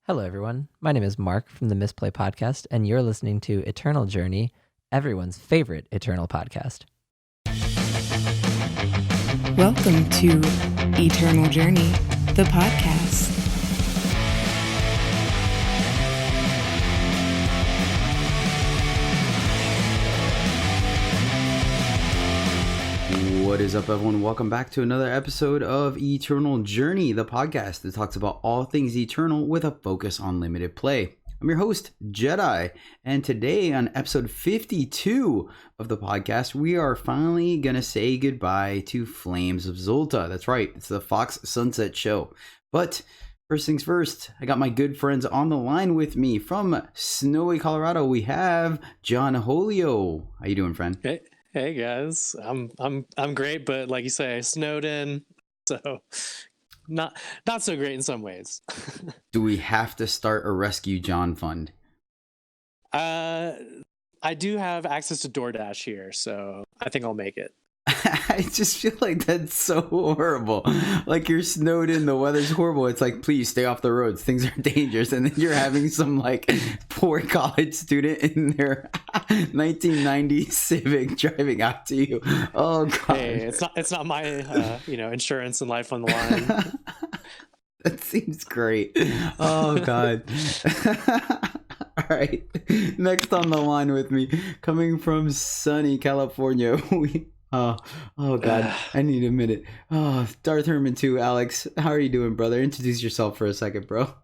Hello, everyone. My name is Mark from the Misplay Podcast, and you're listening to Eternal Journey, everyone's favorite Eternal podcast. Welcome to Eternal Journey, the podcast. What is up, everyone? Welcome back to another episode of Eternal Journey, the podcast that talks about all things Eternal with a focus on limited play. I'm your host, Jedi, and today on episode 52 of the podcast, we are finally going to say goodbye to Flames of Xulta. That's right, it's the Fox Sunset show. But first things first, I got my good friends on the line with me from snowy Colorado. We have Johnholio. How you doing, friend? Hey guys, I'm great, but like you say, I snowed in, so not so great in some ways. Do we have to start a Rescue John fund? I do have access to DoorDash here, so I think I'll make it. I just feel like that's so horrible. Like, you're snowed in, the weather's horrible. It's like, please stay off the roads. Things are dangerous. And then you're having some like poor college student in their 1990 Civic driving out to you. Oh God. Hey, it's not my insurance and life on the line. That seems great. Oh God. All right. Next on the line with me, coming from sunny California, Oh God, I need a minute. Oh, Darth Herman too, Alex. How are you doing, brother? Introduce yourself for a second, bro.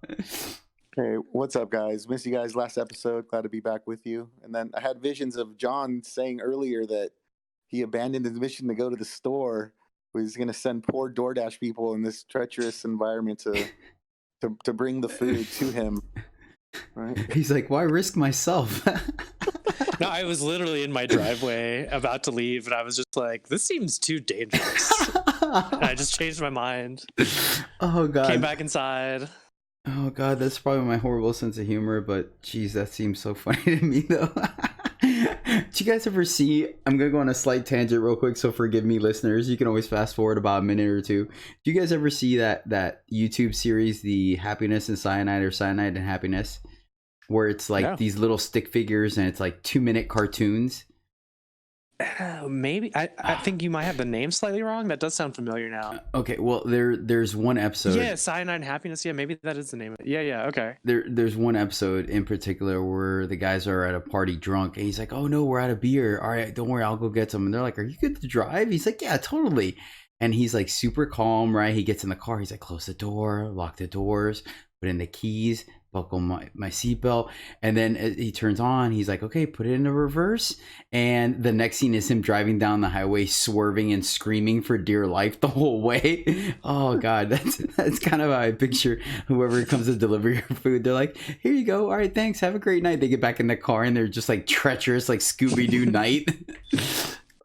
Hey, what's up, guys? Missed you guys last episode. Glad to be back with you. And then I had visions of John saying earlier that he abandoned his mission to go to the store. He's going to send poor DoorDash people in this treacherous environment to bring the food to him. Right? He's like, why risk myself? No, I was literally in my driveway about to leave, and I was just like, this seems too dangerous. And I just changed my mind. Oh God. Came back inside. Oh God, that's probably my horrible sense of humor, but geez, that seems so funny to me though. Do you guys ever see, I'm going to go on a slight tangent real quick, so forgive me, listeners. You can always fast forward about a minute or two. Do you guys ever see that YouTube series, The Happiness and Cyanide, or Cyanide and Happiness, where it's like these little stick figures and it's like 2-minute cartoons? Maybe. I think you might have the name slightly wrong. That does sound familiar now. Okay, well, there's one episode. Yeah, Cyanide and Happiness. Yeah, maybe that is the name of it. Yeah, okay. There's one episode in particular where the guys are at a party drunk and he's like, oh no, we're out of beer. All right, don't worry, I'll go get some. And they're like, are you good to drive? He's like, yeah, totally. And he's like super calm, right? He gets in the car. He's like, close the door, lock the doors, put in the keys, buckle my seatbelt, and then he turns on. He's like, okay, put it in reverse. And the next scene is him driving down the highway, swerving and screaming for dear life the whole way. Oh God, that's kind of how I picture whoever comes to deliver your food. They're like, here you go. All right, thanks. Have a great night. They get back in the car and they're just like treacherous, like Scooby-Doo night.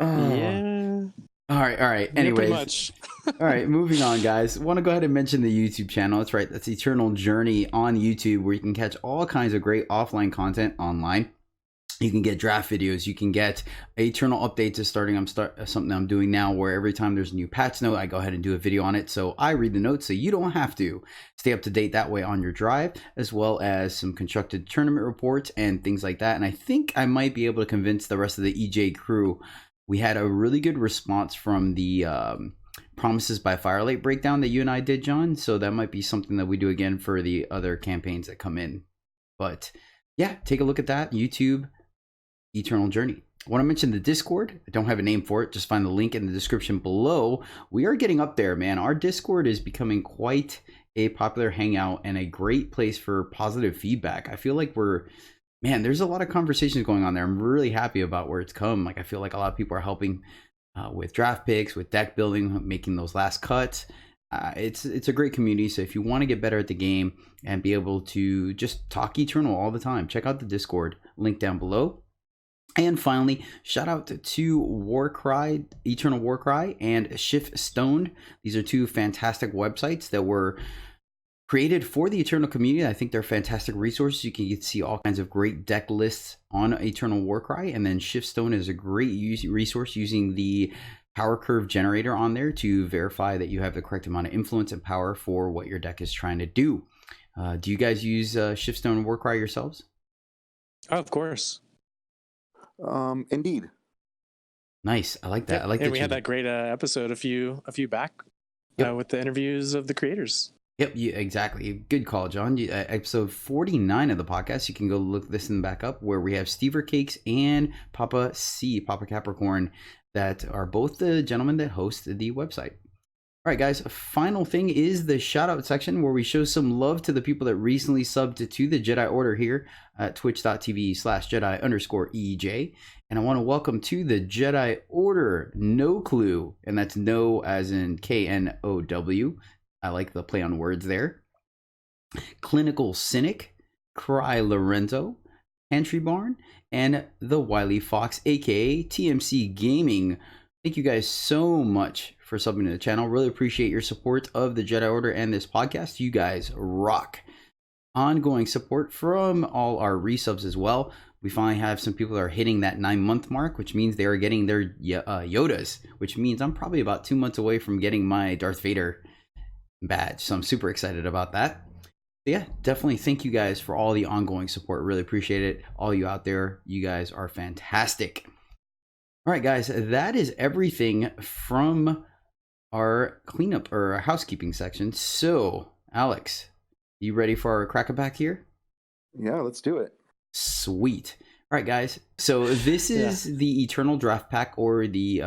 Oh. Yeah. All right. Anyways, yeah, much. all right, moving on, guys. Want to go ahead and mention the YouTube channel. That's right. That's Eternal Journey on YouTube, where you can catch all kinds of great offline content online. You can get draft videos. You can get Eternal updates. Is something I'm doing now, where every time there's a new patch note, I go ahead and do a video on it. So I read the notes, so you don't have to. Stay up to date that way on your drive, as well as some constructed tournament reports and things like that. And I think I might be able to convince the rest of the EJ crew. We had a really good response from the Promises by Firelight breakdown that you and I did, John. So that might be something that we do again for the other campaigns that come in. But yeah, take a look at that. YouTube, Eternal Journey. I want to mention the Discord. I don't have a name for it. Just find the link in the description below. We are getting up there, man. Our Discord is becoming quite a popular hangout and a great place for positive feedback. I feel like there's a lot of conversations going on there. I'm really happy about where it's come. Like, I feel like a lot of people are helping with draft picks, with deck building, making those last cuts. It's a great community. So if you want to get better at the game and be able to just talk Eternal all the time, check out the Discord, link down below. And finally, shout out to Warcry, Eternal Warcry, and Shift Stoned. These are two fantastic websites that were created for the Eternal community. I think they're fantastic resources. You can see all kinds of great deck lists on Eternal Warcry, and then Shiftstone is a great resource using the power curve generator on there to verify that you have the correct amount of influence and power for what your deck is trying to do. Do you guys use Shiftstone Warcry yourselves? Oh, of course. Indeed. Nice. I like that. I like that. And we had that great episode a few back with the interviews of the creators. Yep, exactly. Good call, John. Episode 49 of the podcast. You can go listen back up where we have Stever Cakes and Papa Capricorn, that are both the gentlemen that host the website. All right, guys. Final thing is the shout out section where we show some love to the people that recently subbed to the Jedi Order here at twitch.tv/Jedi_EJ. And I want to welcome to the Jedi Order No Clue, and that's no as in KNOW. I like the play on words there. Clinical Cynic, Cry Lorenzo, Pantry Barn, and the Wily Fox, aka TMC Gaming. Thank you guys so much for subbing to the channel. Really appreciate your support of the Jedi Order and this podcast. You guys rock. Ongoing support from all our resubs as well. We finally have some people that are hitting that 9-month mark, which means they are getting their Yodas, which means I'm probably about 2 months away from getting my Darth Vader badge. So I'm super excited about that. But yeah, definitely thank you guys for all the ongoing support. Really appreciate it. All you out there, you guys are fantastic. All right, guys, that is everything from our cleanup or our housekeeping section. So, Alex, you ready for our crack-a-pack here? Yeah, let's do it. Sweet. All right, guys. So this is the Eternal Draft Pack, or the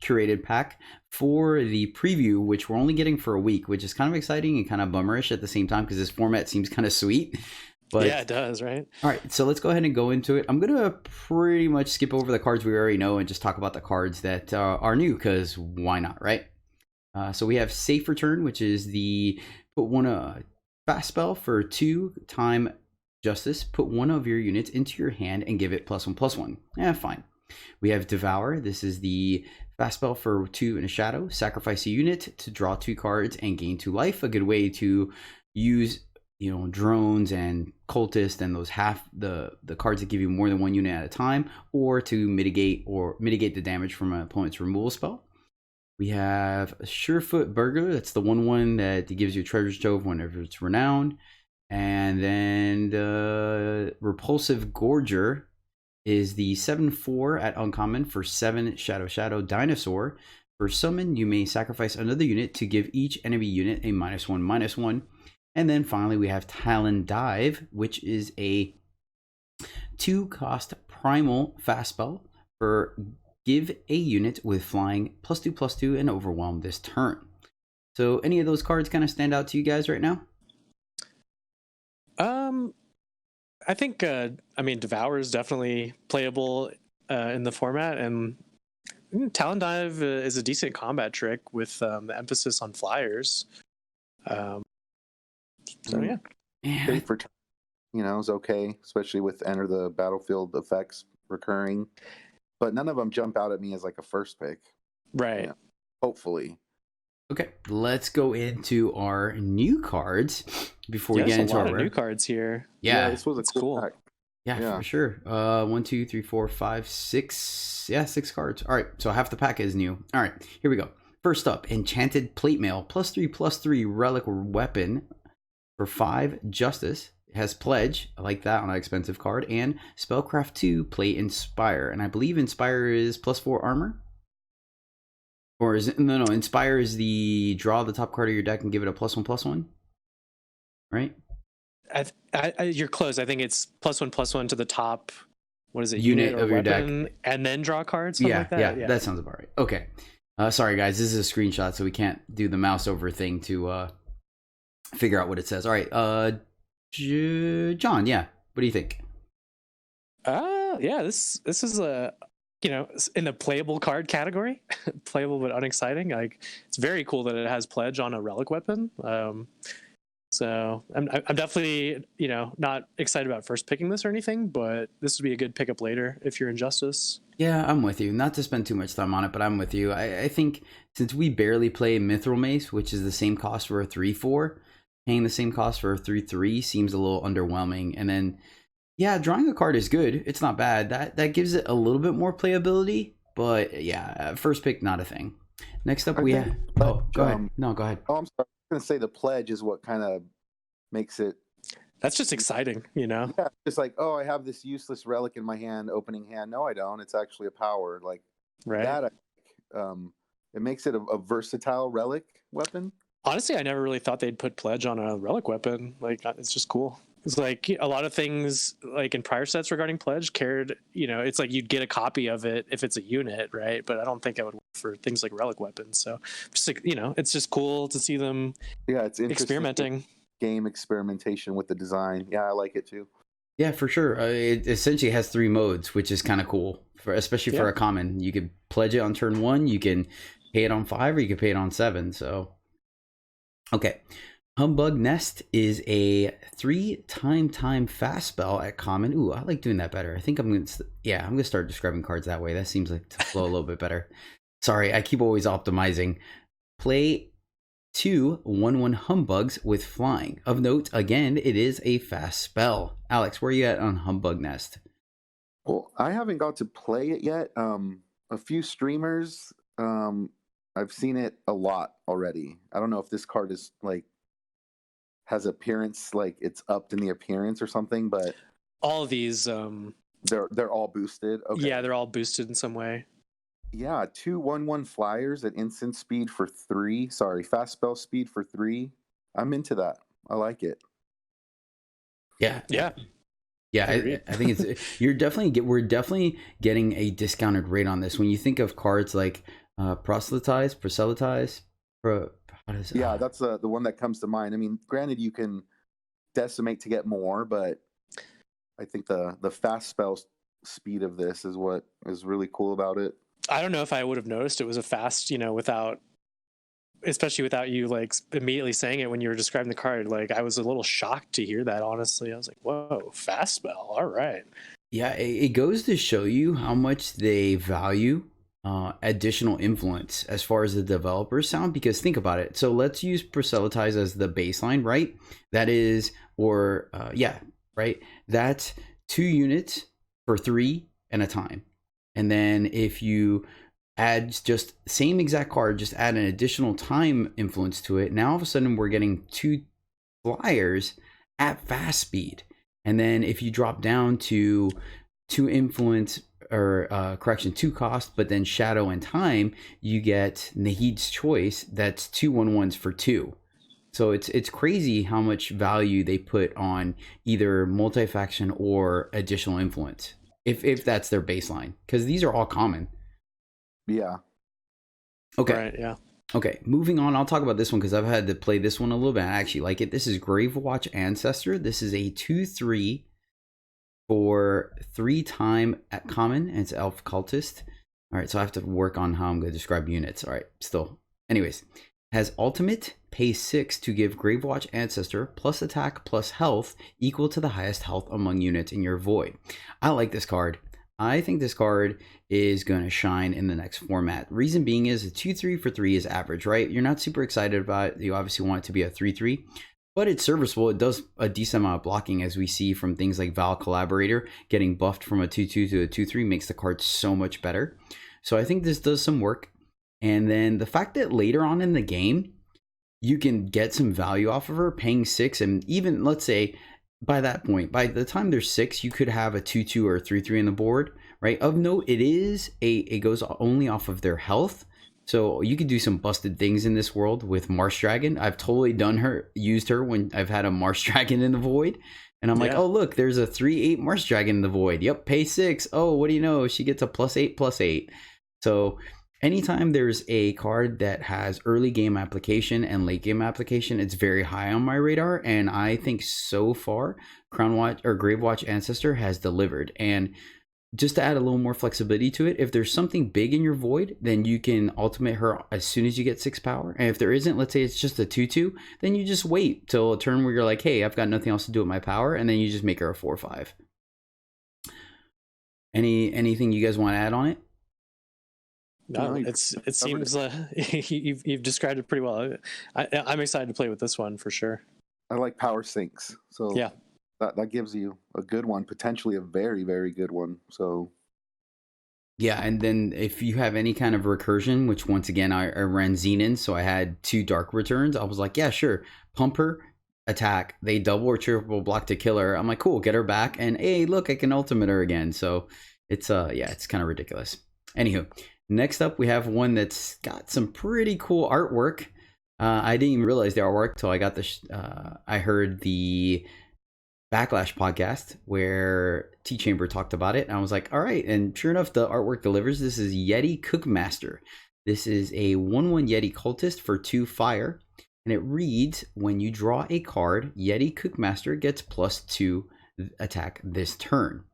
curated pack for the preview, which we're only getting for a week, which is kind of exciting and kind of bummerish at the same time because this format seems kind of sweet. But yeah, it does, right? All right, so let's go ahead and go into it. I'm going to pretty much skip over the cards we already know and just talk about the cards that are new, because why not, right? So we have Safe Return, which is the put one fast spell for 2 time Justice. Put one of your units into your hand and give it +1/+1. Fine. We have Devour. This is the fast spell for 2 and a shadow. Sacrifice a unit to draw 2 cards and gain 2 life. A good way to use, drones and cultists and those the cards that give you more than 1 unit at a time, or to mitigate the damage from an opponent's removal spell. We have Surefoot Burglar. That's the 1/1 that gives you Treasure Trove whenever it's renowned. And then the Repulsive Gorger is the 7/4 at uncommon for 7 Shadow Dinosaur. For summon, you may sacrifice another unit to give each enemy unit a -1/-1. And then finally we have Talon Dive, which is a 2-cost primal fast spell for give a unit with flying +2/+2 and overwhelm this turn. So any of those cards kind of stand out to you guys right now? I think Devour is definitely playable in the format, and Talon Dive is a decent combat trick with the emphasis on flyers. So yeah. Safe Return, is okay, especially with Enter the Battlefield effects recurring. But none of them jump out at me as like a first pick. Right. Hopefully. Okay, let's go into our new cards before we get into our new cards here. Yeah, this was a cool pack. Yeah, for sure. 1, 2, 3, 4, 5, 6. Yeah, 6 cards. All right, so half the pack is new. All right, here we go. First up, Enchanted Plate Mail, +3/+3 relic weapon for 5 Justice. It has Pledge. I like that on an expensive card. And Spellcraft 2, Play Inspire. And I believe Inspire is +4 armor. Or is it? No, Inspire is the draw the top card of your deck and give it a +1/+1. Right? You're close. I think it's +1/+1 to the top. What is it? Unit of your deck, and then draw cards. Like that? Yeah, that sounds about right. Okay. Sorry guys, this is a screenshot, so we can't do the mouse over thing to figure out what it says. All right, John. Yeah, what do you think? Yeah, this is a in the playable card category, playable but unexciting. Like, it's very cool that it has Pledge on a relic weapon. So I'm definitely not excited about first picking this or anything, but this would be a good pickup later if you're in Justice. Yeah, I'm with you. Not to spend too much time on it, but I'm with you. I think since we barely play Mithril Mace, which is the same cost for a 3/4, paying the same cost for a 3/3 seems a little underwhelming. And then, yeah, drawing a card is good. It's not bad. That gives it a little bit more playability, but yeah, first pick, not a thing. Next up, we have... Oh, go ahead. No, go ahead. Oh, I'm sorry. I was going to say the Pledge is what kind of makes it That's just exciting, you know? Yeah, it's like, oh, I have this useless relic in my hand, opening hand. No, I don't. It's actually a power. Like Right. that. It makes it a versatile relic weapon. Honestly, I never really thought they'd put pledge on a relic weapon. Like, it's just cool. It's like a lot of things, like in prior sets regarding pledge, cared. You know, it's like you'd get a copy of it if it's a unit, right? But I don't think it would work for things like relic weapons. So, just like, you know, it's just cool to see them. Yeah, it's interesting. Experimenting. Game experimentation with the design. Yeah, I like it too. Yeah, for sure. It essentially has 3 modes, which is kind of cool, especially for a common. You could pledge it on turn 1, you can pay it on 5, or you can pay it on 7. So, okay. Humbug Nest is a 3-time fast spell at common. Ooh, I like doing that better. I think I'm gonna start describing cards that way. That seems like to flow a little bit better. Sorry, I keep always optimizing. Play 2 1/1 humbugs with flying. Of note, again, it is a fast spell. Alex, where are you at on Humbug Nest? Well, I haven't got to play it yet. A few streamers, I've seen it a lot already. I don't know if this card is like has appearance, like it's upped in the appearance or something, but all of these, they're all boosted. Okay. Yeah, they're all boosted in some way. Yeah, 2 1/1 flyers at instant speed for 3. Sorry, fast spell speed for 3. I'm into that. I like it. Yeah. Yeah. Yeah, I think it's we're definitely getting a discounted rate on this. When you think of cards like proselytize, yeah, that's the one that comes to mind. I mean, granted, you can decimate to get more, but I think the fast spell speed of this is what is really cool about it. I don't know if I would have noticed it was a fast, you know, especially without you like immediately saying it when you were describing the card. Like, I was a little shocked to hear that, honestly. I was like, whoa, fast spell. All right. Yeah, it goes to show you how much they value additional influence as far as the developers sound, because think about it. So let's use proselytize as the baseline, right? That is, right? That's 2 units for 3 and a time. And then if you add just same exact card, just add an additional time influence to it, now all of a sudden we're getting 2 flyers at fast speed. And then if you drop down to 2 influence, or 2 cost, but then shadow and time, you get Nahid's Choice. That's 2 1/1s for 2. So it's crazy how much value they put on either multi-faction or additional influence, if that's their baseline, because these are all common. Yeah. Okay. Right, yeah. Okay, moving on. I'll talk about this one because I've had to play this one a little bit. I actually like it. This is Gravewatch Ancestor. This is a 2/3 for 3-time at common, and it's Elf Cultist. All right, so I have to work on how I'm going to describe units. All right, still. Anyways, has ultimate, pay 6 to give Gravewatch Ancestor plus attack plus health equal to the highest health among units in your void. I like this card. I think this card is going to shine in the next format. Reason being is a 2/3 for 3 is average, right? You're not super excited about it. You obviously want it to be a 3/3. But it's serviceable. It does a decent amount of blocking, as we see from things like Val Collaborator. Getting buffed from a 2/2 to a 2/3 makes the card so much better. So I think this does some work. And then the fact that later on in the game, you can get some value off of her, paying 6. And even, let's say, by that point, by the time there's 6, you could have a 2/2 or a 3/3 on the board, right? Of note, it goes only off of their health. So you could do some busted things in this world with Marsh Dragon. I've totally used her when I've had a Marsh Dragon in the void. And I'm like, oh, look, there's a 3/8 Marsh Dragon in the void. Yep, pay 6. Oh, what do you know? She gets a +8/+8. So anytime there's a card that has early game application and late game application, it's very high on my radar. And I think so far, Gravewatch Ancestor has delivered. And just to add a little more flexibility to it, if there's something big in your void, then you can ultimate her as soon as you get 6 power. And if there isn't, let's say it's just a 2/2, then you just wait till a turn where you're like, hey, I've got nothing else to do with my power, and then you just make her a 4/5. Anything you guys want to add on it? No, it seems you've described it pretty well. I'm excited to play with this one for sure. I like power sinks, so yeah. That gives you a good one, potentially a very, very good one. So, yeah, and then if you have any kind of recursion, which once again I ran Xenon, so I had 2 dark returns. I was like, yeah, sure, pump her, attack, they double or triple block to kill her. I'm like, cool, get her back, and hey, look, I can ultimate her again. So it's yeah, it's kind of ridiculous. Anywho, next up we have one that's got some pretty cool artwork. I didn't even realize the artwork till I got the I heard the Backlash podcast where T Chamber talked about it, and I was like, all right. And sure enough, the artwork delivers. This is Yeti Cookmaster. This is a 1/1 Yeti cultist for 2 fire, and it reads: when you draw a card, Yeti Cookmaster gets +2 attack this turn.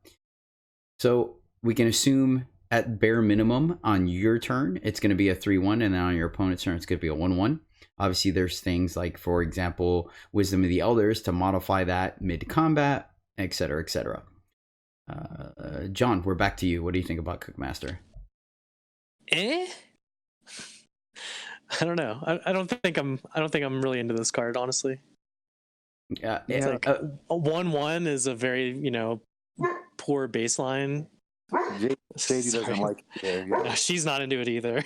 So we can assume at bare minimum on your turn it's going to be a 3/1, and then on your opponent's turn it's going to be a 1/1. Obviously, there's things like, for example, Wisdom of the Elders to modify that mid-combat, etc., etc. John, we're back to you. What do you think about Cookmaster? I don't know. I don't think I'm really into this card, honestly. Yeah, It's like a 1/1 is a very, poor baseline. Sadie doesn't like it there. Yeah. No, she's not into it either.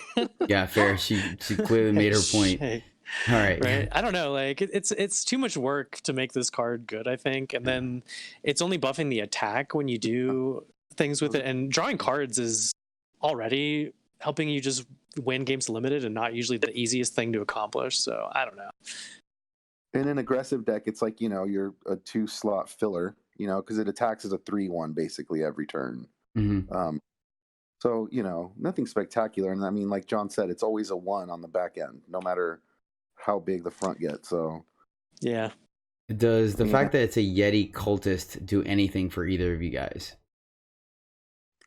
yeah, fair. She clearly made her point. Hey, All right. right. I don't know. Like it's too much work to make this card good, I think. And then it's only buffing the attack when you do things with it. And drawing cards is already helping you just win games limited and not usually the easiest thing to accomplish. So I don't know. In an aggressive deck, it's like, you're a 2-slot filler, because it attacks as a 3/1 basically every turn. Mm-hmm. So, nothing spectacular. And I mean, like John said, it's always a 1 on the back end, no matter how big the front gets. So, yeah. Does the fact that it's a Yeti cultist do anything for either of you guys?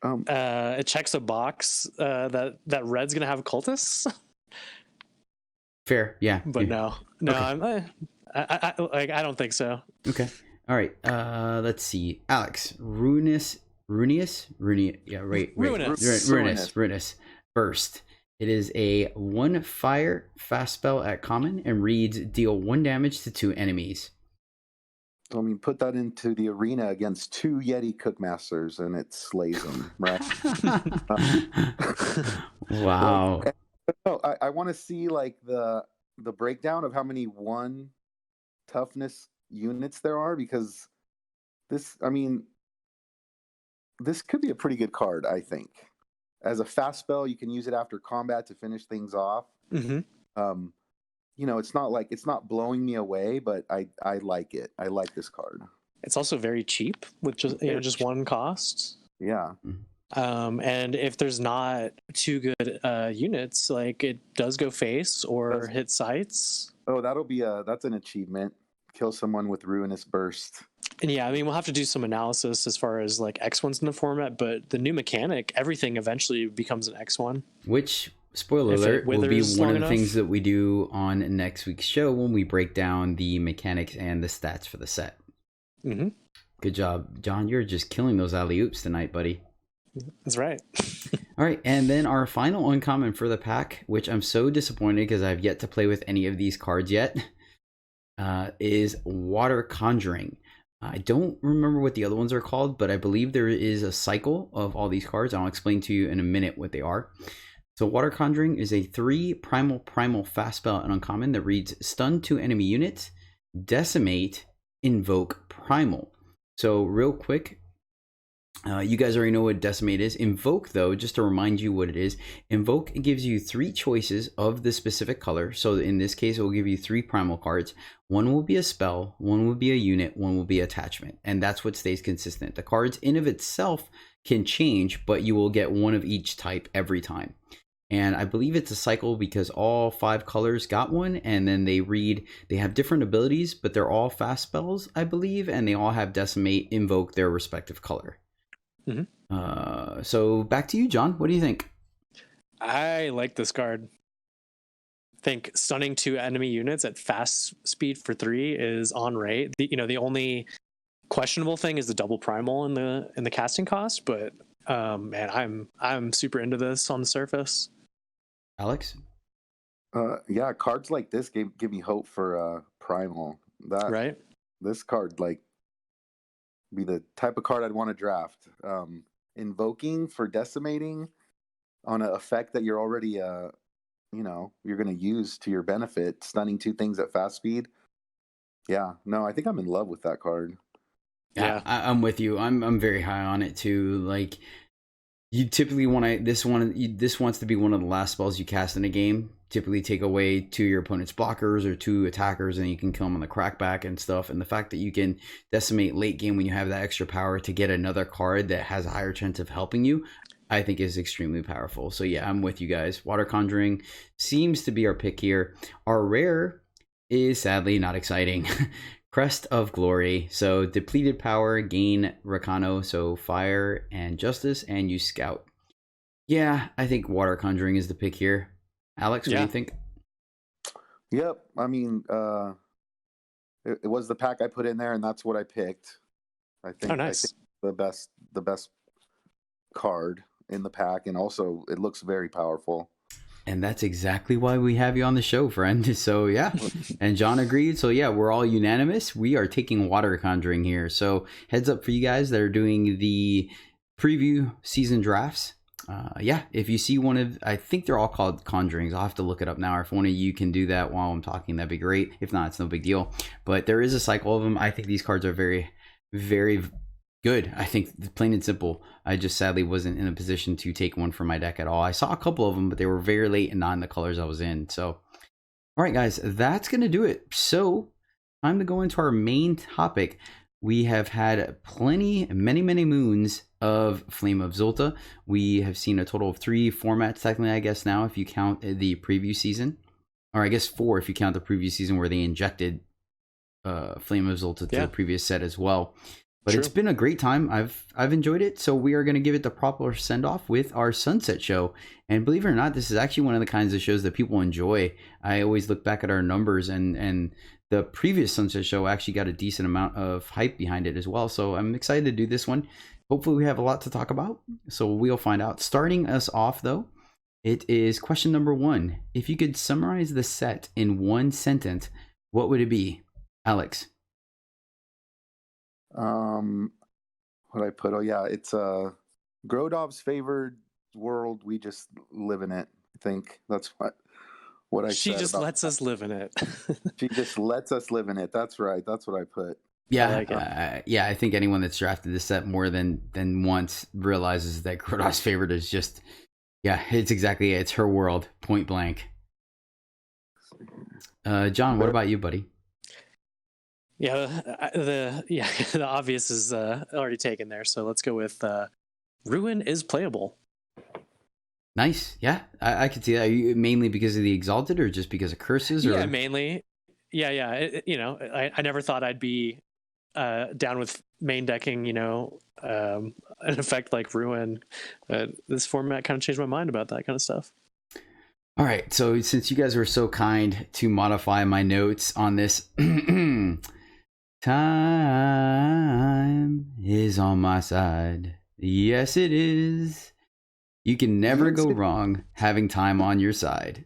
It checks a box that red's gonna have cultists. Fair, yeah. But no, Okay. I don't think so. Okay. All right. Let's see. Alex, Ruinous. Yeah, right. Ruinous. First, it is a 1 fire fast spell at common and reads: deal 1 damage to 2 enemies. So, I mean, put that into the arena against 2 Yeti Cookmasters and it slays them, right? Wow. I want to see like the breakdown of how many 1 toughness units there are, because this could be a pretty good card, I think. As a fast spell, you can use it after combat to finish things off. Mm-hmm. It's not blowing me away, but I like it. I like this card. It's also very cheap with just 1 cost. Yeah. And if there's not 2 good units, like it does go face or hit sights. Oh, that's an achievement. Kill someone with Ruinous Burst. And yeah, I mean, we'll have to do some analysis as far as like X1s in the format, but the new mechanic, everything eventually becomes an X1. Which, spoiler alert, will be one of the things that we do on next week's show when we break down the mechanics and the stats for the set. Mm-hmm. Good job, John. You're just killing those alley-oops tonight, buddy. That's right. All right, and then our final uncommon for the pack, which I'm so disappointed because I've yet to play with any of these cards yet, is Water Conjuring. I don't remember what the other ones are called, but I believe there is a cycle of all these cards. I'll explain to you in a minute what they are. So Water Conjuring is a 3 primal fast spell and uncommon that reads: stun 2 enemy units, decimate, invoke primal. So real quick, you guys already know what decimate is. Invoke, though, just to remind you what it is, invoke gives you 3 choices of the specific color. So in this case, it will give you 3 primal cards. 1 will be a spell, 1 will be a unit, 1 will be attachment, and that's what stays consistent. The cards in of itself can change, but you will get 1 of each type every time. And I believe it's a cycle because all 5 colors got 1, and then they have different abilities, but they're all fast spells, I believe, and they all have decimate, invoke their respective color. Mm-hmm. So back to you, John. What do you think? I like this card. I think stunning 2 enemy units at fast speed for 3 is on rate. The only questionable thing is the double primal in the casting cost, but man, I'm super into this on the surface. Alex? Yeah, cards like this give me hope for primal. Right? This card be the type of card I'd want to draft. Invoking for decimating on an effect that you're already you're going to use to your benefit, stunning 2 things at fast speed. Yeah, no, I think I'm in love with that card. Yeah, I'm with you. I'm very high on it too. Like, you typically want to this wants to be one of the last spells you cast in a game. Typically take away two of your opponent's blockers or two attackers, and you can kill them on the crackback and stuff. And the fact that you can decimate late game when you have that extra power to get another card that has a higher chance of helping you, I think is extremely powerful. So yeah, I'm with you guys. Water Conjuring seems to be our pick here. Our rare is sadly not exciting. Crest of Glory. So depleted power, gain Rakano, so fire and justice, and you scout. Yeah, I think Water Conjuring is the pick here. Alex, what do you think? Yep. I mean, it was the pack I put in there, and that's what I picked. I think, nice. I think the best card in the pack, and also it looks very powerful. And that's exactly why we have you on the show, friend. So yeah, and John agreed. So yeah, we're all unanimous. We are taking Water Conjuring here. So heads up for you guys that are doing the preview season drafts. Yeah, if you see one of, I think they're all called Conjurings. I'll have to look it up now. If one of you can do that while I'm talking, that'd be great. If not, it's no big deal. But there is a cycle of them. I think these cards are very, very good. I think plain and simple. I just sadly wasn't in a position to take one for my deck at all. I saw a couple of them, but they were very late and not in the colors I was in. So, all right, guys, that's going to do it. So, time to go into our main topic. We have had many moons of Flame of Xulta. We have seen a total of 3 formats, technically, I guess, now, if you count the preview season. Or I guess 4 if you count the preview season where they injected Flame of Xulta to the previous set as well. But It's been a great time. I've enjoyed it. So we are going to give it the proper send-off with our Sunset show. And believe it or not, this is actually one of the kinds of shows that people enjoy. I always look back at our numbers, and the previous Sunset show actually got a decent amount of hype behind it as well. So I'm excited to do this one. Hopefully we have a lot to talk about. So we'll find out. Starting us off, though, it is question number 1. If you could summarize the set in one sentence, what would it be? Alex? What I put? Oh yeah, it's Grodov's favored world. We just live in it. I think that's what I said. She just lets us live in it. She just lets us live in it. That's right. That's what I put. Yeah, yeah. I think anyone that's drafted this set more than once realizes that Grodov's favorite is just, yeah, it's exactly it. It's her world, point blank. John, what about you, buddy? Yeah, the obvious is already taken there. So let's go with Ruin is playable. Nice. Yeah, I could see that. Are you mainly because of the Exalted, or just because of curses? Or? Yeah, mainly. Yeah. I never thought I'd be down with main decking, an effect like Ruin. This format kind of changed my mind about that kind of stuff. All right. So since you guys were so kind to modify my notes on this, time is on my side. Yes, it is. You can never go wrong having time on your side.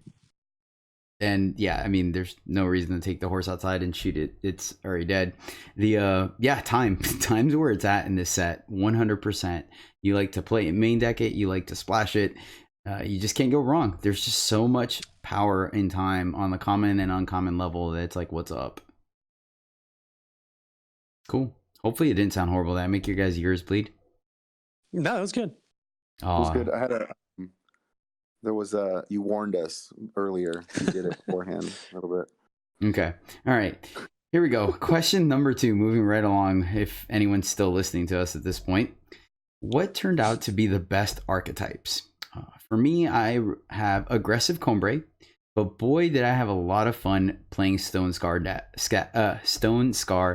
And yeah, I mean, there's no reason to take the horse outside and shoot it. It's already dead. Time's where it's at in this set. 100%. You like to play it, main deck it. You like to splash it. You just can't go wrong. There's just so much power in time on the common and uncommon level that it's like, what's up? Cool. Hopefully it didn't sound horrible. Did that make your guys' ears bleed? No, that was good. Oh. It was good. I had you warned us earlier. You did it beforehand a little bit. Okay. All right. Here we go. Question number 2, moving right along, if anyone's still listening to us at this point. What turned out to be the best archetypes? For me, I have aggressive Combre, but boy, did I have a lot of fun playing Stone Scar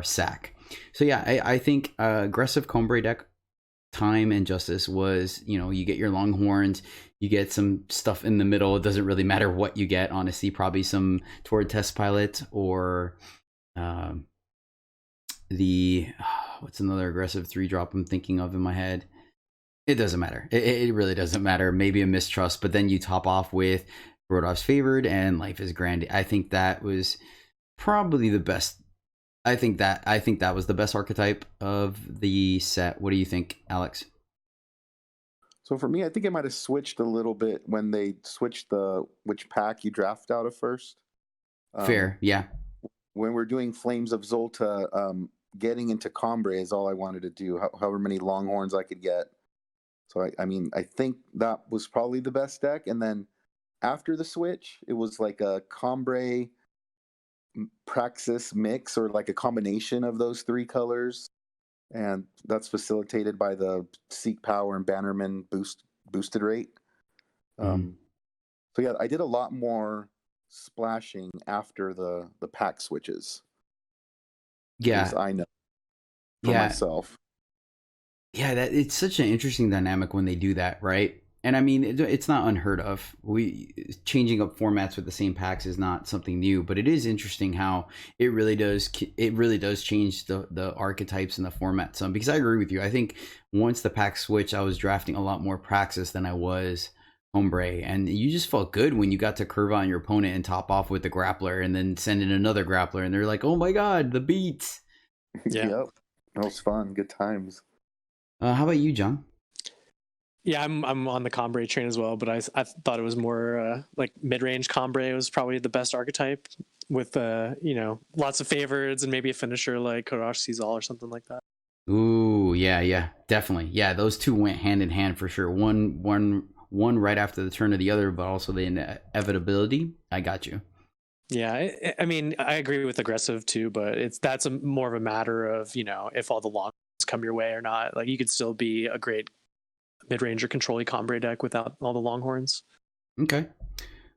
Sack. So yeah, I think aggressive Combre deck, time and justice was, you get your Longhorns, you get some stuff in the middle. It doesn't really matter what you get, honestly. Probably some Toward Test Pilot or what's another aggressive 3-drop I'm thinking of in my head. It doesn't matter. It really doesn't matter. Maybe a Mistrust, but then you top off with Grodov's Favored and Life is Grand. I think that was probably the best. I think that was the best archetype of the set. What do you think, Alex? So for me, I think it might have switched a little bit when they switched which pack you draft out of first. Fair, yeah. when we're doing Flames of Xulta, getting into Combre is all I wanted to do. However many Longhorns I could get. So I mean, I think that was probably the best deck. And then after the switch, it was like a Combre Praxis mix, or like a combination of those three colors, and that's facilitated by the Seek Power and Bannerman boosted rate. So yeah, I did a lot more splashing after the pack switches. Yeah, I know for yeah, myself. yeah. That it's such an interesting dynamic when they do that, right? And I mean, it's not unheard of. We changing up formats with the same packs is not something new, but it is interesting how it really does change the archetypes and the format some. Because I agree with you. I think once the pack switch, I was drafting a lot more Praxis than I was Hombre, and you just felt good when you got to curve on your opponent and top off with the grappler, and then send in another grappler, and they're like, "Oh my god, the beats!" Yeah. Yep, that was fun. Good times. How about you, John? Yeah, I'm on the Combre train as well, but I thought it was more like mid-range Combre was probably the best archetype with lots of favorites and maybe a finisher like Karash sees all or something like that. Ooh, yeah, definitely. Yeah, those two went hand in hand for sure. One right after the turn of the other, but also the inevitability. I got you. Yeah, I mean, I agree with aggressive too, but that's more of a matter of if all the longs come your way or not. Like you could still be a great mid-range or control Combre deck without all the Longhorns. Okay.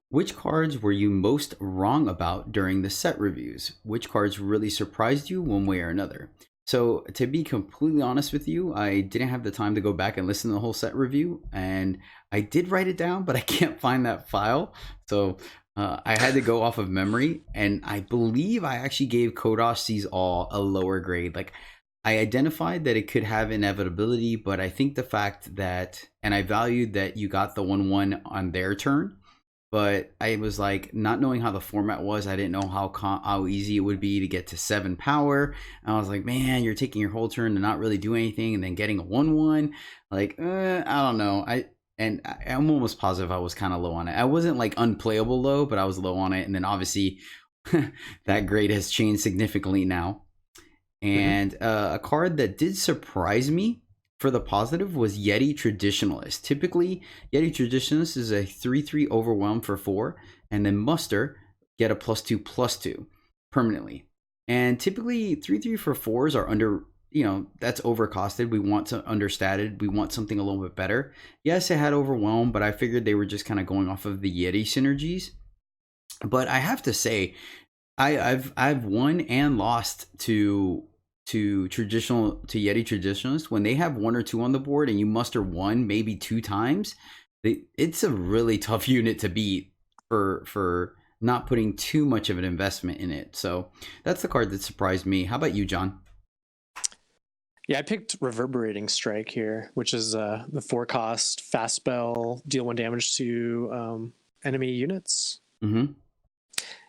Which cards were you most wrong about during the set reviews? Which cards really surprised you one way or another? So, to be completely honest with you, I didn't have the time to go back and listen to the whole set review, and I did write it down, but I can't find that file. So, I had to go off of memory, and I believe I actually gave Kodosh Sees All a lower grade. Like, I identified that it could have inevitability, but I think the fact that, and I valued that you got the 1/1 on their turn, but I was like, not knowing how the format was, I didn't know how easy it would be to get to 7 power. And I was like, man, you're taking your whole turn to not really do anything, and then getting a 1/1. Like, I don't know. I'm almost positive I was kind of low on it. I wasn't like unplayable low, but I was low on it. And then obviously that grade has changed significantly now. And a card that did surprise me for the positive was Yeti Traditionalist. Typically, Yeti Traditionalist is a 3/3 overwhelm for 4, and then Muster get a +2/+2 permanently. And typically, 3/3 for 4s are under, that's overcosted. We want to understated. We want something a little bit better. Yes, it had overwhelm, but I figured they were just kind of going off of the Yeti synergies. But I have to say, I've won and lost to Yeti Traditionalists when they have 1 or 2 on the board and you muster 1, maybe 2 times. It's a really tough unit to beat for not putting too much of an investment in it. So that's the card that surprised me. How about you, John? Yeah, I picked Reverberating Strike here, which is the 4-cost fast spell, deal 1 damage to enemy units.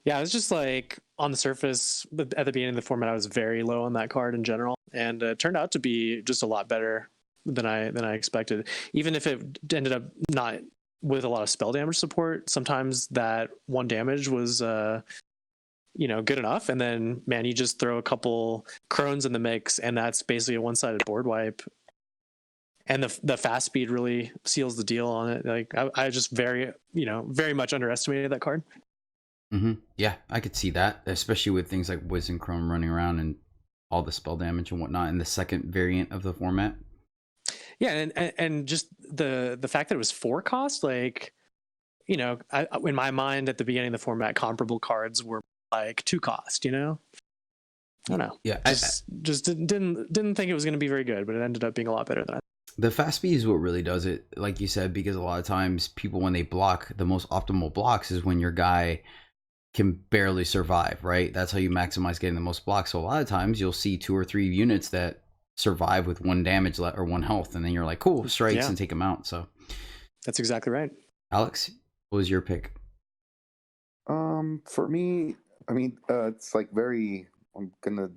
Yeah, it was just like on the surface at the beginning of the format, I was very low on that card in general, and it turned out to be just a lot better than I expected. Even if it ended up not with a lot of spell damage support, sometimes that 1 damage was good enough, and then man, you just throw a couple crones in the mix, and that's basically a one-sided board wipe. And the fast speed really seals the deal on it. Like I just very much underestimated that card. Yeah, I could see that, especially with things like Wisdom Chrome running around and all the spell damage and whatnot in the second variant of the format. Yeah, and just the fact that it was 4 cost, like, in my mind at the beginning of the format, comparable cards were like 2 cost. I don't know. Yeah, just didn't think it was going to be very good, but it ended up being a lot better than I. The fast speed is what really does it, like you said, because a lot of times people, when they block, the most optimal blocks is when your guy can barely survive, right? That's how you maximize getting the most blocks. So a lot of times you'll see 2 or 3 units that survive with 1 damage or 1 health, and then you're like, cool, strikes and take them out. So that's exactly right. Alex, what was your pick? For me, I mean, it's like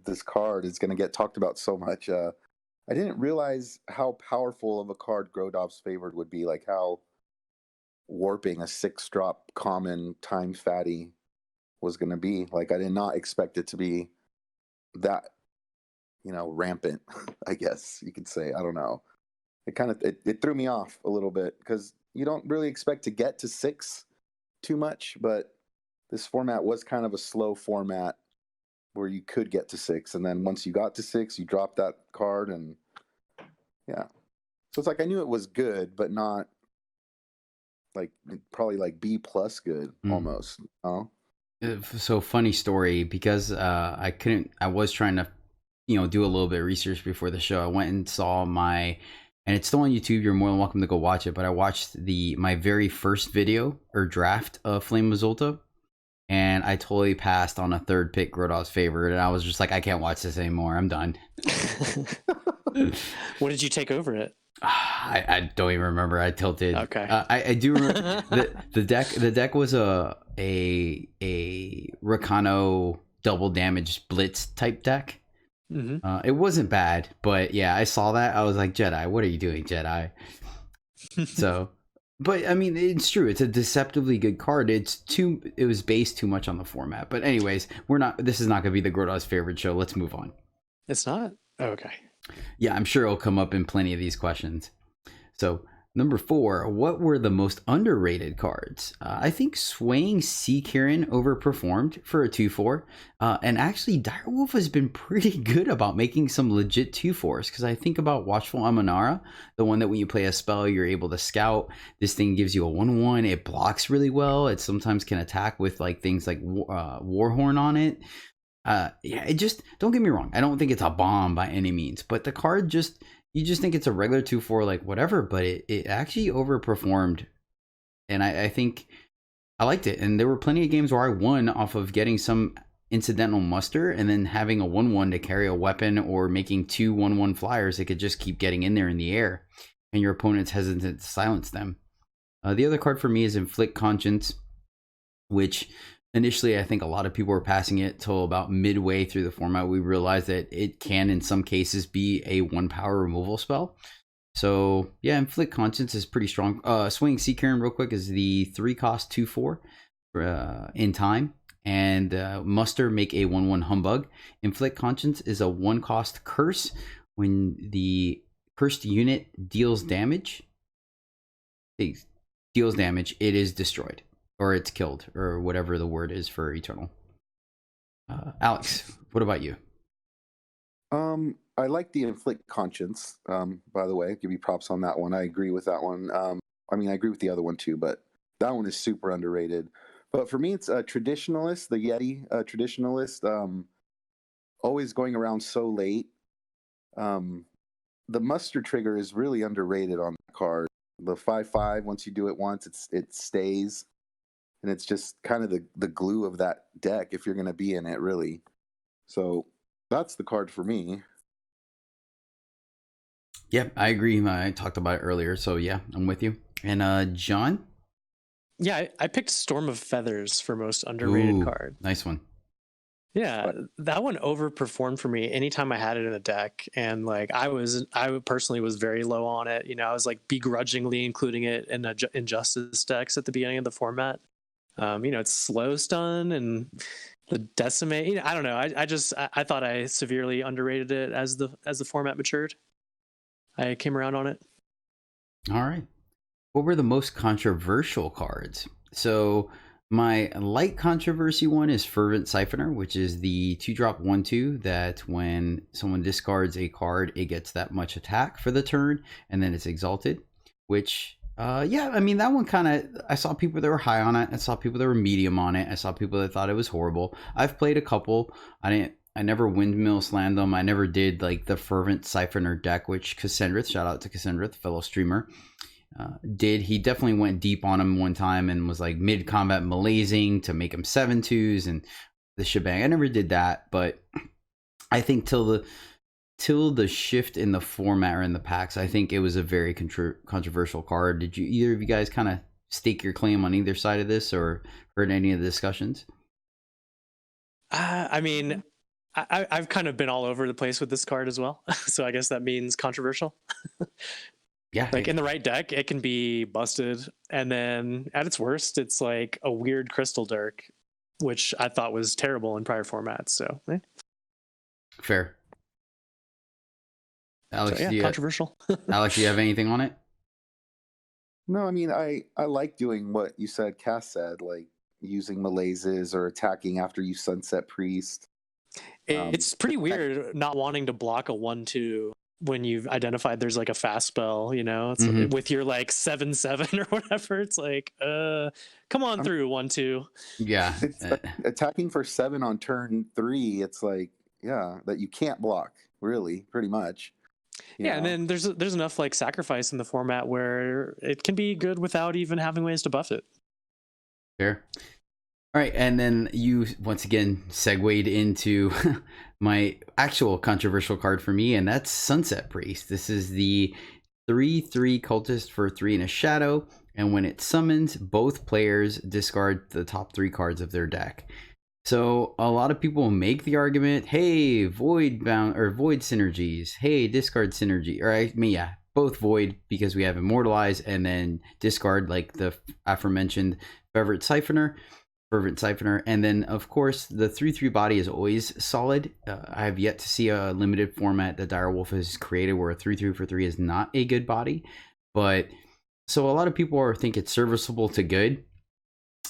this card is gonna get talked about so much. I didn't realize how powerful of a card Grodov's Favored would be, like how warping a 6-drop common time fatty was going to be. Like, I did not expect it to be that, rampant, I guess you could say. I don't know. It threw me off a little bit because you don't really expect to get to 6 too much, but this format was kind of a slow format where you could get to 6, and then once you got to 6, you dropped that card, and yeah. So it's like I knew it was good, but not like probably like B plus good almost. Oh, So funny story, because I was trying to do a little bit of research before the show. I went and saw and it's still on YouTube, you're more than welcome to go watch it, but I watched my very first video or draft of Flame of Xulta, and I totally passed on a third pick, Grodov's favorite, and I was just like, I can't watch this anymore, I'm done. What did you take over it? I don't even remember. I tilted. Okay. I do remember the deck. The deck was a Rakano double damage blitz type deck. Mm-hmm. It wasn't bad, but yeah, I saw that. I was like, Jedi, what are you doing, Jedi? So, but I mean, it's true. It's a deceptively good card. It was based too much on the format. But anyways, this is not going to be the Grodov's favorite show. Let's move on. It's not? Okay. Yeah, I'm sure it'll come up in plenty of these questions. So, number 4, what were the most underrated cards? I think Swaying Sea Kieran overperformed for a 2/4. And actually, Direwolf has been pretty good about making some legit 2/4s. Because I think about Watchful Amanara, the one that when you play a spell, you're able to scout. This thing gives you a 1/1. It blocks really well. It sometimes can attack with like things like Warhorn on it. Yeah, it just, don't get me wrong, I don't think it's a bomb by any means, but the card you just think it's a regular 2/4, like whatever, but it actually overperformed, and I think I liked it. And there were plenty of games where I won off of getting some incidental muster and then having a 1/1 to carry a weapon, or making 2 1/1 flyers that could just keep getting in there in the air, and your opponent's hesitant to silence them. The other card for me is Inflict Conscience, which initially I think a lot of people were passing it till about midway through the format. We realized that it can in some cases be a 1 power removal spell. So yeah, Inflict Conscience is pretty strong. Swinging Sea Kieran real quick is the 3 cost 2/4 in time, and Muster make a 1/1 Humbug. Inflict Conscience is a 1 cost curse. When the cursed unit deals damage, it is destroyed, or it's killed, or whatever the word is for Eternal. Alex, what about you? I like the Inflict Conscience, by the way. Give you props on that one. I agree with that one. I mean, I agree with the other one too, but that one is super underrated. But for me, it's a Traditionalist, the Yeti Traditionalist, always going around so late. The Muster trigger is really underrated on the card. The 5/5, once you do it once, it stays. And it's just kind of the glue of that deck if you're going to be in it, really. So that's the card for me. Yep, I agree. I talked about it earlier, so yeah, I'm with you. And John? Yeah, I picked Storm of Feathers for most underrated card. Nice one. Yeah, that one overperformed for me anytime I had it in the deck, and like I personally was very low on it. I was like begrudgingly including it in Injustice decks at the beginning of the format. It's slow stun and the decimate. I don't know. I thought I severely underrated it as the format matured. I came around on it. All right. What were the most controversial cards? So my light controversy one is Fervent Siphoner, which is the 2-drop 1/2 that when someone discards a card, it gets that much attack for the turn, and then it's exalted. Which, yeah, I mean, that one kind of, I saw people that were high on it. I saw people that were medium on it. I saw people that thought it was horrible. I've played a couple. I never windmill slammed them. I never did like the Fervent Siphoner deck, which Cassandrith, shout out to Cassandrith, fellow streamer, did. He definitely went deep on him one time and was like mid-combat malazing to make him 7/2s and the shebang. I never did that, but I think till the shift in the format or in the packs, I think it was a very controversial card. Did either of you guys kind of stake your claim on either side of this, or heard any of the discussions? I mean, I've kind of been all over the place with this card as well. So I guess that means controversial. Yeah. Like in the right deck, it can be busted. And then at its worst, it's like a weird Crystal Dirk. which I thought was terrible in prior formats. So, Fair. Alex, so yeah, controversial. Alex, do you have anything on it? No, I mean, I like doing what you said, Cass said, like using malaises or attacking after you sunset priest. It's pretty weird not wanting to block a 1/2 when you've identified there's like a fast spell, you know, it's with your like 7/7 or whatever. It's like, come on through 1/2. Yeah. It's attacking for 7 on turn 3. It's like, yeah, that you can't block, really, pretty much. Yeah, and then there's enough like sacrifice in the format where it can be good without even having ways to buff it. Fair. All right, and then you once again segued into my actual controversial card for me, and that's Sunset Priest. This is the 3/3 cultist for 3 and a shadow, and when it summons, both players discard the top 3 cards of their deck. So a lot of people make the argument, hey, void bound or void synergies, hey, discard synergy, or I mean, yeah, both void because we have immortalize, and then discard like the aforementioned Fervent Siphoner, and then of course the 3/3 body is always solid. I have yet to see a limited format that Direwolf has created where a 3/3 for 3 is not a good body, but so a lot of people think it's serviceable to good.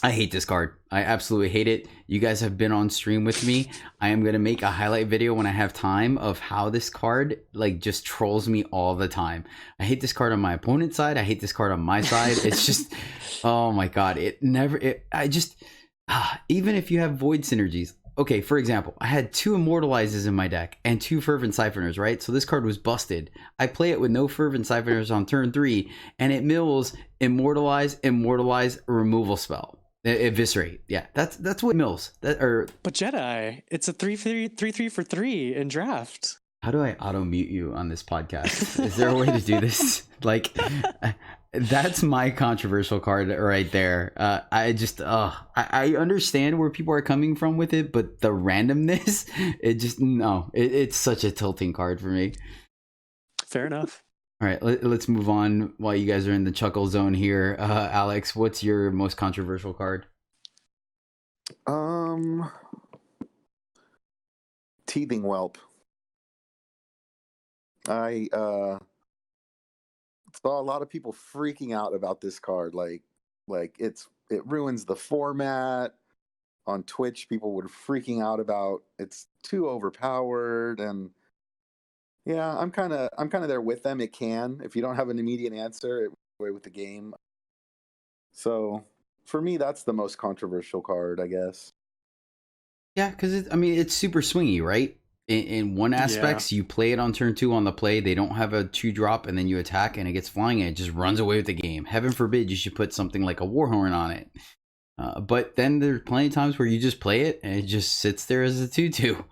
I hate this card. I absolutely hate it. You guys have been on stream with me. I am going to make a highlight video when I have time of how this card like just trolls me all the time. I hate this card on my opponent's side. I hate this card on my side. It's just, oh my God. Even if you have void synergies. Okay, for example, I had 2 Immortalizes in my deck and 2 Fervent Siphoners, right? So this card was busted. I play it with no Fervent Siphoners on turn 3, and it mills Immortalize, removal spell. Eviscerate. Yeah, that's what it mills. But Jedi, it's a 3/3 for 3 in draft. How do I auto mute you on this podcast? Is there a way to do this? Like, that's my controversial card right there. I understand where people are coming from with it, but the randomness, it's such a tilting card for me. Fair enough. All right, let's move on while you guys are in the chuckle zone here. Alex, what's your most controversial card? Teething Whelp. I saw a lot of people freaking out about this card. Like it ruins the format. On Twitch, people were freaking out about it's too overpowered, and yeah, I'm kind of there with them. It can, if you don't have an immediate answer, it away with the game. So for me, that's the most controversial card, I guess. Yeah, because it's super swingy, right? In one aspect, you play it on turn 2 on the play. They don't have a 2-drop, and then you attack, and it gets flying, and it just runs away with the game. Heaven forbid you should put something like a Warhorn on it. But then there's plenty of times where you just play it, and it just sits there as a 2/2.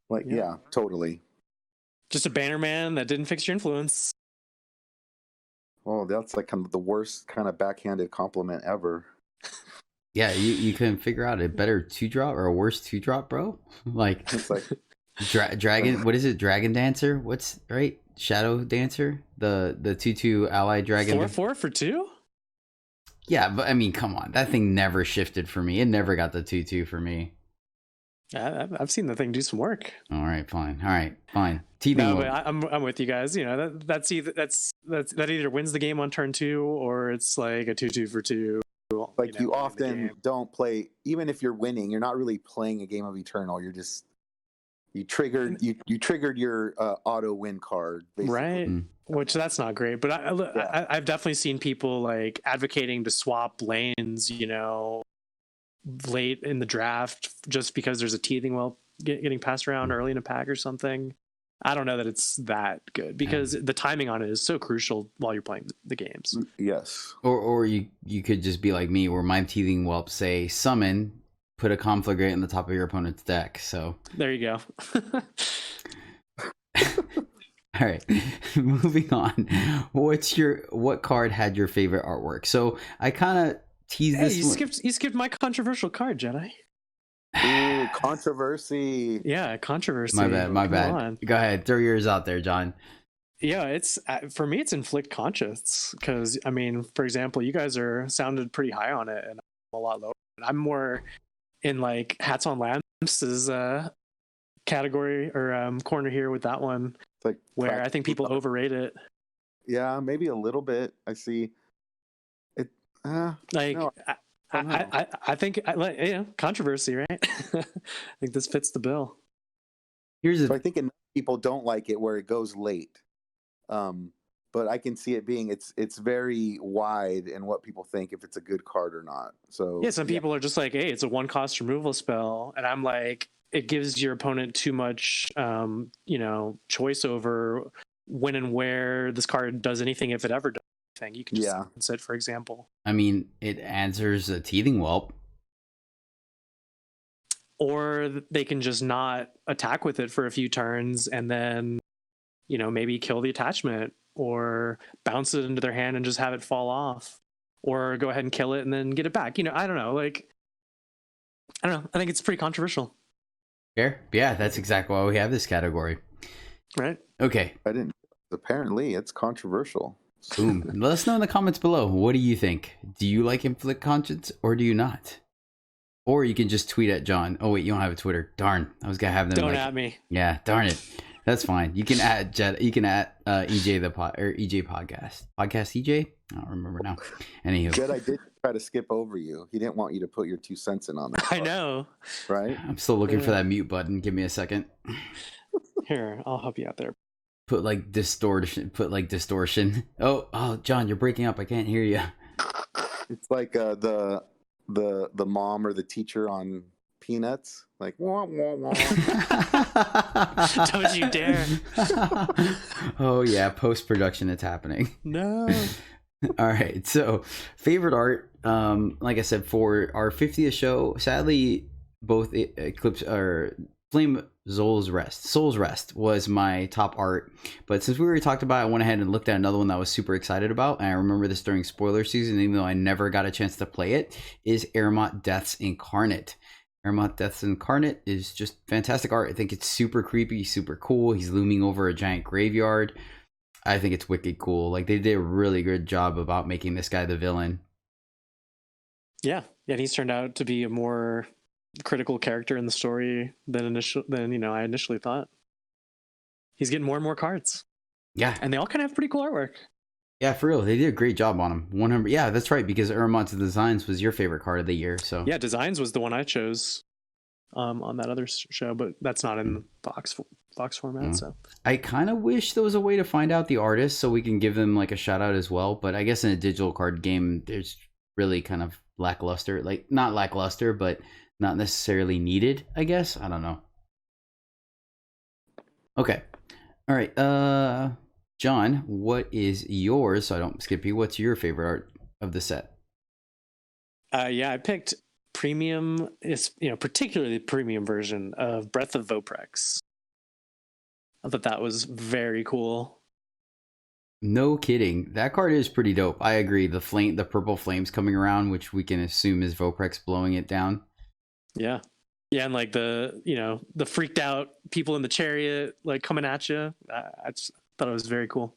Like, yeah, totally. Just a banner man that didn't fix your influence. Well, that's like kind of the worst kind of backhanded compliment ever. Yeah, you couldn't figure out a better 2-drop or a worse 2-drop, bro? Like, it's like Dragon, what is it? Dragon Dancer? What's right? Shadow Dancer? The 2/2 ally dragon. 4/4 for 2? Yeah, but I mean, come on. That thing never shifted for me. It never got the 2/2 for me. I've seen the thing do some work. All right, fine. No, but I'm with you guys. You know, that either wins the game on turn 2 or it's like a 2/2 for 2. Like, you often don't play, even if you're winning, you're not really playing a game of Eternal. You're just you triggered your auto win card, basically. Right? Which that's not great. But I've definitely seen people like advocating to swap lanes, you know, late in the draft just because there's a teething whelp getting passed around early in a pack or something. I don't know that it's that good because the timing on it is so crucial while you're playing the games. Yes. Or you could just be like me, where my teething whelp say summon, put a conflagrate in the top of your opponent's deck. So there you go. All right, moving on. What card had your favorite artwork? So I kind of teased this. You skipped my controversial card, Jedi. Ooh, controversy. Yeah, controversy. My bad. On. Go ahead, throw yours out there, John. Yeah, it's for me. It's Inflict Conscience because I mean, for example, you guys sounded pretty high on it, and I'm a lot lower. I'm more in like Hats on Lamps' category or corner here with that one, It's like where I think people overrate it. Yeah, maybe a little bit. I see it. Like, no, I think, controversy, right? I think this fits the bill. So I think enough people don't like it where it goes late. But I can see it being it's very wide in what people think if it's a good card or not. So yeah, some people are just like, hey, it's a 1-cost removal spell, and I'm like, it gives your opponent too much, choice over when and where this card does anything, if it ever does anything. You can just silence it, for example. I mean, it answers a teething whelp. Or they can just not attack with it for a few turns and then, maybe kill the attachment or bounce it into their hand and just have it fall off, or go ahead and kill it and then get it back. I don't know. Like, I don't know. I think it's pretty controversial. Fair. Yeah, that's exactly why we have this category. Right. Okay. Apparently it's controversial. Boom. Let us know in the comments below. What do you think? Do you like Inflict Conscience or do you not? Or you can just tweet at John. Oh wait, you don't have a Twitter. Darn. I was gonna have them. Don't at me. Yeah, darn it. That's fine. You can add Jed. You can add EJthePodcast. Podcast EJ. I don't remember now. Anywho, Jedi did try to skip over you. He didn't want you to put your 2 cents in on that. I know. Right? I'm still looking for that mute button. Give me a second. Here, I'll help you out there. Put like distortion. Oh, John, you're breaking up. I can't hear you. It's like the mom or the teacher on Peanuts, like wah, wah, wah. Don't you dare. Oh yeah, post-production, it's happening. No. All right, so favorite art, like I said, for our 50th show, sadly both Eclipse or Flame Soul's Rest was my top art, but since we already talked about it, I went ahead and looked at another one that I was super excited about, and I remember this during spoiler season, even though I never got a chance to play it, is Aramont Death's Incarnate. Aramont Death's Incarnate is just fantastic art. I think it's super creepy, super cool. He's looming over a giant graveyard. I think it's wicked cool. Like, they did a really good job about making this guy the villain. Yeah, and he's turned out to be a more critical character in the story than I initially thought. He's getting more and more cards. Yeah, and they all kind of have pretty cool artwork. Yeah, for real, they did a great job on him. 100. Yeah, that's right, because Aramont's Designs was your favorite card of the year. So yeah, Designs was the one I chose on that other show, but that's not in the box format. So I kind of wish there was a way to find out the artist so we can give them like a shout out as well. But I guess in a digital card game, there's really kind of lackluster, like not lackluster, but not necessarily needed, I guess. I don't know. Okay. All right. John, what is yours? So I don't skip you. What's your favorite art of the set? Yeah, I picked premium, particularly the premium version of Breath of Voprex. I thought that was very cool. No kidding. That card is pretty dope. I agree. The purple flames coming around, which we can assume is Voprex blowing it down. Yeah. Yeah, and like the freaked out people in the chariot like coming at you. I just thought it was very cool.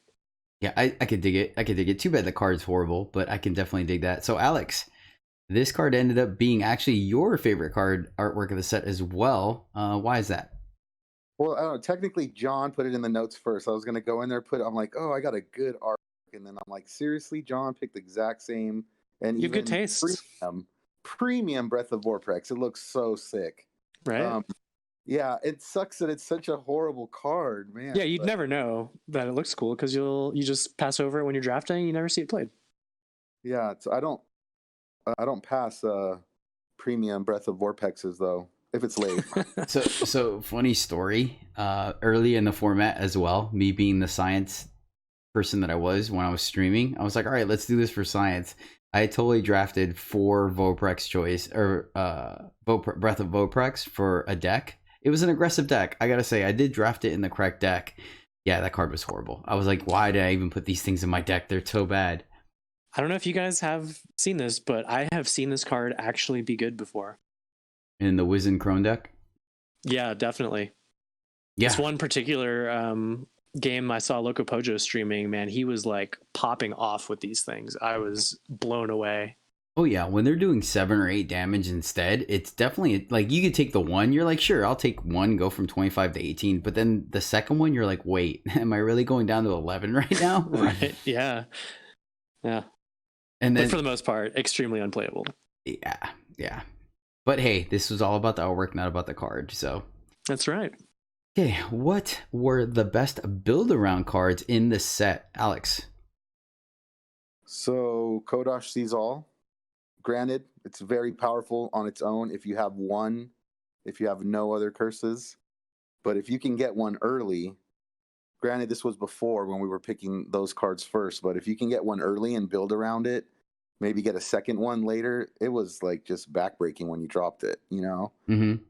Yeah, I could dig it. Too bad the card's horrible, but I can definitely dig that. So Alex, this card ended up being actually your favorite card artwork of the set as well. Why is that? Well, I don't know. Technically, John put it in the notes first. I was going to go in there, I'm like, oh, I got a good art. And then I'm like, seriously, John picked the exact same. And you have good taste. Premium Breath of Vorprex. It looks so sick. Right. Yeah, it sucks that it's such a horrible card, man. Yeah, you'd never know that it looks cool because you just pass over it when you're drafting. You never see it played. Yeah, I don't pass premium Breath of Vorpexes though if it's late. So funny story. Early in the format as well, me being the science person that I was when I was streaming, I was like, all right, let's do this for science. I totally drafted 4 Voprex choice or Breath of Voprex for a deck. It was an aggressive deck. I gotta say, I did draft it in the correct deck. Yeah, that card was horrible. I was like, why did I even put these things in my deck? They're so bad. I don't know if you guys have seen this, but I have seen this card actually be good before. In the Wiz and Crone deck? Yeah, definitely. Yeah. This one particular game I saw Loco Pojo streaming, man, he was like popping off with these things. I was blown away. Oh yeah, when they're doing 7 or 8 damage instead, it's definitely like you could take the one, you're like, sure, I'll take one, go from 25 to 18, but then the second one, you're like, wait, am I really going down to 11 right now? Right. Yeah. Yeah. And But for then, the most part, extremely unplayable. yeah, yeah. But hey, this was all about the artwork, not about the card. So, That's right. okay, what were the best build around cards in the set, Alex? So Kodosh sees all. Granted, it's very powerful on its own if you have one, if you have no other curses. But if you can get one early, granted, this was before when we were picking those cards first, but if you can get one early and build around it, maybe get a second one later, it was like just backbreaking when you dropped it, you know? Mm-hmm.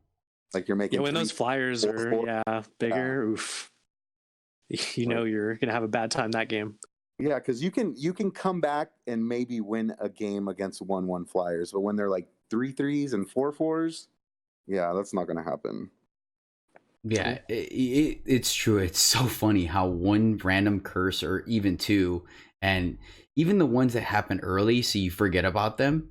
Like you're making Yeah, when three, those flyers four, are four. bigger, oof. You know you're gonna have a bad time that game. Yeah, because you can come back and maybe win a game against 1/1 flyers, but when they're like 3/3s and 4/4s, yeah, that's not gonna happen. Yeah, it's true. It's so funny how one random curse or even two, and even the ones that happen early, so you forget about them.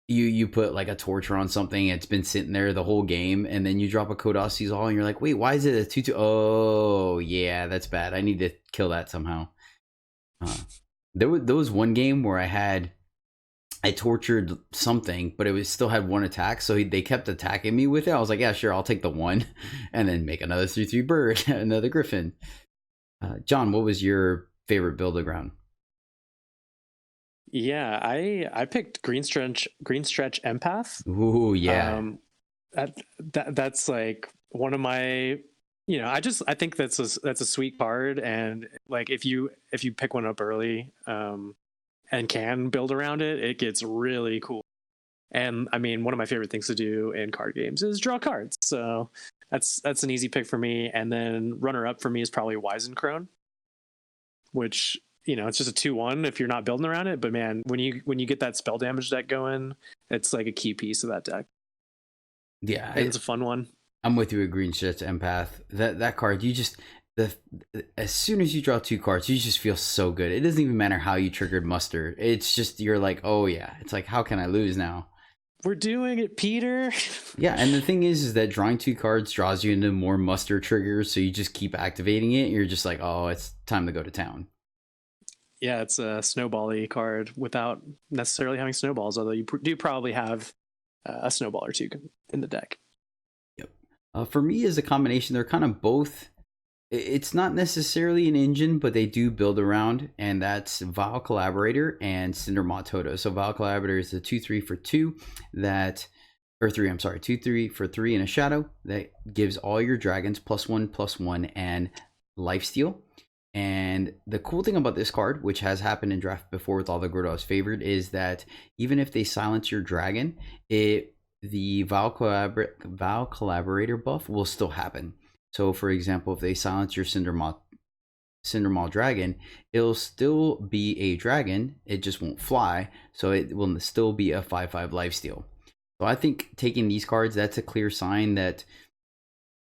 You put like a torture on something, it's been sitting there the whole game, and then you drop a Kodasi's all, and you're like, wait, why is it a 2/2? Oh, yeah, that's bad. I need to kill that somehow. There was one game where I tortured something, but it was still had one attack, so they kept attacking me with it. I was like, yeah, sure, I'll take the one, and then make another 3/3 bird, another griffin. John, what was your favorite build ground? Yeah, I picked Green Stretch Empath. Ooh, yeah. That's like one of my, I think that's a sweet card, and like if you pick one up early and can build around it, it gets really cool. And I mean, one of my favorite things to do in card games is draw cards. So that's an easy pick for me. And then runner up for me is probably Wisencrone, which, it's just a 2/1 if you're not building around it. But man, when you get that spell damage deck going, it's like a key piece of that deck. Yeah, It's a fun one. I'm with you with Green Stretch Empath. That card, you just as soon as you draw 2 cards, you just feel so good. It doesn't even matter how you triggered muster. It's just you're like, oh yeah. It's like, how can I lose now? We're doing it, Peter. Yeah, and the thing is that drawing 2 cards draws you into more muster triggers, so you just keep activating it. You're just like, oh, it's time to go to town. Yeah, it's a snowball-y card without necessarily having snowballs, although you do probably have a snowball or two in the deck. Yep. For me, as a combination, they're kind of both. It's not necessarily an engine, but they do build around, and that's Vile Collaborator and Cindermaw Toto. So Vile Collaborator is a 2/3 for 2 that, or 3, I'm sorry, 2/3 for 3 in a shadow that gives all your dragons +1/+1 and lifesteal. And the cool thing about this card, which has happened in draft before with all the Grodos favored, is that even if they silence your dragon, the Vile Collaborator buff will still happen. So, for example, if they silence your Cindermaw dragon, it'll still be a dragon. It just won't fly, so it will still be a 5/5 lifesteal. So I think taking these cards, that's a clear sign that,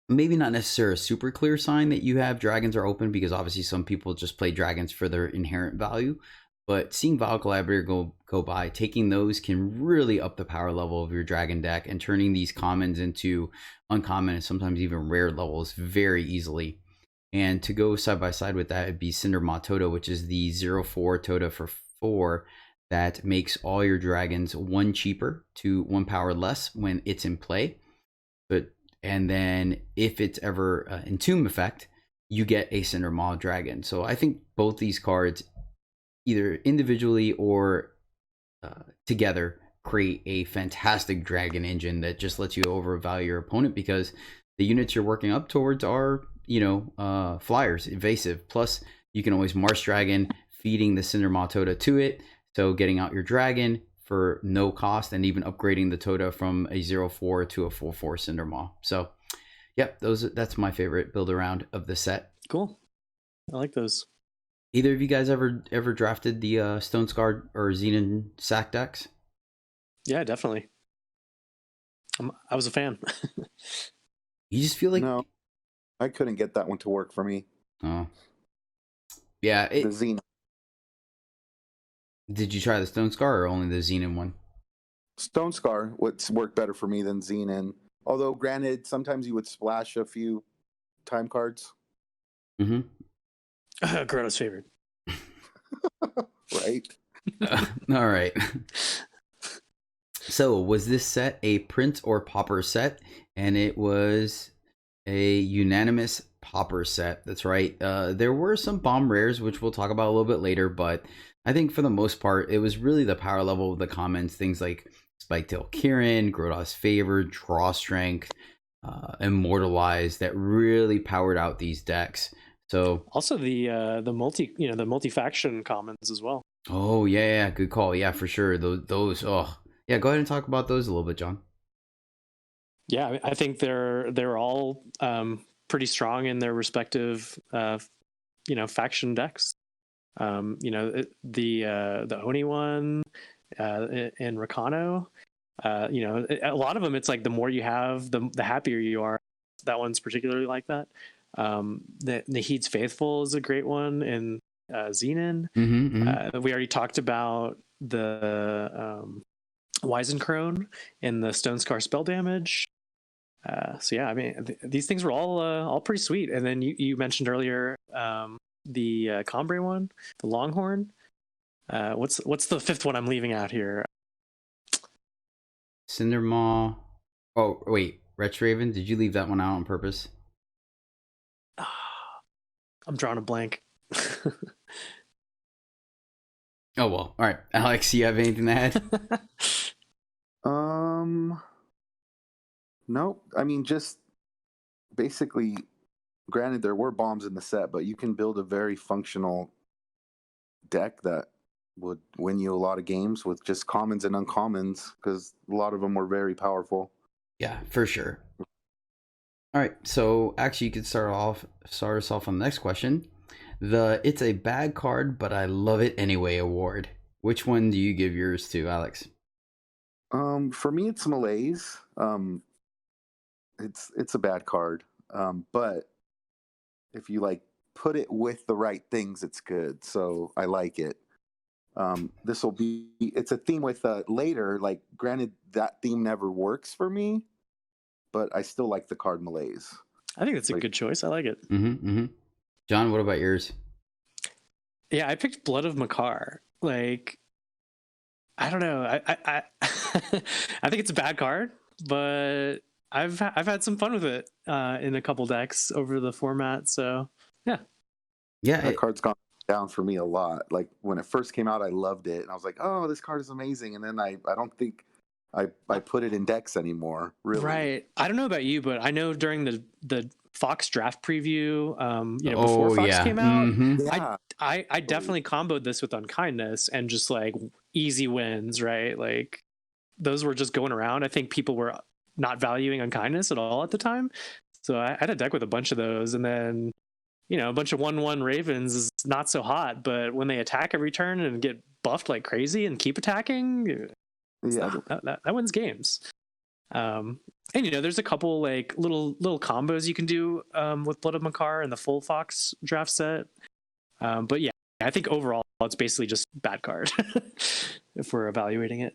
maybe not necessarily a super clear sign that you have dragons are open, because obviously some people just play dragons for their inherent value. But seeing Vile Collaborator go by, taking those can really up the power level of your dragon deck, and turning these commons into uncommon and sometimes even rare levels very easily. And to go side by side with that would be Cindermaw Toto, which is the 0/4 Toto for 4 that makes all your dragons 1 cheaper to 1 power less when it's in play. And then if it's ever Entomb effect, you get a Cindermaw dragon. So I think both these cards, either individually or together, create a fantastic dragon engine that just lets you overvalue your opponent, because the units you're working up towards are, flyers, evasive. Plus, you can always Marsh Dragon, feeding the Cindermaw Tota to it. So getting out your dragon for no cost, and even upgrading the Tota from a 0/4 to a 4/4 Cindermaw. So, yep, that's my favorite build around of the set. Cool. I like those. Either of you guys ever drafted the Stone Scar or Xenon sack decks? Yeah, definitely. I was a fan. You just feel like, No, I couldn't get that one to work for me. oh, yeah, The Xeno. Did you try the Stone Scar or only the Xenon one? Stone Scar would work better for me than Xenon. Although, granted, sometimes you would splash a few time cards. Mm-hmm. Grotto's favorite. Right? All right. So, was this set a print or popper set? And it was a unanimous popper set. That's right. There were some bomb rares, which we'll talk about a little bit later, but I think for the most part, it was really the power level of the comments. Things like Spiketail Kieran, Grotto's Favored, Draw Strength, Immortalized that really powered out these decks. So also the multi faction commons as well. Oh yeah, good call. Yeah, for sure. Those. Oh yeah, go ahead and talk about those a little bit, John. Yeah, I think they're all pretty strong in their respective faction decks. The Oni one and Rakano. A lot of them, it's like the more you have, the happier you are. That one's particularly like that. Nahid's Faithful is a great one, and Xenon. We already talked about the Weisencrone and the Stone Scar spell damage. So yeah, I mean, these things were all pretty sweet. And then you mentioned earlier the Combre one, the Longhorn. What's the fifth one I'm leaving out here? Cindermaw. Oh wait, Retraven. Did you leave that one out on purpose? I'm drawing a blank. Oh well. All right, Alex, you have anything to add? Nope. I mean, just basically, granted, there were bombs in the set, but you can build a very functional deck that would win you a lot of games with just commons and uncommons, because a lot of them were very powerful. Yeah, for sure. All right, so actually, you could start us off on the next question. It's a bad card, but I love it anyway award. Which one do you give yours to, Alex? For me, it's Malaise. It's a bad card, but if you like put it with the right things, it's good. So I like it. It's a theme with later. Like, granted, that theme never works for me, but I still like the card Malaise. I think that's a good choice. I like it. John, what about yours? Yeah, I picked Blood of Makar. Like, I don't know. I I think it's a bad card, but I've had some fun with it in a couple decks over the format. So yeah, that card's gone down for me a lot. Like, when it first came out, I loved it, and I was like, "Oh, this card is amazing." And then I don't think I put it in decks anymore. Really, right? I don't know about you, but I know during the Fox draft preview, before Fox came out, I definitely comboed this with Unkindness and just like easy wins, right? Like, those were just going around. I think people were not valuing Unkindness at all at the time, so I had a deck with a bunch of those, and then a bunch of 1/1 Ravens is not so hot, but when they attack every turn and get buffed like crazy and keep attacking, that wins games. And there's a couple like little combos you can do with Blood of Makar and the full Fox draft set. But yeah, I think overall it's basically just bad card if we're evaluating it.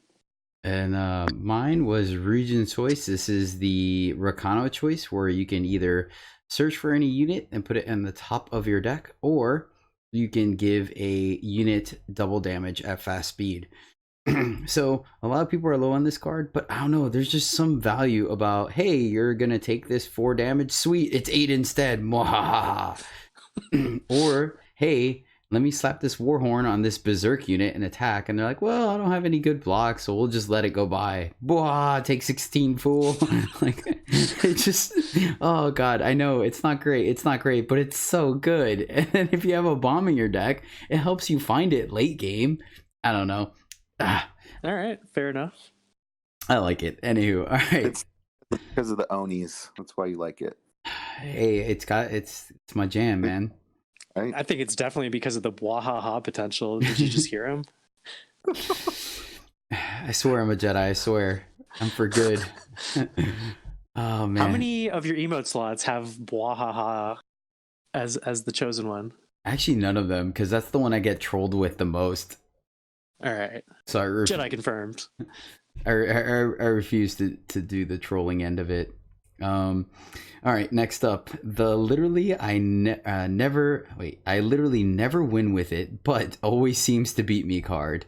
And mine was Region Choice. This is the Rakano choice, where you can either search for any unit and put it in the top of your deck, or you can give a unit double damage at fast speed. So a lot of people are low on this card, but I don't know, there's just some value about, hey, you're gonna take this 4 damage, sweet, it's 8 instead. Or hey, let me slap this Warhorn on this Berserk unit and attack. And they're like, well, I don't have any good blocks, so we'll just let it go by. Take 16, fool. Like, it just, oh god, I know it's not great, but it's so good. And then if you have a bomb in your deck, it helps you find it late game. I don't know. All right, fair enough. I like it. Anywho, all right. It's because of the Onis. That's why you like it. Hey, it's my jam, man. Right? I think it's definitely because of the Wahaha potential. Did you just hear him? I swear I'm a Jedi. I swear I'm for good. Oh man! How many of your emote slots have Wahaha as the chosen one? Actually, none of them, because that's the one I get trolled with the most. All right. So Jedi confirmed. I refuse to do the trolling end of it. All right, next up, I literally never win with it, but always seems to beat me card.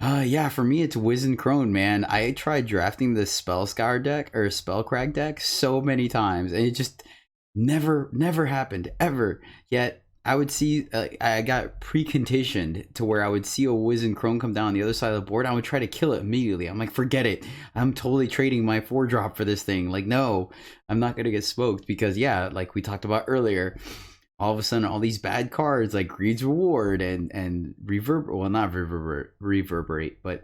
Yeah, for me it's Wizened Crone, man. I tried drafting the Spellscour deck or Spellcrag deck so many times, and it just never happened ever. Yet I would see, I got preconditioned to where I would see a Wizened Crone come down on the other side of the board. I would try to kill it immediately. I'm like, forget it. I'm totally trading my 4-drop for this thing. Like, no, I'm not gonna get smoked because, yeah, like we talked about earlier, all of a sudden all these bad cards like Greed's Reward and reverberate, but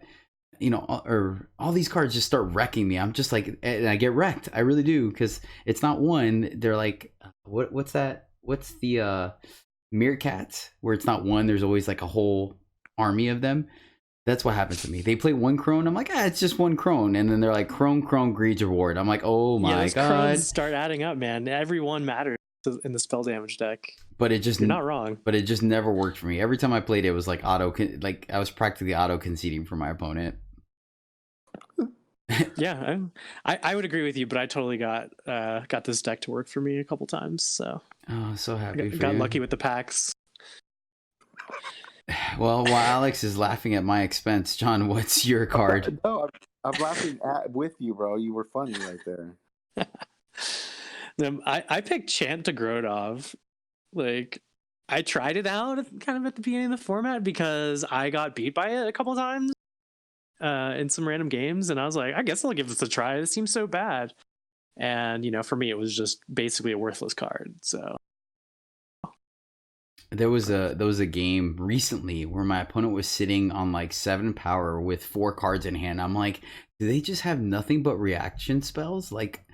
you know, or all these cards just start wrecking me. I'm just like, and I get wrecked. I really do, because it's not one. They're like, what's that? What's the Meerkats, where it's not one, there's always like a whole army of them. That's what happens to me. They play one crone, I'm like, it's just one crone, and then they're like crone Greed's Reward. I'm like, oh my those god, crones start adding up, man. Every one matters in the spell damage deck. But it just, you're not wrong. But it just never worked for me. Every time I played it, it was like I was practically auto conceding for my opponent. Yeah, I would agree with you, but I totally got this deck to work for me a couple times. So so happy for got you. lucky with the packs. Well, while Alex is laughing at my expense, John, what's your card? No, I'm laughing with you, bro. You were funny right there. I picked Chant to Grodov. Like, I tried it out kind of at the beginning of the format because I got beat by it a couple times in some random games, and I was like, I guess I'll give this a try. It seems so bad, and for me, it was just basically a worthless card. So there was a game recently where my opponent was sitting on like 7 power with 4 cards in hand. I'm like, do they just have nothing but reaction spells? Like,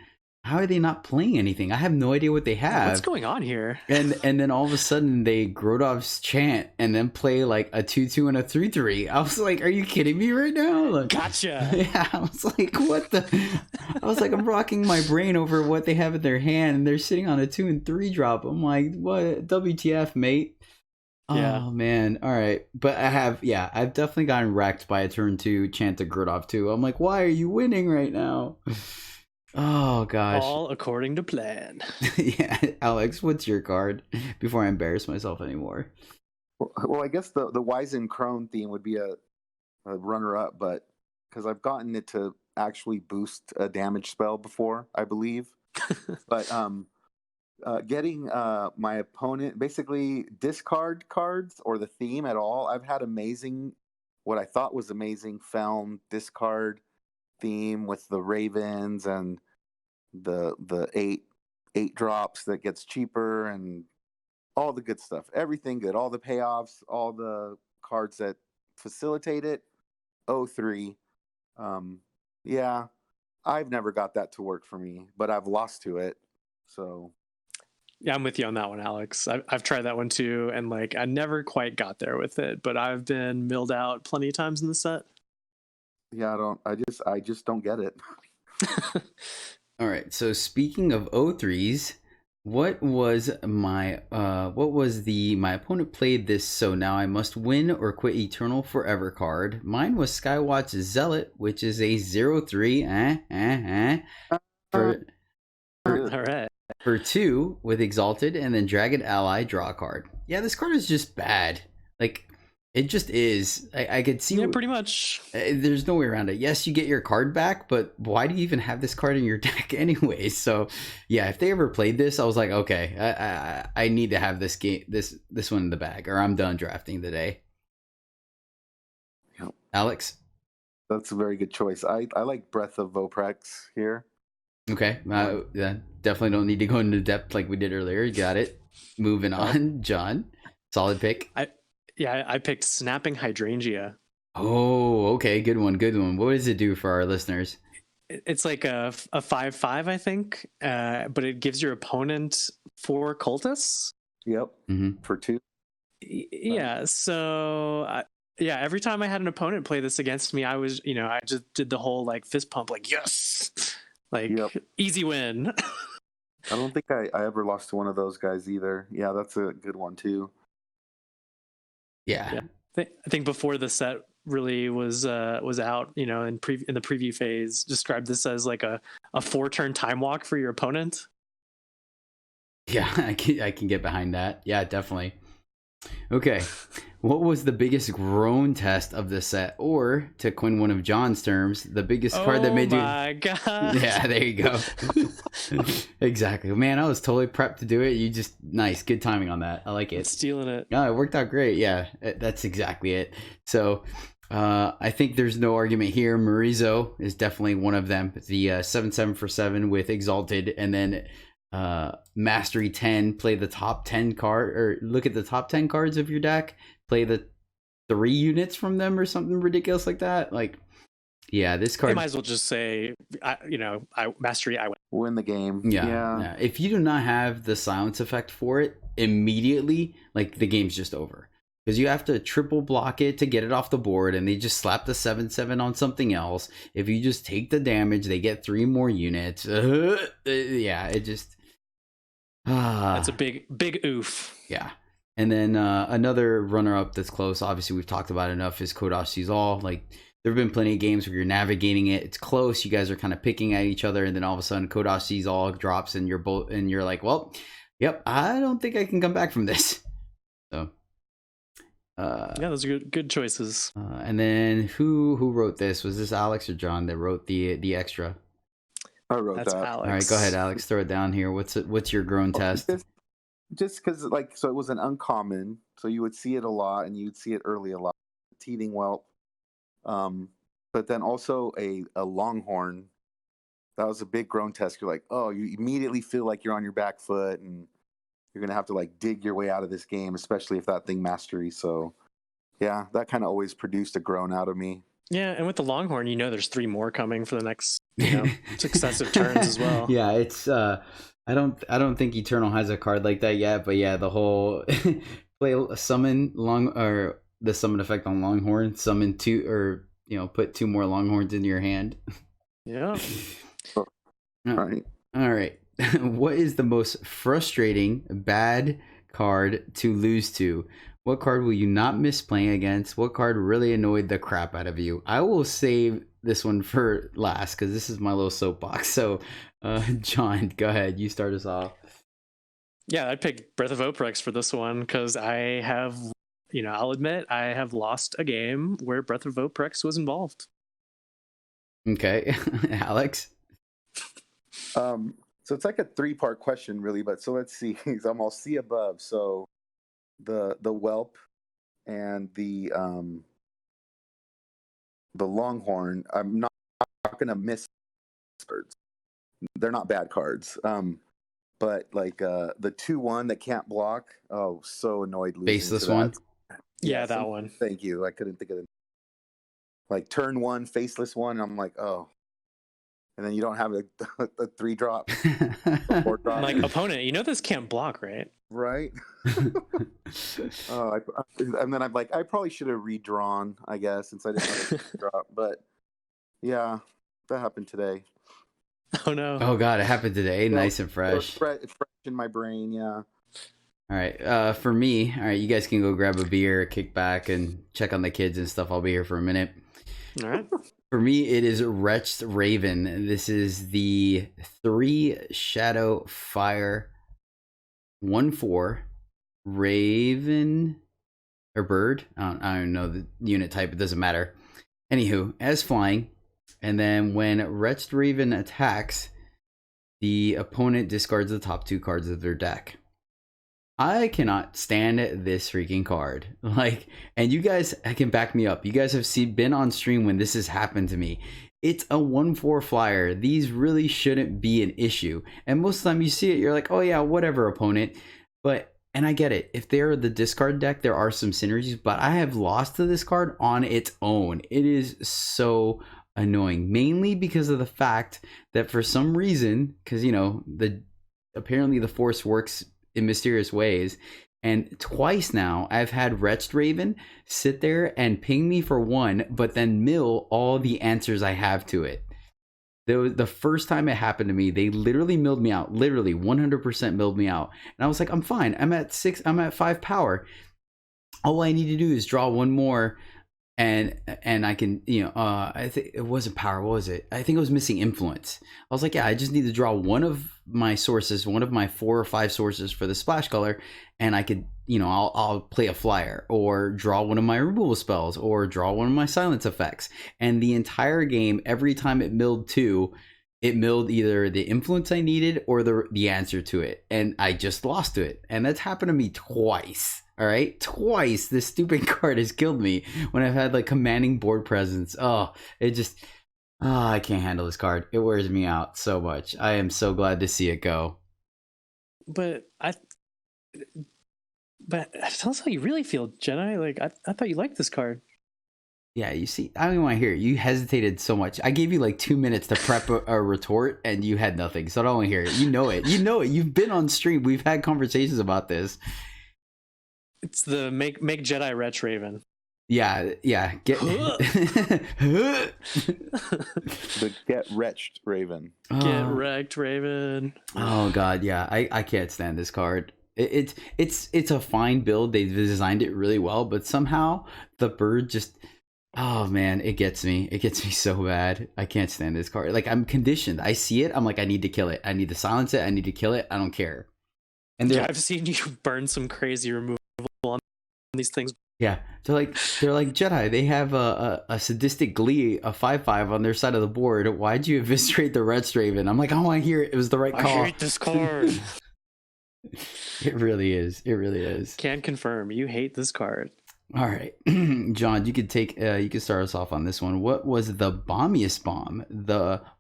how are they not playing anything? I have no idea what they have. What's going on here? And then all of a sudden they Grodov's Chant and then play like a 2/2 and a 3/3. I was like, are you kidding me right now? Like, gotcha. Yeah, I was like, what the? I was like, I'm rocking my brain over what they have in their hand, and they're sitting on a 2 and 3 drop. I'm like, what? WTF, mate? Yeah. Oh man, all right. But I've definitely gotten wrecked by a turn 2 Chant to Grodov too. I'm like, why are you winning right now? Oh gosh. All according to plan. Yeah, Alex, what's your card before I embarrass myself anymore? Well, I guess the Wizened Crone theme would be a runner-up, but because I've gotten it to actually boost a damage spell before, I believe. But getting my opponent basically discard cards or the theme at all. I've had what I thought was amazing Felm discard theme with the Ravens and the eight drops that gets cheaper and all the good stuff. Everything good. All the payoffs, all the cards that facilitate it. 03. Yeah, I've never got that to work for me, but I've lost to it. So yeah, I'm with you on that one, Alex. I've tried that one too, and like I never quite got there with it, but I've been milled out plenty of times in the set. Yeah, I just don't get it. All right. So speaking of 03s, what was my opponent played this, so now I must win or quit Eternal Forever card. Mine was Skywatch Zealot, which is a 0/3 for all right. For 2 with Exalted, and then Dragon Ally, draw a card. Yeah, this card is just bad. Like, it just is. I could see. Yeah, pretty much. There's no way around it. Yes, you get your card back, but why do you even have this card in your deck anyway? So, yeah, if they ever played this, I was like, okay, I need to have this game, this one in the bag, or I'm done drafting today. Yep. Alex? That's a very good choice. I like Breath of Voprex here. Okay, yeah, definitely don't need to go into depth like we did earlier. You got it. Moving on, John. Solid pick. I picked Snapping Hydrangea. Oh, okay, good one. What does it do for our listeners? It's like a 5/5, I think, but it gives your opponent 4 cultists. Yep, for 2. Yeah, so every time I had an opponent play this against me, I was, I just did the whole like fist pump, like yes. Like, easy win. I don't think I ever lost to one of those guys either. Yeah, that's a good one too. Yeah. I think before the set really was out, in the preview phase, described this as like a 4-turn time walk for your opponent. Yeah, I can get behind that. Yeah, definitely. Okay, what was the biggest groan test of the set, or to coin one of John's terms, the biggest card that made you? Oh my god! Yeah, there you go. Exactly, man. I was totally prepped to do it. You just nice, good timing on that. I like it. Stealing it. No, it worked out great. Yeah, that's exactly it. So, I think there's no argument here. Marizo is definitely one of them. The 7/7 for 7 with Exalted, and then Mastery 10, play the top 10 card, or look at the top 10 cards of your deck, play the 3 units from them or something ridiculous like that. Like, yeah, this card, you might as well just say, Mastery, I win the game. Yeah. If you do not have the silence effect for it immediately, like, the game's just over, because you have to triple block it to get it off the board, and they just slap the 7/7 on something else. If you just take the damage, they get 3 more units. Yeah, it just that's a big oof. Yeah. And then another runner-up that's close, obviously we've talked about enough, is Kodash Sees All. Like, there have been plenty of games where you're navigating it, it's close, you guys are kind of picking at each other, and then all of a sudden Kodash Sees All drops, and you're like, well, yep, I don't think I can come back from this. So yeah, those are good choices. And then who wrote this? Was this Alex or John that wrote the extra? I wrote That's that. Alex. All right, go ahead, Alex. Throw it down here. What's your groan test? Just because, like, so it was an uncommon, so you would see it a lot, and you'd see it early a lot. Teething Whelp, but then also a Longhorn. That was a big groan test. You're like, oh, you immediately feel like you're on your back foot, and you're gonna have to like dig your way out of this game, especially if that thing Mastery. So, yeah, that kind of always produced a groan out of me. Yeah, and with the Longhorn, there's 3 more coming for the next, successive turns as well. Yeah, it's I don't think Eternal has a card like that yet, but yeah, the whole play summon or the summon effect on Longhorn, summon 2, or put 2 more Longhorns into your hand. Yeah. Right. All right. What is the most frustrating bad card to lose to? What card will you not miss playing against? What card really annoyed the crap out of you? I will save this one for last, because this is my little soapbox. So, John, go ahead. You start us off. Yeah, I'd pick Breath of Oprex for this one, because I have, I'll admit, I have lost a game where Breath of Oprex was involved. Okay. Alex? So it's like a 3-part question, really, but so let's see. I'll see above. So the Whelp and the Longhorn, I'm not gonna miss cards. They're not bad cards. But like the 2/1 that can't block, oh, so annoyed losing. Faceless one? Yeah, that one. Thank you. I couldn't think of it. Like turn 1, faceless one, I'm like, oh. And then you don't have a 3-drop, 4-drop. Like, opponent, this can't block, right? Right. And then I'm like, I probably should have redrawn, I guess, since I didn't have a drop. But yeah, that happened today. Oh no. Oh god, it happened today. Yeah, nice and fresh. It's fresh in my brain, yeah. All right. For me, all right, you guys can go grab a beer, kick back, and check on the kids and stuff. I'll be here for a minute. All right. For me, it is Wretched Raven. This is the 3 Shadow Fire 1/4 Raven or Bird. I don't know the unit type. It doesn't matter. Anywho, as flying, and then when Wretched Raven attacks, the opponent discards the top 2 cards of their deck. I cannot stand this freaking card. Like, and you guys can back me up. You guys have been on stream when this has happened to me. It's a 1/4 flyer. These really shouldn't be an issue. And most of the time you see it, you're like, oh yeah, whatever, opponent. And I get it. If they're the discard deck, there are some synergies, but I have lost to this card on its own. It is so annoying, mainly because of the fact that for some reason, because apparently the force works in mysterious ways, and twice now I've had Wretched Raven sit there and ping me for 1, but then mill all the answers I have to it. The first time it happened to me, they literally milled me out, literally 100% milled me out, and I was like, I'm fine, I'm at 5 power, all I need to do is draw 1 more and I can, I think it wasn't power. What was it? I think it was missing influence. I was like, yeah, I just need to draw one of my sources, one of my 4 or 5 sources for the splash color, and I could, I'll play a flyer or draw one of my removal spells or draw one of my silence effects. And the entire game, every time it milled 2, it milled either the influence I needed or the answer to it, and I just lost to it. And that's happened to me twice. All right, twice this stupid card has killed me when I've had like commanding board presence. Oh, I can't handle this card. It wears me out so much. I am so glad to see it go. But tell us how you really feel, Jedi. Like I thought you liked this card. Yeah, you see, I don't even want to hear it. You hesitated so much. I gave you like 2 minutes to prep a retort, and you had nothing. So I don't want to hear it. You know it. You know it. You've been on stream. We've had conversations about this. It's the make Jedi Retch Raven. Yeah. Get The get wretched Raven. Get wrecked, Raven. Oh God, yeah. I can't stand this card. It's a fine build. They designed it really well, but somehow the bird just, oh man, it gets me. It gets me so bad. I can't stand this card. Like, I'm conditioned. I see it. I'm like, I need to kill it. I need to silence it. I need to kill it. I don't care. And yeah, I've seen you burn some crazy removal on these things. Yeah, they're like Jedi. They have a sadistic glee, a 5/5 on their side of the board. Why'd you eviscerate the Red Straven? I'm like, I want to hear it. It was the right call. I hate this card. It really is. It really is. Can confirm. You hate this card. All right, John, you could you could start us off on this one. What was the bombiest bomb?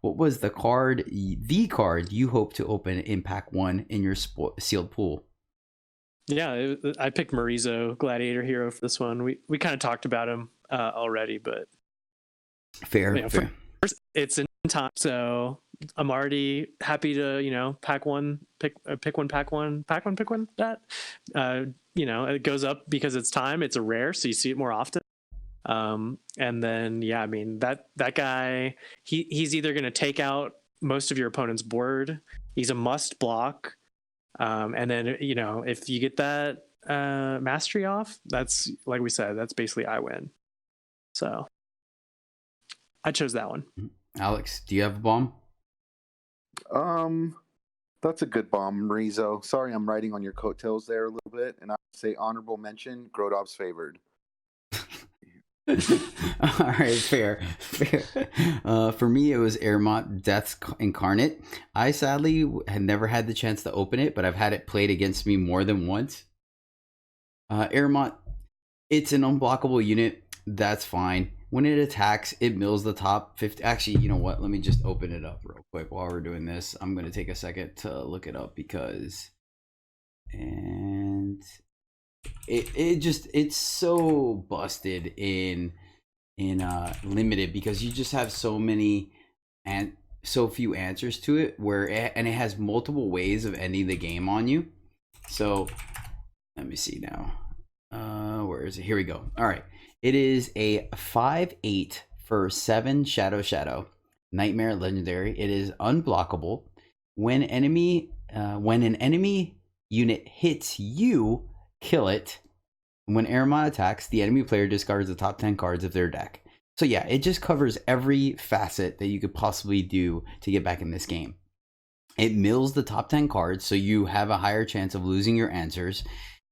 What was the card you hope to open in pack 1 in your sealed pool? Yeah, I picked Marizo, Gladiator Hero, for this one. We kind of talked about him already, but fair. First, it's in time, so I'm already happy to pick one. That it goes up because it's time. It's a rare, so you see it more often. And then I mean that guy, he's either going to take out most of your opponent's board. He's a must block. And then, if you get that mastery off, that's, like we said, that's basically I win. So I chose that one. Alex, do you have a bomb? That's a good bomb, Marizo. Sorry, I'm riding on your coattails there a little bit, and I would say honorable mention, Grodov's favored. All right, fair. For me, it was Ermont Death's Incarnate. I sadly had never had the chance to open it, but I've had it played against me more than once. Ermont, it's an unblockable unit. That's fine. When it attacks, it mills the top 50. Actually, you know what? Let me just open it up real quick while we're doing this. I'm going to take a second to look it up because... And... it's so busted in limited because you just have so many and so few answers to it and it has multiple ways of ending the game on you. So let me see now. Where is it? Here we go. All right. It is a 5/8 for 7 Shadow Nightmare Legendary. It is unblockable. When an enemy unit hits you, kill it. When Eremon attacks, the enemy player discards the top 10 cards of their deck. So yeah, it just covers every facet that you could possibly do to get back in this game. It mills the top 10 cards, so you have a higher chance of losing your answers.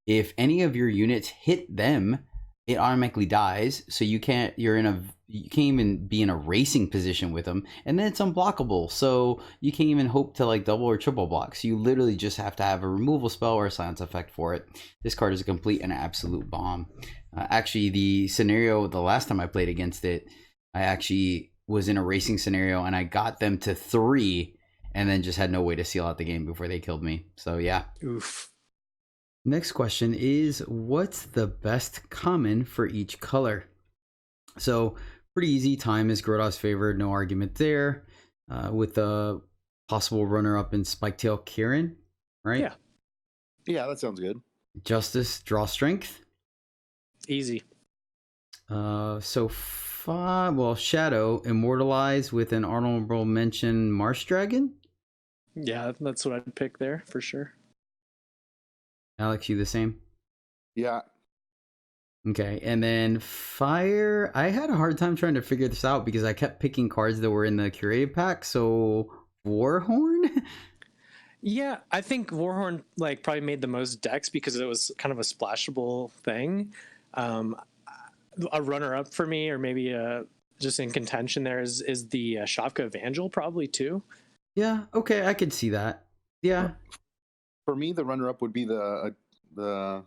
If any of your units hit them, it automatically dies, so you can't even be in a racing position with them, and then it's unblockable, so you can't even hope to like double or triple block. So you literally just have to have a removal spell or a silence effect for it. This card is a complete and absolute bomb. Actually, the last time I played against it, I actually was in a racing scenario and I got them to 3 and then just had no way to seal out the game before they killed me. So yeah. Oof. Next question is, what's the best common for each color? So pretty easy. Time is Grodov's favorite, no argument there. With a possible runner-up in Spiketail Kieran, right? Yeah, that sounds good. Justice, Draw Strength. Easy. Shadow, Immortalize with an honorable mention, Marsh Dragon. Yeah, that's what I'd pick there for sure. Alex, you the same? Yeah. Okay, and then fire. I had a hard time trying to figure this out because I kept picking cards that were in the curated pack. So Warhorn. Yeah, I think Warhorn like probably made the most decks because it was kind of a splashable thing. Um, a runner-up for me, or maybe just in contention, there is the Shavka Evangel probably too. Yeah. Okay, I could see that. Yeah. For me, the runner-up would be the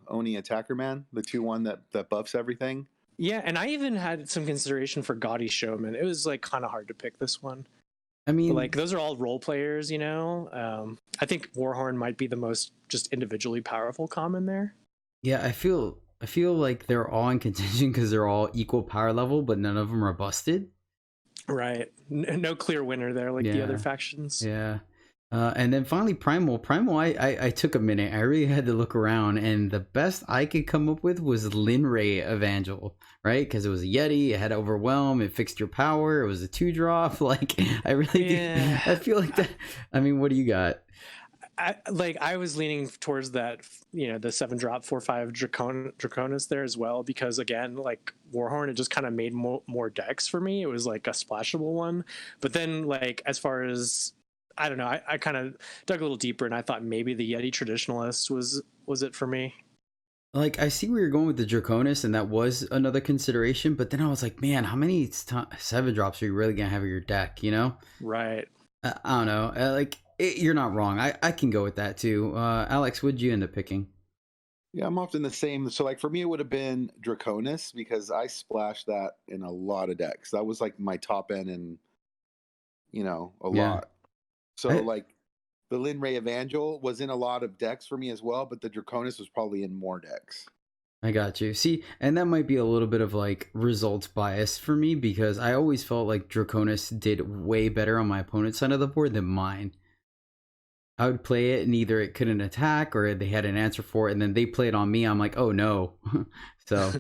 Oni Attacker Man, the 2/1 that buffs everything. Yeah, and I even had some consideration for Gaudy Showman. It was like kind of hard to pick this one. I mean, But, like those are all role players, you know. I think Warhorn might be the most just individually powerful common there. yeah. I feel like they're all in contention because they're all equal power level, but none of them are busted. Right. No clear winner there like the Yeah. other factions. Yeah. And then finally Primal. I took a minute. I really had to look around, and the best I could come up with was Linray Evangel, right? Because it was a Yeti, it had Overwhelm, it fixed your power, it was a 2-drop. Like, I really Yeah. I feel like that. I mean, what do you got? I was leaning towards that, you know, the 7-drop 4/5 Draconis there as well, because again, like Warhorn, it just kind of made more decks for me. It was like a splashable one, but then like as far as I don't know, I kind of dug a little deeper and I thought maybe the Yeti Traditionalist was it for me. Like, I see where you're going with the Draconis, and that was another consideration, but then I was like, man, how many 7-drops are you really gonna have in your deck? You know? Right. I don't know. You're not wrong. I can go with that too. Alex, what'd you end up picking? Yeah, I'm often the same. So, like, for me, it would have been Draconis because I splashed that in a lot of decks. That was like my top end and, you know, a Yeah. lot. So, like, the Linray Evangel was in a lot of decks for me as well, but the Draconis was probably in more decks. I got you. See, and that might be a little bit of like results bias for me because I always felt like Draconis did way better on my opponent's side of the board than mine. I would play it and either it couldn't attack or they had an answer for it, and then they play it on me. I'm like, oh no. So,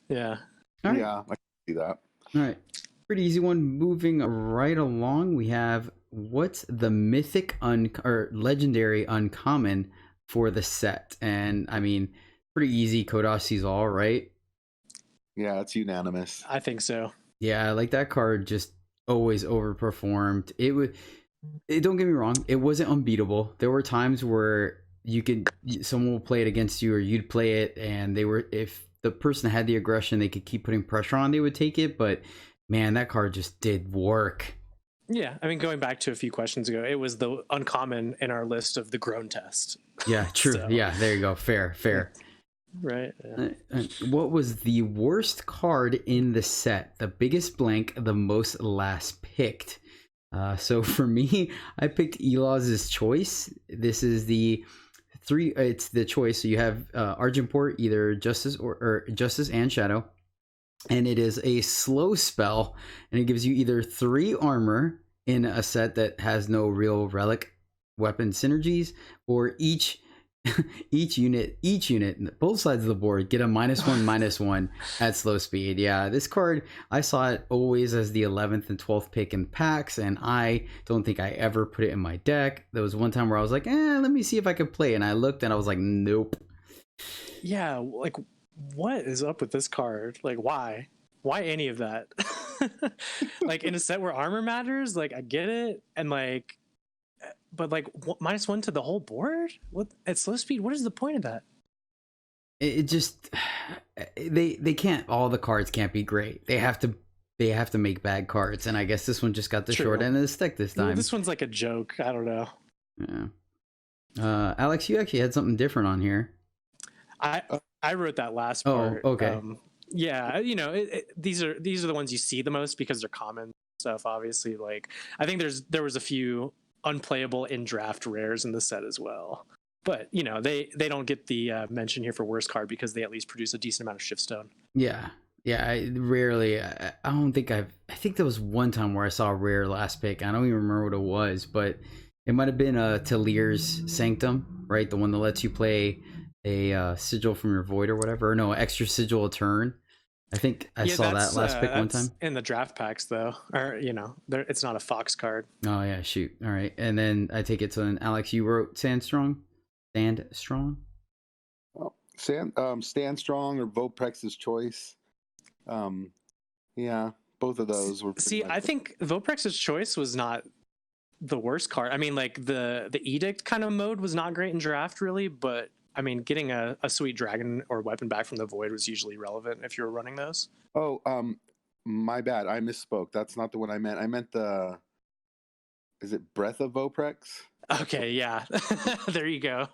Yeah. all right. Yeah, I can see that. All right. Pretty easy one. Moving right along, we have what's the mythic or legendary uncommon for the set? And I mean, pretty easy. Kodos sees all, right? Yeah, it's unanimous. I think so. Yeah, like that card just always overperformed. Don't get me wrong, it wasn't unbeatable. There were times where someone will play it against you, or you'd play it, and if the person had the aggression, they could keep putting pressure on, they would take it. But man, that card just did work. Yeah, I mean, going back to a few questions ago, it was the uncommon in our list of the grown test. Yeah, true. So- Yeah, there you go. Fair. Right. Yeah. What was the worst card in the set? The biggest blank, the most last picked. So for me, I picked Elaz's Choice. This is it's the choice. So you have Argentport, either Justice or Justice and Shadow. And it is a slow spell, and it gives you either 3 armor in a set that has no real relic weapon synergies, or each unit, both sides of the board get a -1/-1 at slow speed. Yeah, this card, I saw it always as the 11th and 12th pick in packs, and I don't think I ever put it in my deck. There was one time where I was like, let me see if I could play it, and I looked and I was like, nope. Yeah, like what is up with this card? Like why any of that? Like in a set where armor matters, like I get it, and like, but like -1 to the whole board, what at slow speed, what is the point of that? It just they can't, all the cards can't be great. They have to make bad cards, and I guess this one just got the True. short end of the stick this time. This one's like a joke. I don't know. Yeah. Alex, you actually had something different on here. I wrote that last part. Oh, okay. Yeah, you know, these are the ones you see the most because they're common stuff. Obviously, like I think there was a few unplayable in draft rares in the set as well. But you know, they don't get the mention here for worst card because they at least produce a decent amount of Shiftstone. Yeah. I rarely. I don't think I think there was one time where I saw a rare last pick. I don't even remember what it was, but it might have been Talir's Sanctum, right? The one that lets you play a sigil from your void or whatever. No, extra sigil a turn. I think I saw that last pick one time. In the draft packs, though, or you know, it's not a Fox card. Oh yeah, shoot. All right, and then I take it to Alex. You wrote Sandstrong. Well, Stand Strong or Voprex's Choice. Yeah, both of those were. See, I think Voprex's Choice was not the worst card. I mean, like the Edict kind of mode was not great in draft, really, but I mean, getting a sweet dragon or weapon back from the Void was usually relevant if you were running those. Oh, my bad. I misspoke. That's not the one I meant. I meant the. Is it Breath of Voprex? Okay, yeah. There you go.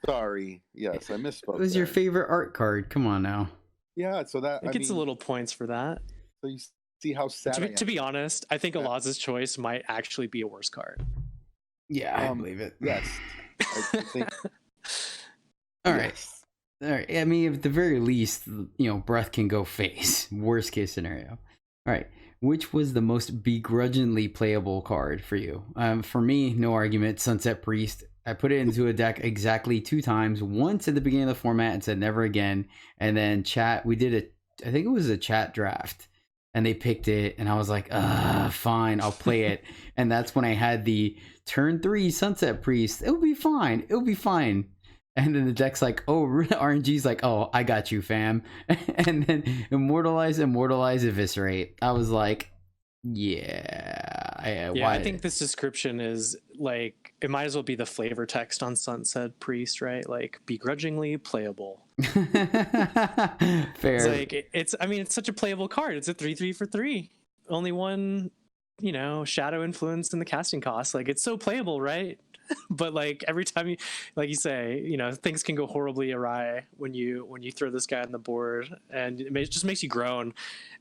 Sorry. Yes, I misspoke. It was your there. favorite art card. Come on now. Yeah, so that It I gets mean, a little points for that. So you see how sad I am. To be honest, I think Alaz's Choice might actually be a worse card. Yeah, I believe it. Yes. I think. All right. All right. I mean, at the very least, Breath can go face. Worst case scenario. All right. Which was the most begrudgingly playable card for you? For me, no argument. Sunset Priest. I put it into a deck exactly 2 times. Once at the beginning of the format and said never again. And then chat. We did I think it was a chat draft. And they picked it. And I was like, fine, I'll play it. And that's when I had the turn 3 Sunset Priest. It'll be fine. It'll be fine. And then the deck's like, oh, RNG's like, oh, I got you, fam. And then Immortalize, Eviscerate. I was like, yeah. Yeah, I think this description is like, it might as well be the flavor text on Sunset Priest, right? Like, begrudgingly playable. Fair. It's like, it's such a playable card. It's a 3/3 for 3. Only one, shadow influence in the casting cost. Like, it's so playable, right? But like every time you, like you say, things can go horribly awry when you throw this guy on the board, and it just makes you groan.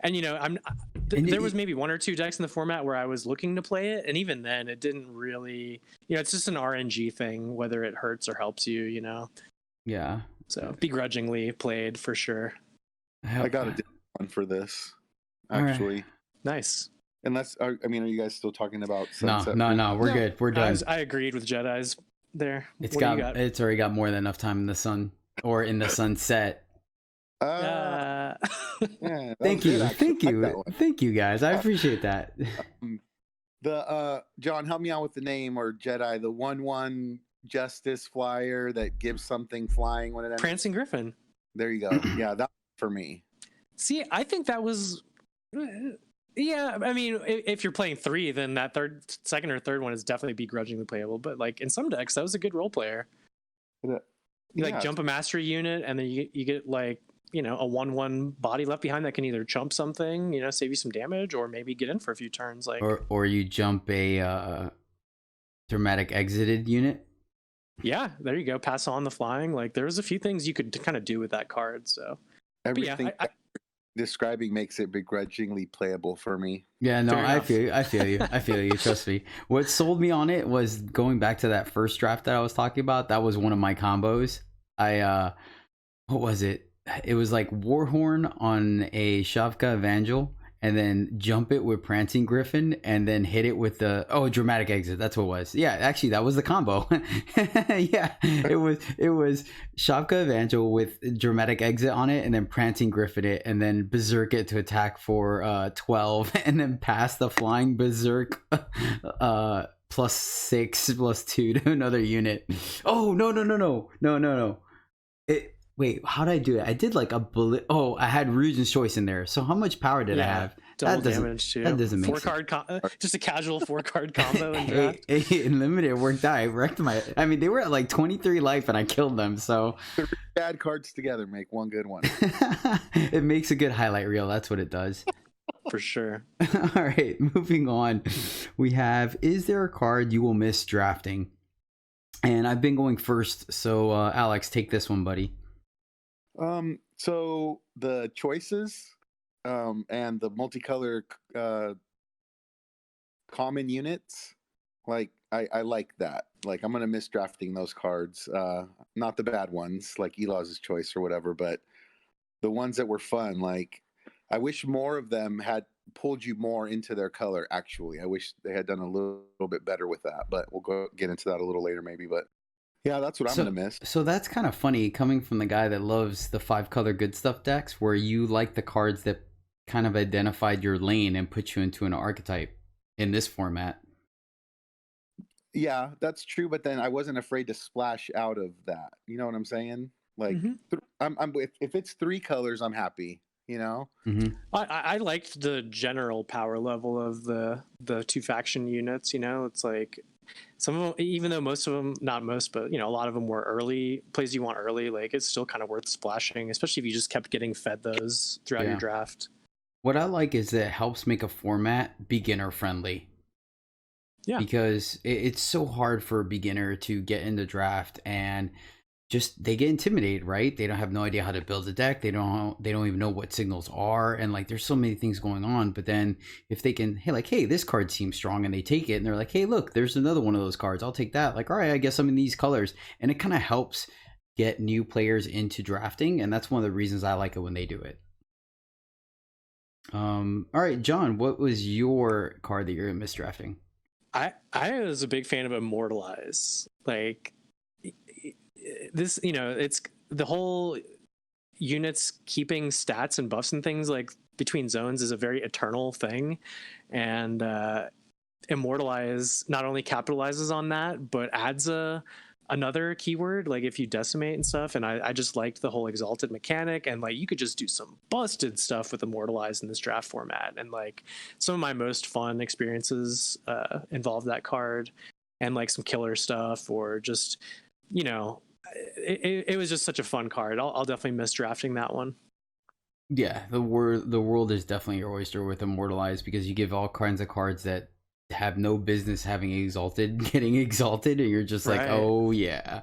And there was maybe 1 or 2 decks in the format where I was looking to play it, and even then it didn't really, it's just an RNG thing whether it hurts or helps you, Yeah. So begrudgingly played for sure. I got a different one for this, actually. Right. Nice. Unless, are you guys still talking about Sunset? No, we're good. We're done. I agreed with Jedi's there. It's already got more than enough time in the sun or in the sunset. Yeah, Thank you guys. I appreciate that. John, help me out with the name, or Jedi, the 1/1 Justice flyer that gives something flying when it enters. Prancing Griffin. There you go. Yeah, that for me. See, I think that was. Yeah, I mean, if you're playing 3, then that second or third one is definitely begrudgingly playable. But like in some decks, that was a good role player. You like jump a mastery unit, and then you get like a 1/1 body left behind that can either jump something, save you some damage, or maybe get in for a few turns. Like or you jump a dramatic exited unit. Yeah, there you go. Pass on the flying. Like there's a few things you could kind of do with that card. So everything. Describing makes it begrudgingly playable for me. Yeah, no, I feel you. Trust me. What sold me on it was going back to that first draft that I was talking about. That was one of my combos. What was it? It was like Warhorn on a Shavka Evangel, and then jump it with Prancing Griffin, and then hit it with the dramatic exit. That's what it was. Yeah, actually, that was the combo. Yeah, it was Shavka Evangel with dramatic exit on it, and then Prancing Griffin it, and then Berserk it to attack for 12, and then pass the flying Berserk +6 +2 to another unit. Oh no! Wait, how did I do it? I did like a bullet. Oh, I had Rugen's Choice in there. So how much power did I have? Double damage too. That doesn't make sense. Just a casual 4-card combo in draft. In limited, it worked out. I wrecked they were at like 23 life and I killed them. So 3 bad cards together make one good one. It makes a good highlight reel. That's what it does. For sure. All right, moving on. We have, is there a card you will miss drafting? And I've been going first. So Alex, take this one, buddy. So the choices, and the multicolor, common units, like I like that. Like I'm gonna miss drafting those cards. Not the bad ones like Elaz's Choice or whatever, but the ones that were fun. Like I wish more of them had pulled you more into their color. Actually, I wish they had done a little bit better with that. But we'll get into that a little later, maybe. But yeah, that's what I'm going to miss. So that's kind of funny coming from the guy that loves the 5-color good stuff decks, where you like the cards that kind of identified your lane and put you into an archetype in this format. Yeah, that's true. But then I wasn't afraid to splash out of that. You know what I'm saying? Like, Mhm. I'm if it's 3 colors, I'm happy. You know. I liked the general power level of the two faction units. You know, it's like some of them, even though most of them, not most, but you know, a lot of them were early plays you want early. Like it's still kind of worth splashing, especially if you just kept getting fed those throughout your Yeah. draft. What I like is that it helps make a format beginner friendly. Yeah. Because it's so hard for a beginner to get in the draft and just they get intimidated, right? They don't have no idea how to build a deck. They don't even know what signals are, and like there's so many things going on. But then if they can, hey, this card seems strong, and they take it, and they're like, hey, look, there's another one of those cards. I'll take that. Like, all right, I guess I'm in these colors, and it kind of helps get new players into drafting, and that's one of the reasons I like it when they do it. All right, John, what was your card that you're misdrafting? I was a big fan of Immortalize. Like this, you know, it's the whole units keeping stats and buffs and things like between zones is a very eternal thing, and Immortalize not only capitalizes on that but adds another keyword, like if you decimate and stuff. And I just liked the whole exalted mechanic, and like you could just do some busted stuff with Immortalize in this draft format. And like some of my most fun experiences involved that card, and like some killer stuff, or just, you know, it was just such a fun card. I'll definitely miss drafting that one. Yeah, the world is definitely your oyster with Immortalize, because you give all kinds of cards that have no business having exalted getting exalted, and you're just like, Right. oh yeah,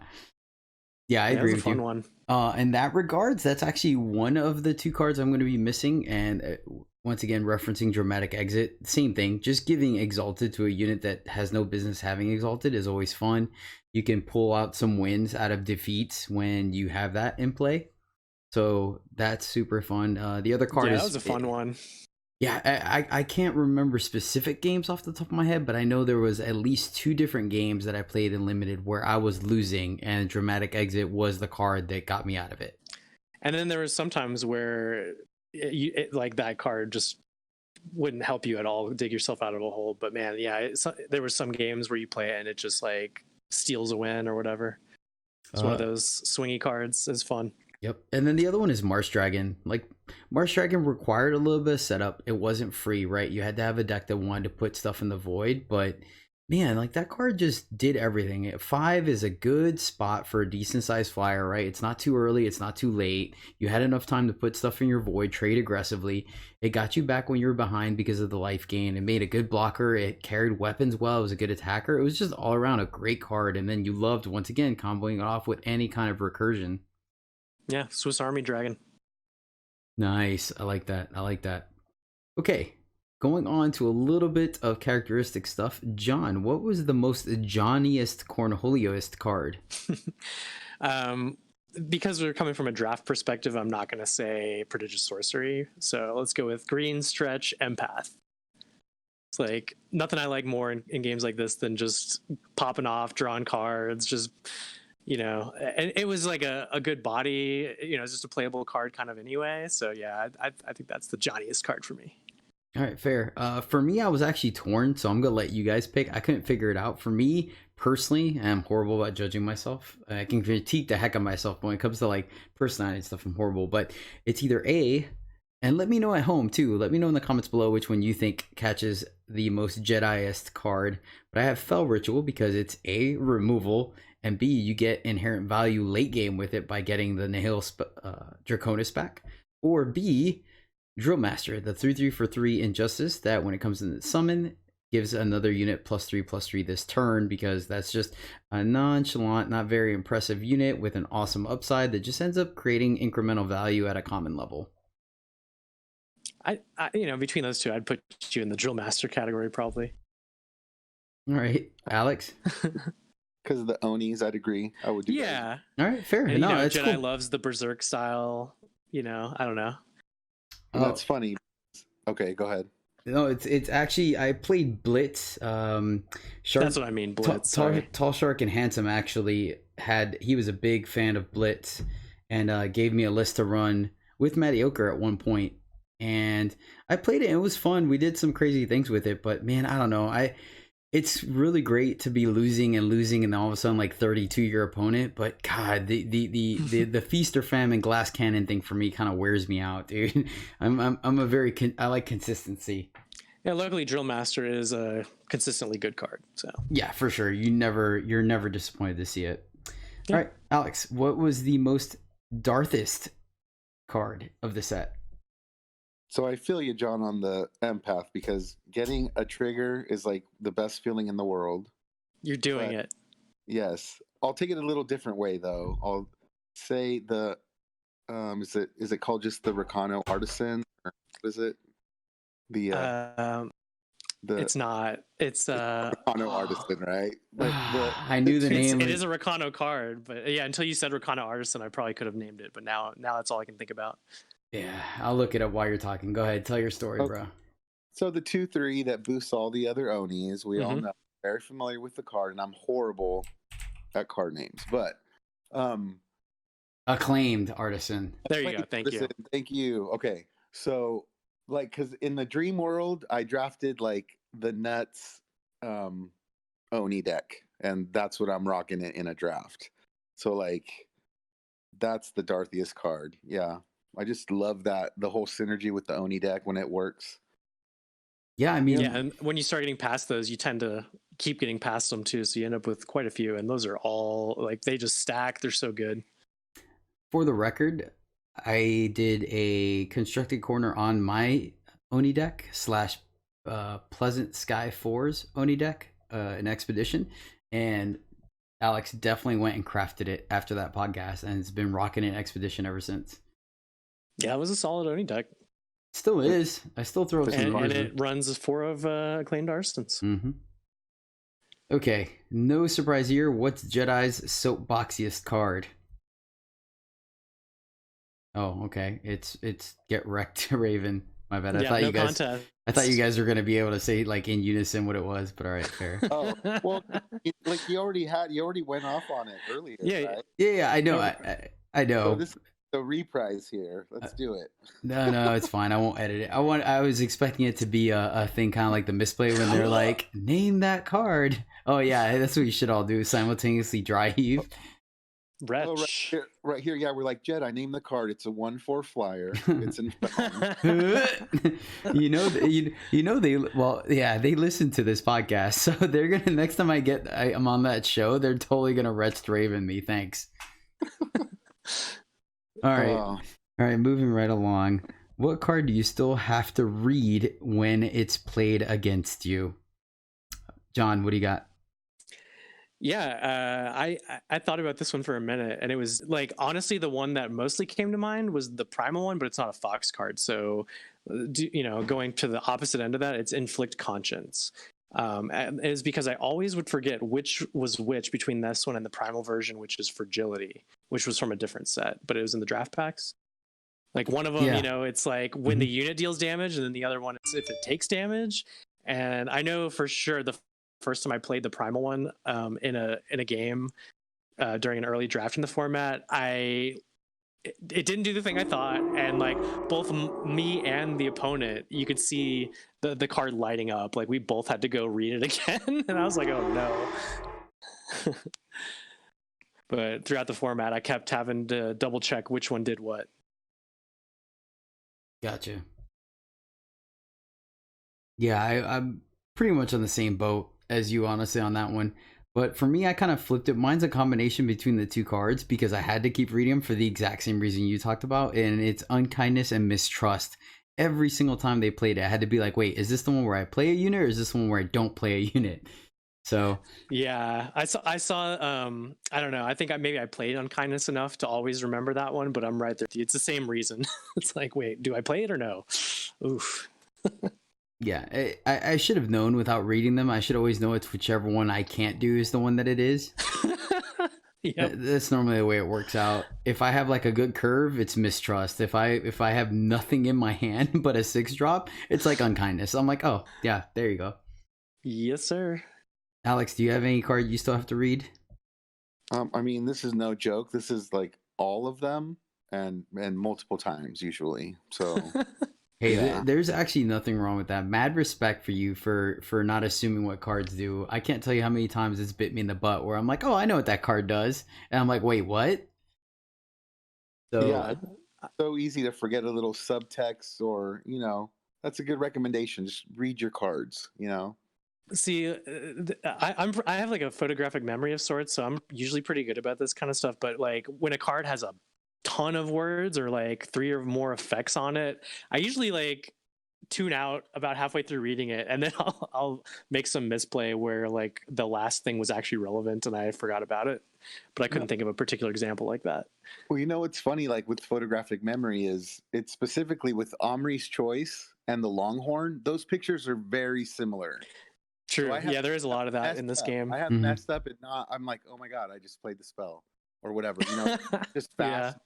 I agree That's a with fun you. one. In that regards, that's actually one of the 2 cards I'm going to be missing. And once again, referencing Dramatic Exit, same thing. Just giving exalted to a unit that has no business having exalted is always fun. You can pull out some wins out of defeats when you have that in play, so that's super fun. The other card That was a fun one. Yeah, I can't remember specific games off the top of my head, but I know there was at least 2 different games that I played in Limited where I was losing, and Dramatic Exit was the card that got me out of it. And then there was sometimes where like that card just wouldn't help you at all dig yourself out of a hole. But man, yeah, there were some games where you play it and it just like steals a win or whatever. It's one of those swingy cards. It's fun. Yep. And then the other one is Marsh Dragon. Like, Marsh Dragon required a little bit of setup. It wasn't free, right? You had to have a deck that wanted to put stuff in the void. But man, like, that card just did everything. 5 is a good spot for a decent sized flyer, right? It's not too early, it's not too late. You had enough time to put stuff in your void, trade aggressively. It got you back when you were behind because of the life gain. It made a good blocker. It carried weapons well. It was a good attacker. It was just all around a great card. And then you loved, once again, comboing it off with any kind of recursion. Yeah, Swiss Army Dragon. Nice. I like that. Okay. Going on to a little bit of characteristic stuff. John, what was the most Johnniest Cornholioist card? Because we're coming from a draft perspective, I'm not going to say Prodigious Sorcery. So let's go with Green Stretch Empath. It's like nothing I like more in games like this than just popping off, drawing cards, just, you know, and it was like a good body, you know, it's just a playable card kind of anyway. So yeah, I think that's the Johnniest card for me. All right, fair. For me, I was actually torn, so I'm gonna let you guys pick. I couldn't figure it out. For me personally, I'm horrible about judging myself. I can critique the heck of myself, but when it comes to like personality and stuff, I'm horrible. But it's either A, and let me know at home too. Let me know in the comments below which one you think catches the most Jedi-est card. But I have Fell Ritual because it's A, removal, and B, you get inherent value late game with it by getting the Nihil Draconis back. Or B, Drill Master, the 3/3 for 3 Injustice that when it comes in the summon gives another unit +3/+3 this turn, because that's just a nonchalant, not very impressive unit with an awesome upside that just ends up creating incremental value at a common level. I you know, between those two, I'd put you in the Drill Master category probably. All right, Alex. Because of the Onis, I'd agree. I would do Yeah. All right, fair. And, No, you know, that's Jedi cool. loves the Berserk style, you know, I don't know. that. That's funny. Okay, go ahead. No, it's actually, I played Blitz. Shark, That's what I mean, Blitz. Sorry. Tall Shark and Handsome actually he was a big fan of Blitz and gave me a list to run with Mediocre at one point. And I played it and it was fun. We did some crazy things with it, but man, I don't know. It's really great to be losing and losing, and then all of a sudden like 32 your opponent. But God, the feast or famine glass cannon thing for me kind of wears me out, dude. I like consistency. Yeah, luckily Drill Master is a consistently good card. So Yeah, for sure. You're never disappointed to see it. Yeah. All right, Alex, what was the most Darthest card of the set? So I feel you, John, on the empath, because getting a trigger is like the best feeling in the world. you're doing But- it. Yes, I'll take it a little different way though. I'll say the is it called just the Recano Artisan, or what is it? The It's not. It's Recano Artisan, right? I knew the name. It is a Recano card, but yeah, until you said Recano Artisan, I probably could have named it. But now that's all I can think about. Yeah, I'll look it up while you're talking. Go ahead, tell your story, Okay. bro. So the 2/3 that boosts all the other Onis, we all Mhm. know. Very familiar with the card, and I'm horrible at card names, but Acclaimed artisan. There you go. Thank you. listen, thank you. Okay, so like, because in the dream world, I drafted like the nuts Oni deck, and that's what I'm rocking it in a draft. So like, that's the Darthiest card. Yeah, I just love that, the whole synergy with the Oni deck when it works. Yeah, I mean, Yeah, and when you start getting past those, you tend to keep getting past them too. So you end up with quite a few, and those are all like they just stack. They're so good. for the record, I did a constructed corner on my Oni deck / Pleasant Sky 4's Oni deck, an expedition, and Alex definitely went and crafted it after that podcast, and it's been rocking an expedition ever since. Yeah, it was a solid Oni deck, Still is. I still throw some and cards. it runs 4 of Acclaimed Arsons. Mm-hmm. Okay, no surprise here. What's Jedi's soapboxiest card? Oh, okay. It's Get Wrecked Raven. My bad. I Yeah, thought no you guys. contest. I thought you guys were gonna be able to say like in unison what it was, but all right, fair. Oh, well, like you already went off on it earlier. Yeah, right? Yeah, I know. I So know. this is the reprise here. Let's do it. No, it's fine. I won't edit it. I was expecting it to be a thing kind of like the misplay when they're like, name that card. Oh yeah, that's what you should all do. Simultaneously dry heave. Wretch. Oh, right here. Yeah, we're like, Jed, I named the card. It's a 1/4 flyer. It's in film. you know they listen to this podcast, so they're gonna next time I'm on that show, they're totally gonna Wretched Raven me. Thanks. All right, moving right along. What card do you still have to read when it's played against you? John, what do you got? Yeah, I thought about this one for a minute, and it was like honestly the one that mostly came to mind was the primal one, but it's not a Fox card. So, going to the opposite end of that, it's Inflict Conscience. And it is because I always would forget which was which between this one and the primal version, which is Fragility, which was from a different set, but it was in the draft packs. Like one of them, Yeah. it's like when the unit deals damage, and then the other one is if it takes damage. And I know for sure the first time I played the primal one in a game during an early draft in the format, it didn't do the thing I thought, and like both me and the opponent, you could see the card lighting up. Like we both had to go read it again, and I was like, oh no. But throughout the format, I kept having to double check which one did what. Gotcha. Yeah, I'm pretty much on the same boat as you, honestly, on that one. But for me, I kind of flipped it. Mine's a combination between the two cards because I had to keep reading them for the exact same reason you talked about, and it's Unkindness and Mistrust. Every single time they played it, I had to be like, wait, is this the one where I play a unit, or is this the one where I don't play a unit? So yeah, I saw I don't know, I think maybe I played Unkindness enough to always remember that one, but I'm right there. It's the same reason. It's like, wait, do I play it or no? Oof. yeah, I should have known without reading them. I should always know it's whichever one I can't do is the one that it is. Yep. That's normally the way it works out. If I have like a good curve, it's Mistrust. If I have nothing in my hand but a 6-drop, it's like Unkindness. I'm like, oh yeah, there you go. Yes, sir. Alex, do you have any card you still have to read? I mean, this is no joke. This is like all of them and multiple times usually. So Hey, Yeah. there's actually nothing wrong with that. Mad respect for you for not assuming what cards do. I can't tell you how many times it's bit me in the butt where I'm like, oh, I know what that card does, and I'm like, wait, what? So Yeah, it's so easy to forget a little subtext, or that's a good recommendation. Just read your cards. See, I have like a photographic memory of sorts, so I'm usually pretty good about this kind of stuff. But like when a card has a ton of words or like 3 or more effects on it, I usually like tune out about halfway through reading it, and then I'll make some misplay where like the last thing was actually relevant and I forgot about it, but I couldn't think of a particular example like that. Well, what's funny, like with photographic memory, is it's specifically with Omri's Choice and the Longhorn. Those pictures are very similar. So True. I have Yeah, there is a lot of that messed in this up. game. I have Mhm. messed up and not. I'm like, oh my god, I just played the spell or whatever. Just Yeah. fast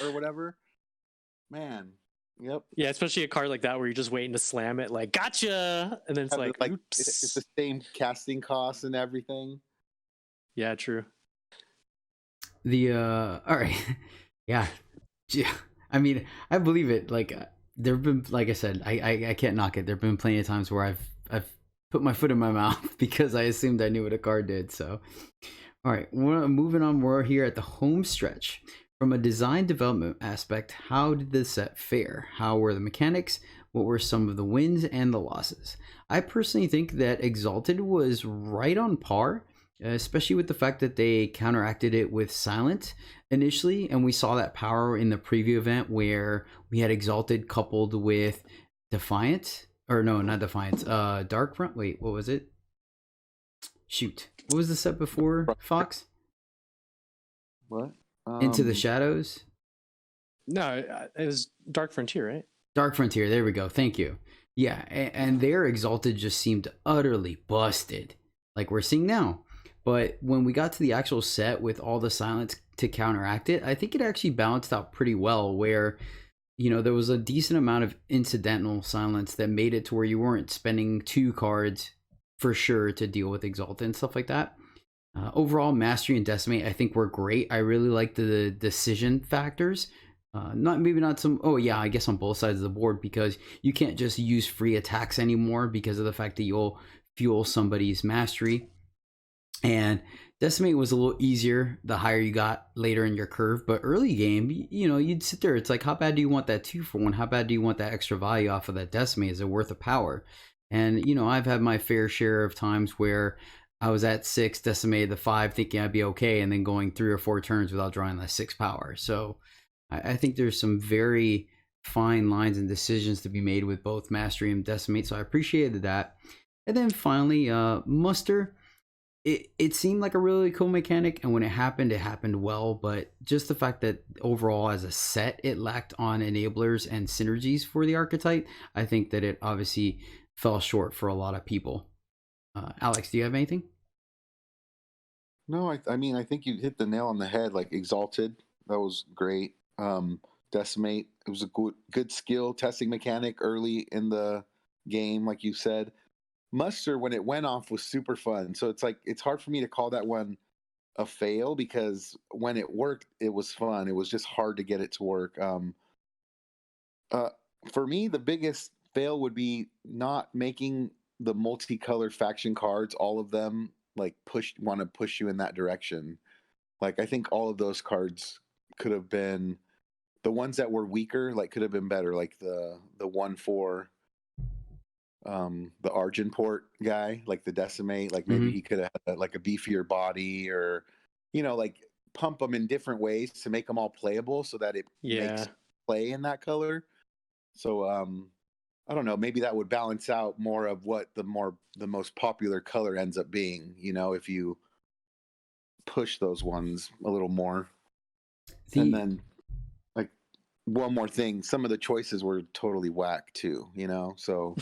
or whatever. Man, yep. Yeah, especially a card like that where you're just waiting to slam it, like gotcha, and then it's Have like, it's oops. the same casting costs and everything. Yeah, true. all right, yeah, yeah. I mean, I believe it. Like there've been, like I said, I can't knock it. There've been plenty of times where I've put my foot in my mouth because I assumed I knew what a card did. So, all right, we're moving on. We're here at the home stretch. From a design development aspect, how did the set fare? How were the mechanics? What were some of the wins and the losses? I personally think that Exalted was right on par, especially with the fact that they counteracted it with Silent initially, and we saw that power in the preview event where we had Exalted coupled with Defiant, or no, not Defiance, Dark Front. Wait, what was it? Shoot, what was the set before Fox? What? Into the Shadows. No, it was Dark Frontier, right? Dark Frontier. There we go. Thank you. Yeah, and their Exalted just seemed utterly busted, like we're seeing now. But when we got to the actual set with all the silence to counteract it, I think it actually balanced out pretty well. Where there was a decent amount of incidental silence that made it to where you weren't spending 2 cards for sure to deal with Exalted and stuff like that. Overall, Mastery and Decimate, I think were great. I really like the decision factors. Not some. Oh yeah, I guess on both sides of the board, because you can't just use free attacks anymore because of the fact that you'll fuel somebody's mastery. And Decimate was a little easier the higher you got later in your curve, but early game, you'd sit there. It's like, how bad do you want that 2-for-1? How bad do you want that extra value off of that Decimate? Is it worth a power? And I've had my fair share of times where I was at 6, decimated the 5, thinking I'd be okay, and then going 3 or 4 turns without drawing that 6 power. So I think there's some very fine lines and decisions to be made with both Mastery and Decimate. So I appreciated that. And then finally, Muster. It seemed like a really cool mechanic, and when it happened well. But just the fact that overall, as a set, it lacked on enablers and synergies for the archetype, I think that it obviously fell short for a lot of people. Alex, do you have anything? No, I mean, I think you hit the nail on the head. Like Exalted, that was great. Decimate, it was a good skill testing mechanic early in the game, like you said. Muster, when it went off, was super fun. So it's hard for me to call that one a fail, because when it worked, it was fun. It was just hard to get it to work. For me, the biggest fail would be not making the multicolored faction cards, all of them, like want to push you in that direction. Like, I think all of those cards could have been, the ones that were weaker, like, could have been better. Like the 1/4, the Argenport guy, like the Decimate, like maybe he could have had like a beefier body, or like pump them in different ways to make them all playable, so that it makes play in that color. So I don't know, maybe that would balance out more of what the most popular color ends up being, if you push those ones a little more. And then, like, one more thing, some of the choices were totally whack too, so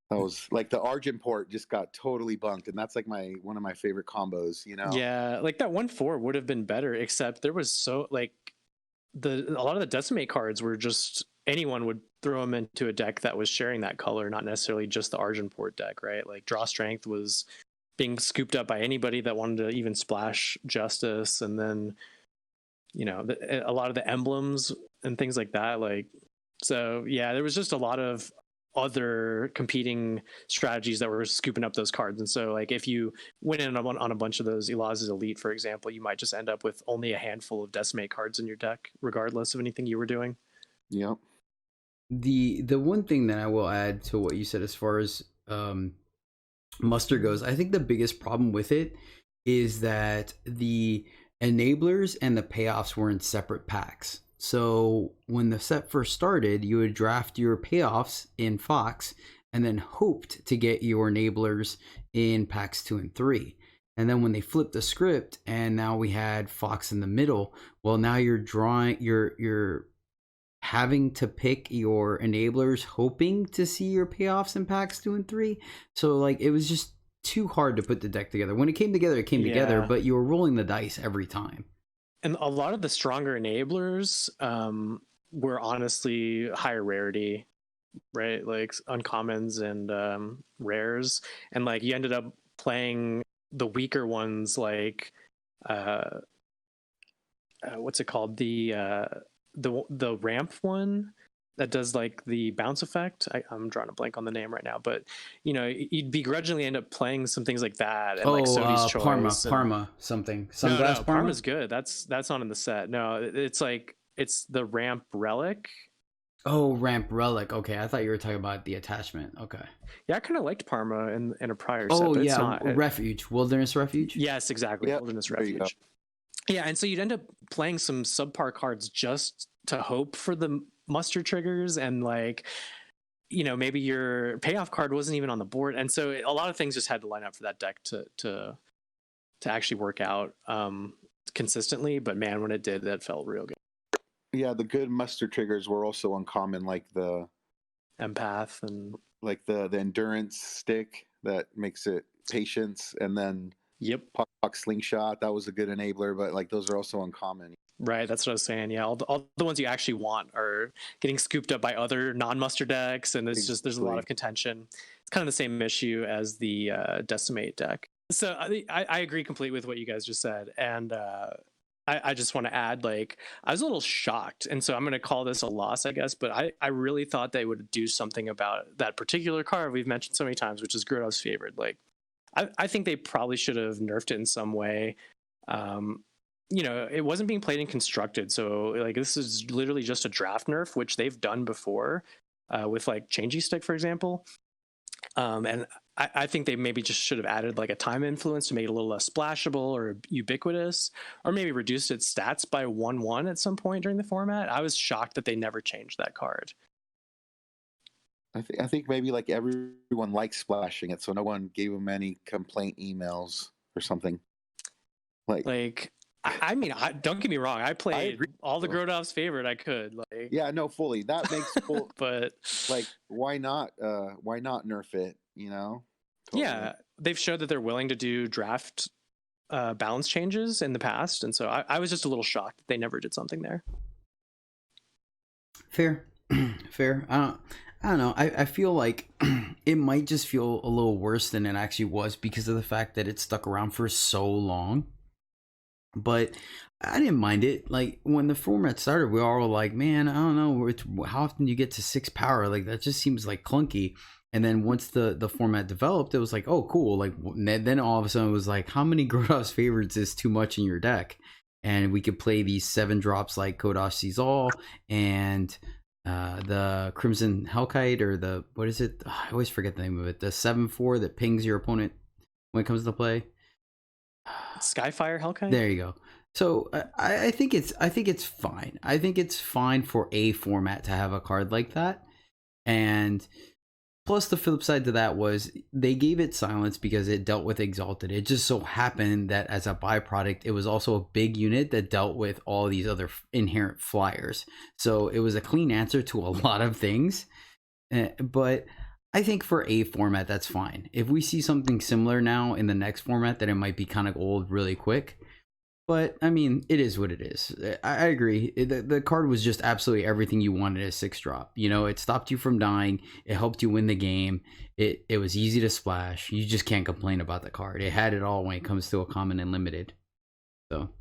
that was like the Argenport just got totally bunked, and that's like one of my favorite combos. Yeah, like that 1/4 would have been better, except there was so like a lot of the Decimate cards were just, anyone would throw them into a deck that was sharing that color, not necessarily just the Argenport deck, right? Like Draw Strength was being scooped up by anybody that wanted to even splash Justice, and then a lot of the emblems and things like that, like So yeah, there was just a lot of other competing strategies that were scooping up those cards. And so like if you went in on a bunch of those Elaz's Elite, for example, you might just end up with only a handful of Decimate cards in your deck, regardless of anything you were doing. Yep. The one thing that I will add to what you said as far as muster goes, I think the biggest problem with it is that the enablers and the payoffs were in separate packs. So when the set first started, you would draft your payoffs in Fox and then hoped to get your enablers in packs 2 and 3. And then when they flipped the script and now we had Fox in the middle, well, now you're having to pick your enablers hoping to see your payoffs in packs 2 and 3. So like it was just too hard to put the deck together. When it came together, it came together, but you were rolling the dice every time. And a lot of the stronger enablers were honestly higher rarity, right? Like uncommons and rares. And like you ended up playing the weaker ones, like what's it called? The ramp one that does like the bounce effect. I'm drawing a blank on the name right now, but you know, you'd begrudgingly end up playing some things like that. And like Sodi's Choice, Parma something. No, Parma? Parma's good. That's not in the set. No, it's the ramp relic. Oh, ramp relic. Okay, I thought you were talking about the attachment. Okay. Yeah, I kind of liked Parma in a prior set. Oh but yeah, it's not, refuge, wilderness refuge. Yes, exactly. Yep. Wilderness refuge. Yeah, and so you'd end up playing some subpar cards just to hope for the muster triggers, and like, you know, maybe your payoff card wasn't even on the board, and so a lot of things just had to line up for that deck to actually work out consistently. But man, when it did, that felt real good. Yeah, the good muster triggers were also uncommon, like the empath and like the endurance stick that makes it patience, and then Puck slingshot, that was a good enabler, but like those are also uncommon. Right, that's what I was saying. Yeah, all the ones you actually want are getting scooped up by other non-muster decks, and there's a lot of contention. It's kind of the same issue as the Decimate deck. So I agree completely with what you guys just said, and I just want to add, like, I was a little shocked, and so I'm going to call this a loss, I guess, but I really thought they would do something about that particular card we've mentioned so many times, which is Grodov's Favored. Like, I think they probably should have nerfed it in some way. You know, it wasn't being played in constructed, so like this is literally just a draft nerf, which they've done before with like Changey Stick, for example. And I think they maybe just should have added like a time influence to make it a little less splashable or ubiquitous, or maybe reduced its stats by 1/1 at some point during the format. I was shocked that they never changed that card. I think maybe like everyone likes splashing it, so no one gave them any complaint emails or something. Like I mean, don't get me wrong. I played all the Grodov's Favorite I could. Like, yeah, no, fully. That makes full. But like, why not? Why not nerf it? You know? Totally. Yeah, they've showed that they're willing to do draft balance changes in the past, and so I was just a little shocked that they never did something there. Fair. I don't know. I feel like it might just feel a little worse than it actually was because of the fact that it stuck around for so long. But I didn't mind it. Like when the format started, we all were like, "Man, I don't know. How often do you get to 6 power? Like that just seems like clunky." And then once the format developed, it was like, "Oh, cool!" Like then all of a sudden it was like, "How many Grodov's Favorites is too much in your deck?" And we could play these 7 drops like Kodosh Sees All and the Crimson Hellkite, or the what is it? I always forget the name of it. The 7/4 that pings your opponent when it comes to play. Skyfire Hellkite. There you go. So I think it's fine. I think it's fine for a format to have a card like that. And plus the flip side to that was they gave it silence because it dealt with Exalted. It just so happened that as a byproduct, it was also a big unit that dealt with all these other inherent flyers. So it was a clean answer to a lot of things. But I think for a format, that's fine. If we see something similar now in the next format, then it might be kind of old really quick. But, I mean, it is what it is. I agree. The card was just absolutely everything you wanted as 6-drop. You know, it stopped you from dying. It helped you win the game. It was easy to splash. You just can't complain about the card. It had it all when it comes to a common and limited. So,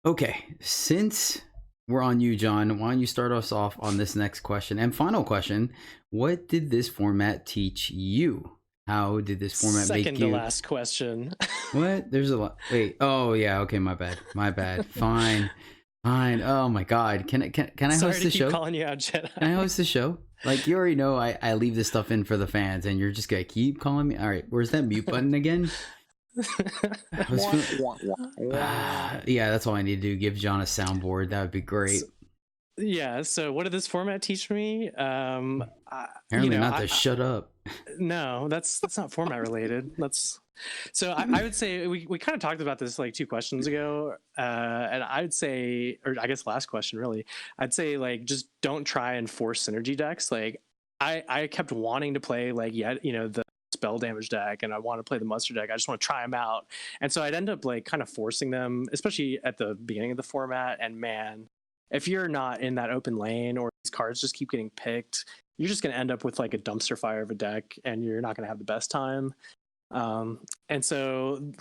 okay. Since we're on you, John. Why don't you start us off on this next question and final question? What did this format teach you? How did this format Second make to you? last question. What? There's a lot. Wait. Oh yeah. Okay. My bad. My bad. Fine. Fine. Oh my God. Can I Sorry host to the keep show? calling you out, Jedi. Can I host the show? Like you already know, I leave this stuff in for the fans, and you're just gonna keep calling me. All right. Where's that mute button again? I was yeah, that's all I need to do. Give John a soundboard. That would be great. Yeah. So, what did this format teach me? Apparently not to shut up. No, that's not format related. That's so. I would say we kind of talked about this like 2 questions ago, and I would say, or I guess last question really, I'd say like just don't try and force synergy decks. Like I kept wanting to play like the spell damage deck, and I want to play the muster deck. I just want to try them out, and so I'd end up like kind of forcing them, especially at the beginning of the format. And man, if you're not in that open lane or these cards just keep getting picked, you're just going to end up with like a dumpster fire of a deck, and you're not going to have the best time. And so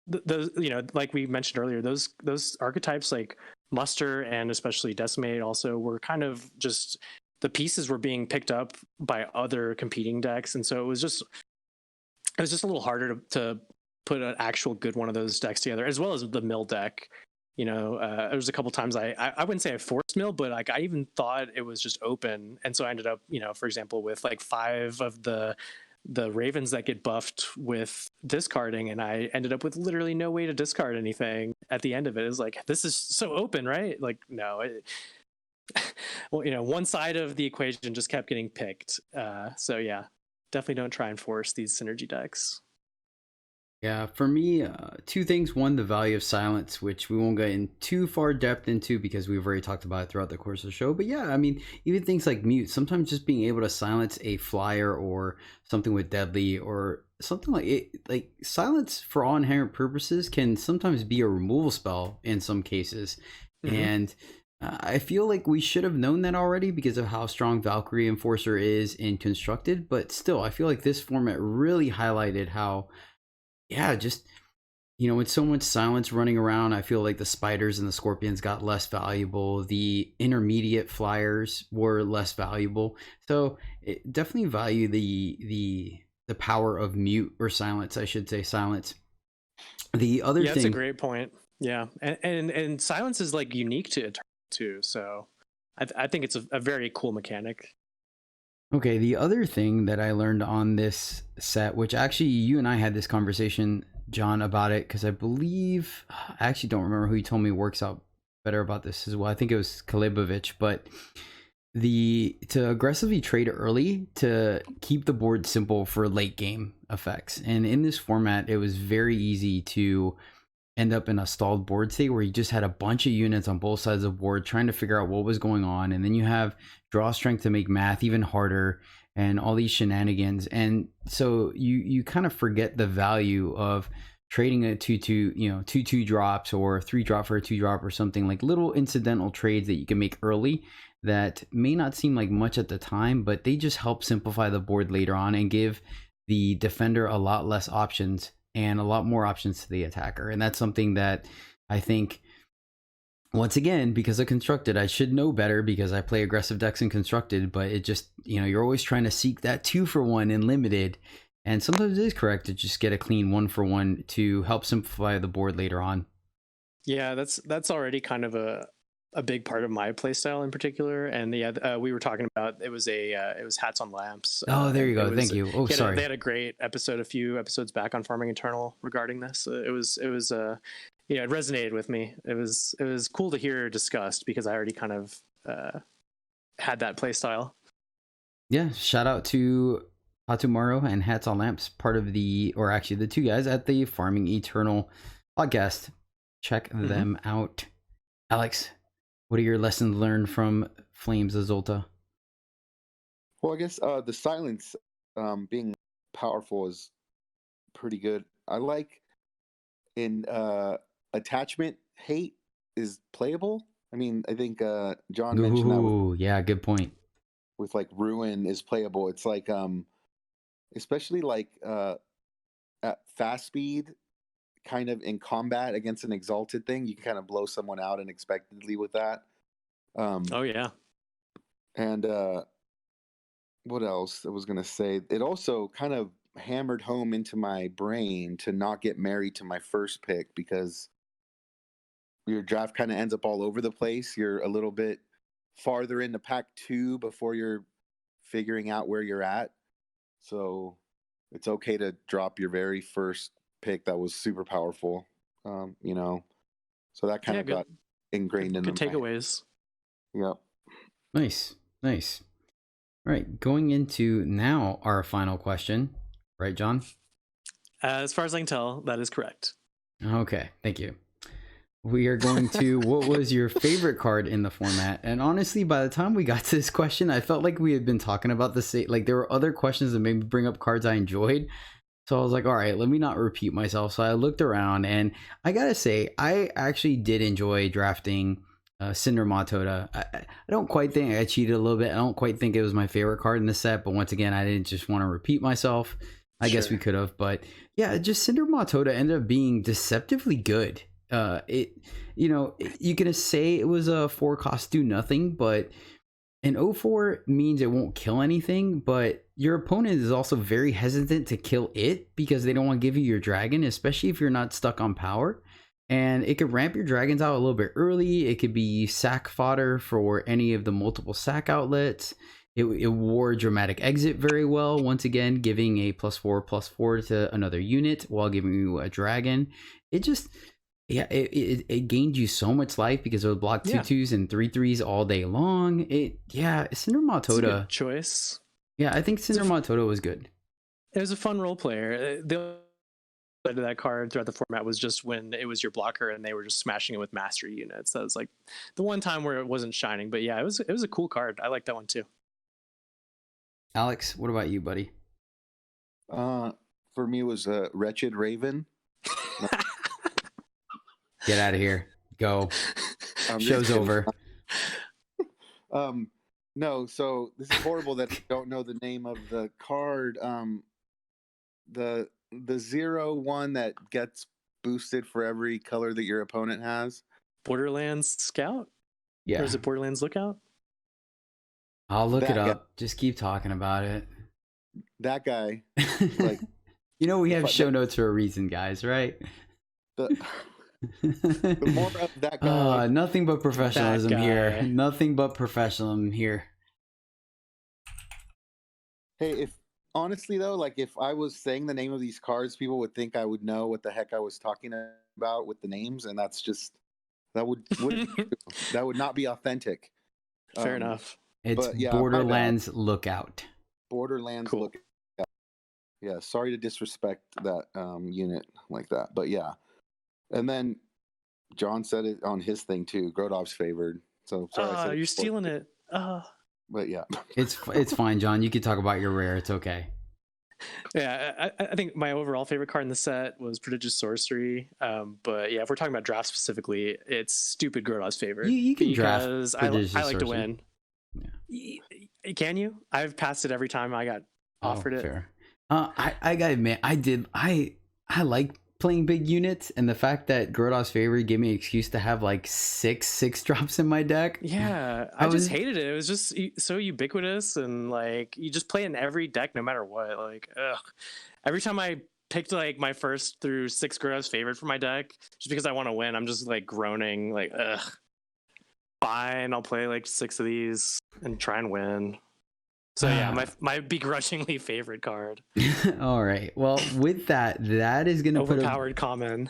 those, like we mentioned earlier, those archetypes like muster and especially decimate also were kind of just the pieces were being picked up by other competing decks, and so it was just a little harder to put an actual good one of those decks together, as well as the mill deck. There was a couple times I wouldn't say I forced mill, but like I even thought it was just open, and so I ended up, for example, with like 5 of the ravens that get buffed with discarding, and I ended up with literally no way to discard anything at the end of it. It was like, this is so open, right? Like, no. Well, one side of the equation just kept getting picked. So yeah, definitely don't try and force these synergy decks. Yeah, for me, 2 things. One, the value of silence, which we won't get in too far depth into because we've already talked about it throughout the course of the show. But yeah, I mean, even things like mute, sometimes just being able to silence a flyer or something with deadly or something like it, like silence for all inherent purposes can sometimes be a removal spell in some cases. Mm-hmm. And I feel like we should have known that already because of how strong Valkyrie Enforcer is in Constructed. But still, I feel like this format really highlighted how, yeah, just, with so much silence running around, I feel like the spiders and the scorpions got less valuable. The intermediate flyers were less valuable. So definitely value the power of mute or silence, I should say silence. The other thing. That's a great point. Yeah. And silence is like unique to Eternal too. So I think it's a very cool mechanic. Okay, the other thing that I learned on this set, which actually you and I had this conversation, John, about it, because I actually don't remember who you told me works out better about this as well. I think it was Kalibovich, but to aggressively trade early to keep the board simple for late game effects. And in this format, it was very easy to end up in a stalled board state where you just had a bunch of units on both sides of the board trying to figure out what was going on, and then you have draw strength to make math even harder and all these shenanigans. And so you kind of forget the value of trading a 2/2 drops or 3 drop for a 2 drop or something, like little incidental trades that you can make early that may not seem like much at the time, but they just help simplify the board later on and give the defender a lot less options and a lot more options to the attacker. And that's something that I think, once again, because of Constructed, I should know better because I play aggressive decks in Constructed, but it just, you're always trying to seek that 2-for-1 in Limited. And sometimes it is correct to just get a clean 1-for-1 to help simplify the board later on. Yeah, that's already kind of a big part of my playstyle in particular. And yeah, we were talking about, it was Hats on Lamps. Oh, there you go. Thank you. Oh, sorry. They had a great episode a few episodes back on Farming Eternal regarding this. It resonated with me. It was cool to hear discussed because I already kind of had that playstyle. Yeah, shout out to Hatumaro and Hats on Lamps, part of the 2 guys at the Farming Eternal podcast. Check them out. Alex, what are your lessons learned from Flames of Xulta? Well, I guess the silence being powerful is pretty good. I like in attachment hate is playable. I mean, I think John mentioned that. Yeah, good point. With like Ruin is playable. It's like especially like at fast speed, kind of in combat against an exalted thing, you can kind of blow someone out unexpectedly with that. Oh yeah. And what else I was gonna say? It also kind of hammered home into my brain to not get married to my first pick, because your draft kind of ends up all over the place. You're a little bit farther into pack 2 before you're figuring out where you're at. So it's okay to drop your very first pick that was super powerful. You know, so that kind of got ingrained in good the takeaways. Yep. Nice. All right, going into now our final question, right, John? As far as I can tell, that is correct. Okay, thank you. We are going to what was your favorite card in the format? And honestly, by the time we got to this question, I felt like we had been talking about the same. Like there were other questions that made me bring up cards I enjoyed. So I was like, all right, let me not repeat myself. So I looked around, and I gotta say, I actually did enjoy drafting Cinder Matoda. I don't quite think I cheated a little bit. I don't quite think it was my favorite card in the set, but once again, I didn't just want to repeat myself. I guess we could have, but yeah, just Cinder Matoda ended up being deceptively good. You can say it was a 4 cost do nothing, but an 0/4 means it won't kill anything, but your opponent is also very hesitant to kill it because they don't want to give you your dragon, especially if you're not stuck on power. And it could ramp your dragons out a little bit early. It could be sack fodder for any of the multiple sack outlets. It wore dramatic exit very well, once again giving a +4/+4 to another unit while giving you a dragon. It just, yeah, it gained you so much life because it would block 2/2s and 3/3s all day long. Cinder Matoda choice. Yeah, I think Cinder Matoda was good. It was a fun role player. The side of that card throughout the format was just when it was your blocker and they were just smashing it with mastery units. That was like the one time where it wasn't shining. But yeah, it was a cool card. I like that one too. Alex, what about you, buddy? For me, it was a Wretched Raven. Get out of here. Go. Show's over. No, so this is horrible that I don't know the name of the card. The 0/1 that gets boosted for every color that your opponent has. Borderlands Scout? Yeah. Or is it Borderlands Lookout? I'll look it up. Just keep talking about it. That guy. Like, we have show notes for a reason, guys, right? The more of that guy. Nothing but professionalism here. Nothing but professionalism here. Hey, honestly though, like if I was saying the name of these cards, people would think I would know what the heck I was talking about with the names, and that's just that would not be authentic. Fair enough. It's Borderlands Lookout. Borderlands Lookout. Yeah, sorry to disrespect that unit like that, but yeah. And then John said it on his thing too. Grodov's favored. So sorry. You're stealing it. But yeah, it's fine, John. You can talk about your rare. It's okay. Yeah, I think my overall favorite card in the set was Prodigious Sorcery. But yeah, if we're talking about draft specifically, it's stupid Grodov's favorite. You can draft because I like to win. Yeah. Can you? I've passed it every time I got offered it. Fair. I gotta admit, I like playing big units, and the fact that Grodov's favorite gave me an excuse to have like six drops in my deck. Yeah, I just hated it. It was just so ubiquitous, and like you just play in every deck no matter what. Like, every time I picked like my first through 6 Grodov's favorite for my deck, just because I want to win, I'm just like groaning, like, fine, I'll play like 6 of these and try and win. So yeah, my begrudgingly favorite card. All right. Well, with that is going to put overpowered common.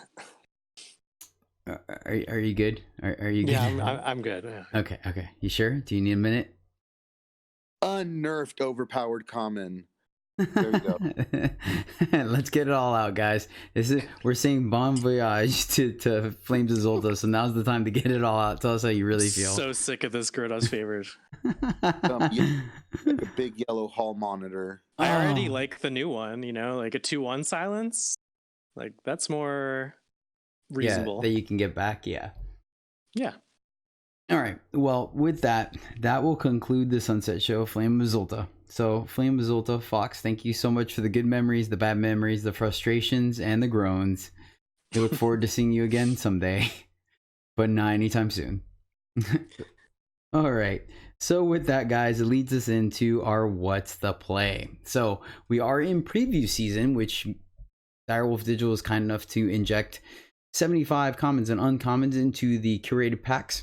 Are you good? Are you good? Yeah, I'm good. Yeah. Okay. You sure? Do you need a minute? Unnerfed overpowered common. There you go. Let's get it all out, guys. We're saying bon voyage to Flames of Xulta, so now's the time to get it all out. Tell us how you really feel. So sick of this Grodov's favorite. Like a big yellow hall monitor. I already like the new one, like a 2/1 silence. Like that's more reasonable. Yeah, that you can get back. Yeah. All right. Well, with that will conclude the Sunset Show, Flame of Xulta. So, Flame of Xulta, Fox, thank you so much for the good memories, the bad memories, the frustrations, and the groans. We look forward to seeing you again someday, but not anytime soon. All right. So with that, guys, it leads us into our what's the play. So we are in preview season, which Direwolf Digital is kind enough to inject 75 commons and uncommons into the curated packs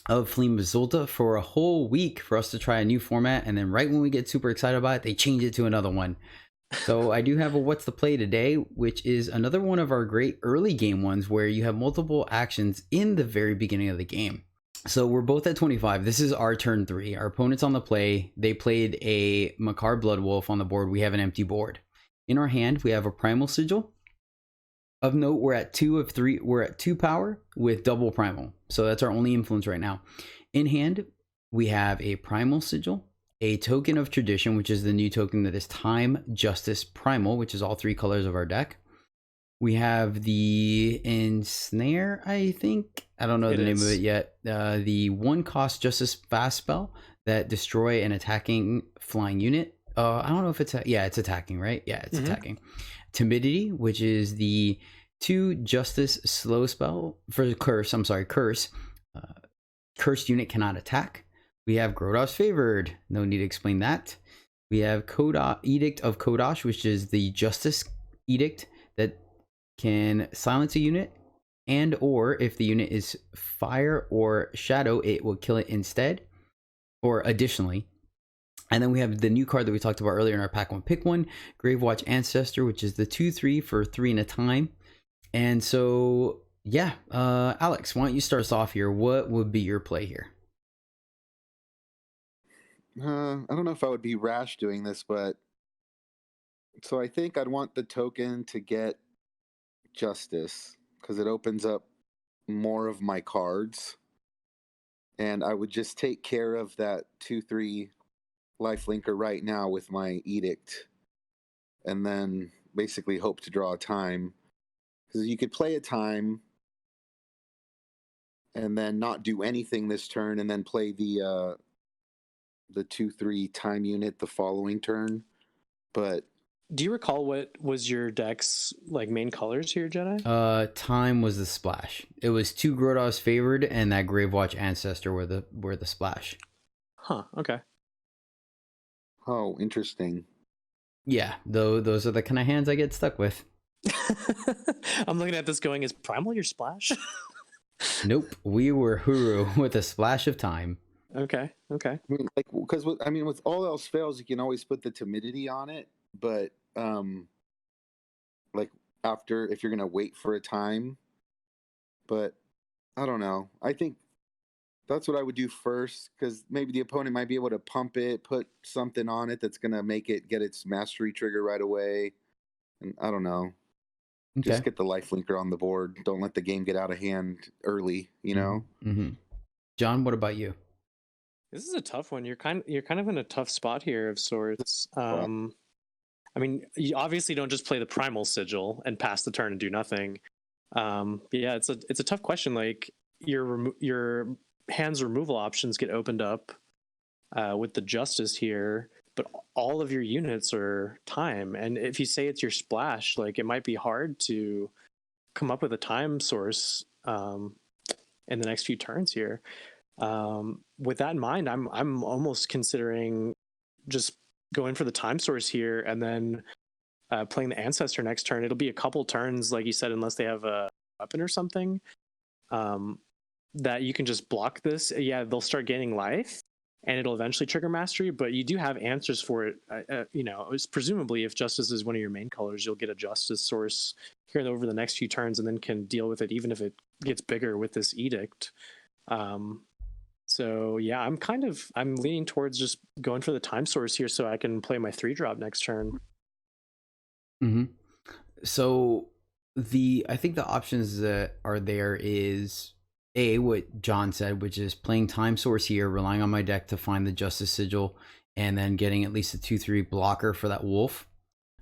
of Flame of Xulta for a whole week for us to try a new format. And then right when we get super excited about it, they change it to another one. So I do have a what's the play today, which is another one of our great early game ones where you have multiple actions in the very beginning of the game. So we're both at 25. This is our turn 3. Our opponent's on the play. They played a Makar Bloodwolf on the board. We have an empty board. In our hand, we have a Primal Sigil. Of note, we're at 2 of 3. We're at 2 power with double Primal. So that's our only influence right now. In hand, we have a Primal Sigil, a Token of Tradition, which is the new token that is Time, Justice, Primal, which is all 3 colors of our deck. We have the Ensnare, I think. I don't know the name of it yet. The 1-cost Justice Fast spell that destroy an attacking flying unit. I don't know if it's... it's attacking, right? Yeah, it's attacking. Timidity, which is the 2 Justice slow spell for Curse. I'm sorry, Curse. Cursed unit cannot attack. We have Grodov's Favored. No need to explain that. We have Edict of Kodosh, which is the Justice Edict that can silence a unit, and or if the unit is fire or shadow, it will kill it instead or additionally. And then we have the new card that we talked about earlier in our pack 1 pick 1, Gravewatch Ancestor, which is the 2/3 for 3 and a time. And so yeah, Alex, why don't you start us off here? What would be your play here? I don't know if I would be rash doing this, but so I think I'd want the token to get Justice because it opens up more of my cards, and I would just take care of that 2/3 lifelinker right now with my Edict, and then basically hope to draw a time, because you could play a time and then not do anything this turn and then play the 2/3 time unit the following turn. But do you recall what was your deck's like main colors here, Jedi? Time was the splash. It was 2 Grodov's Favored and that Gravewatch Ancestor were the splash. Huh, okay. Oh, interesting. Yeah, though those are the kind of hands I get stuck with. I'm looking at this going, is Primal your splash? Nope, we were Huru with a splash of time. Okay. I mean, like, because with all else fails, you can always put the Timidity on it, but like after, if you're gonna wait for a time, but I don't know. I think that's what I would do first, because maybe the opponent might be able to pump it, put something on it that's gonna make it get its mastery trigger right away, and I don't know. Okay. Just get the lifelinker on the board. Don't let the game get out of hand early. You know. Mm-hmm. John, what about you? This is a tough one. You're kind of in a tough spot here of sorts. I mean, you obviously don't just play the Primal Sigil and pass the turn and do nothing. But yeah, it's a tough question. Like your hand's removal options get opened up with the Justice here, but all of your units are time. And if you say it's your splash, like it might be hard to come up with a time source in the next few turns here. With that in mind, I'm almost considering just going for the time source here and then playing the Ancestor next turn. It'll be a couple turns, like you said, unless they have a weapon or something that you can just block this. Yeah, they'll start gaining life and it'll eventually trigger mastery, but you do have answers for it. Presumably if Justice is one of your main colors, you'll get a Justice source here over the next few turns and then can deal with it even if it gets bigger with this Edict. So yeah, I'm leaning towards just going for the time source here so I can play my 3-drop next turn. Mm-hmm. So I think the options that are there is what John said, which is playing time source here, relying on my deck to find the Justice Sigil, and then getting at least a 2/3 blocker for that wolf.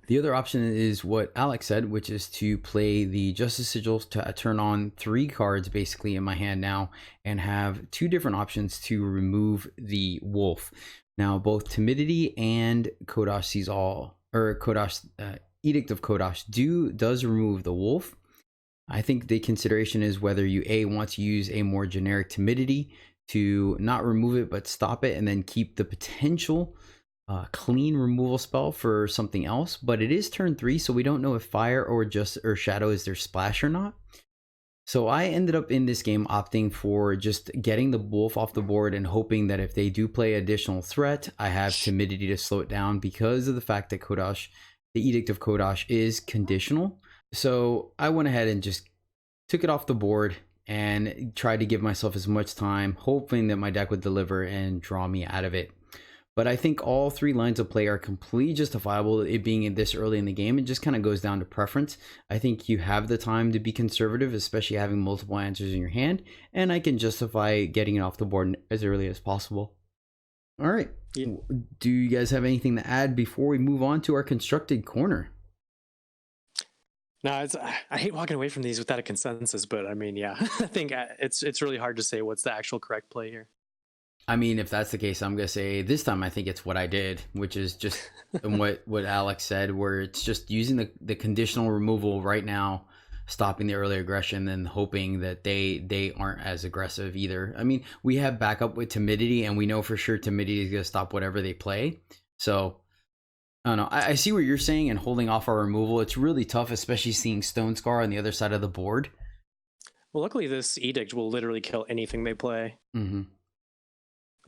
The other option is what Alex said, which is to play the Justice Sigil to turn on 3 cards basically in my hand now and have 2 different options to remove the wolf. Now, both Timidity and Kodosh Edict of Kodosh does remove the wolf. I think the consideration is whether you want to use a more generic Timidity to not remove it but stop it and then keep the potential clean removal spell for something else. But it is turn 3, so we don't know if fire or shadow is their splash or not. So I ended up in this game opting for just getting the wolf off the board and hoping that if they do play additional threat, I have timidity to slow it down because of the fact that Kodash, the Edict of Kodash, is conditional. So I went ahead and just took it off the board and tried to give myself as much time, hoping that my deck would deliver and draw me out of it. But I think all 3 lines of play are completely justifiable, it being this early in the game. It just kind of goes down to preference. I think you have the time to be conservative, especially having multiple answers in your hand, and I can justify getting it off the board as early as possible. All right. Yeah. Do you guys have anything to add before we move on to our constructed corner? No, I hate walking away from these without a consensus, but I mean, yeah, I think it's really hard to say what's the actual correct play here. I mean, if that's the case, I'm going to say this time I think it's what I did, which is just what Alex said, where it's just using the conditional removal right now, stopping the early aggression and hoping that they aren't as aggressive either. I mean, we have backup with timidity, and we know for sure timidity is going to stop whatever they play. So, I don't know. I see what you're saying, and holding off our removal, it's really tough, especially seeing Stone Scar on the other side of the board. Well, luckily this Edict will literally kill anything they play. Mm-hmm.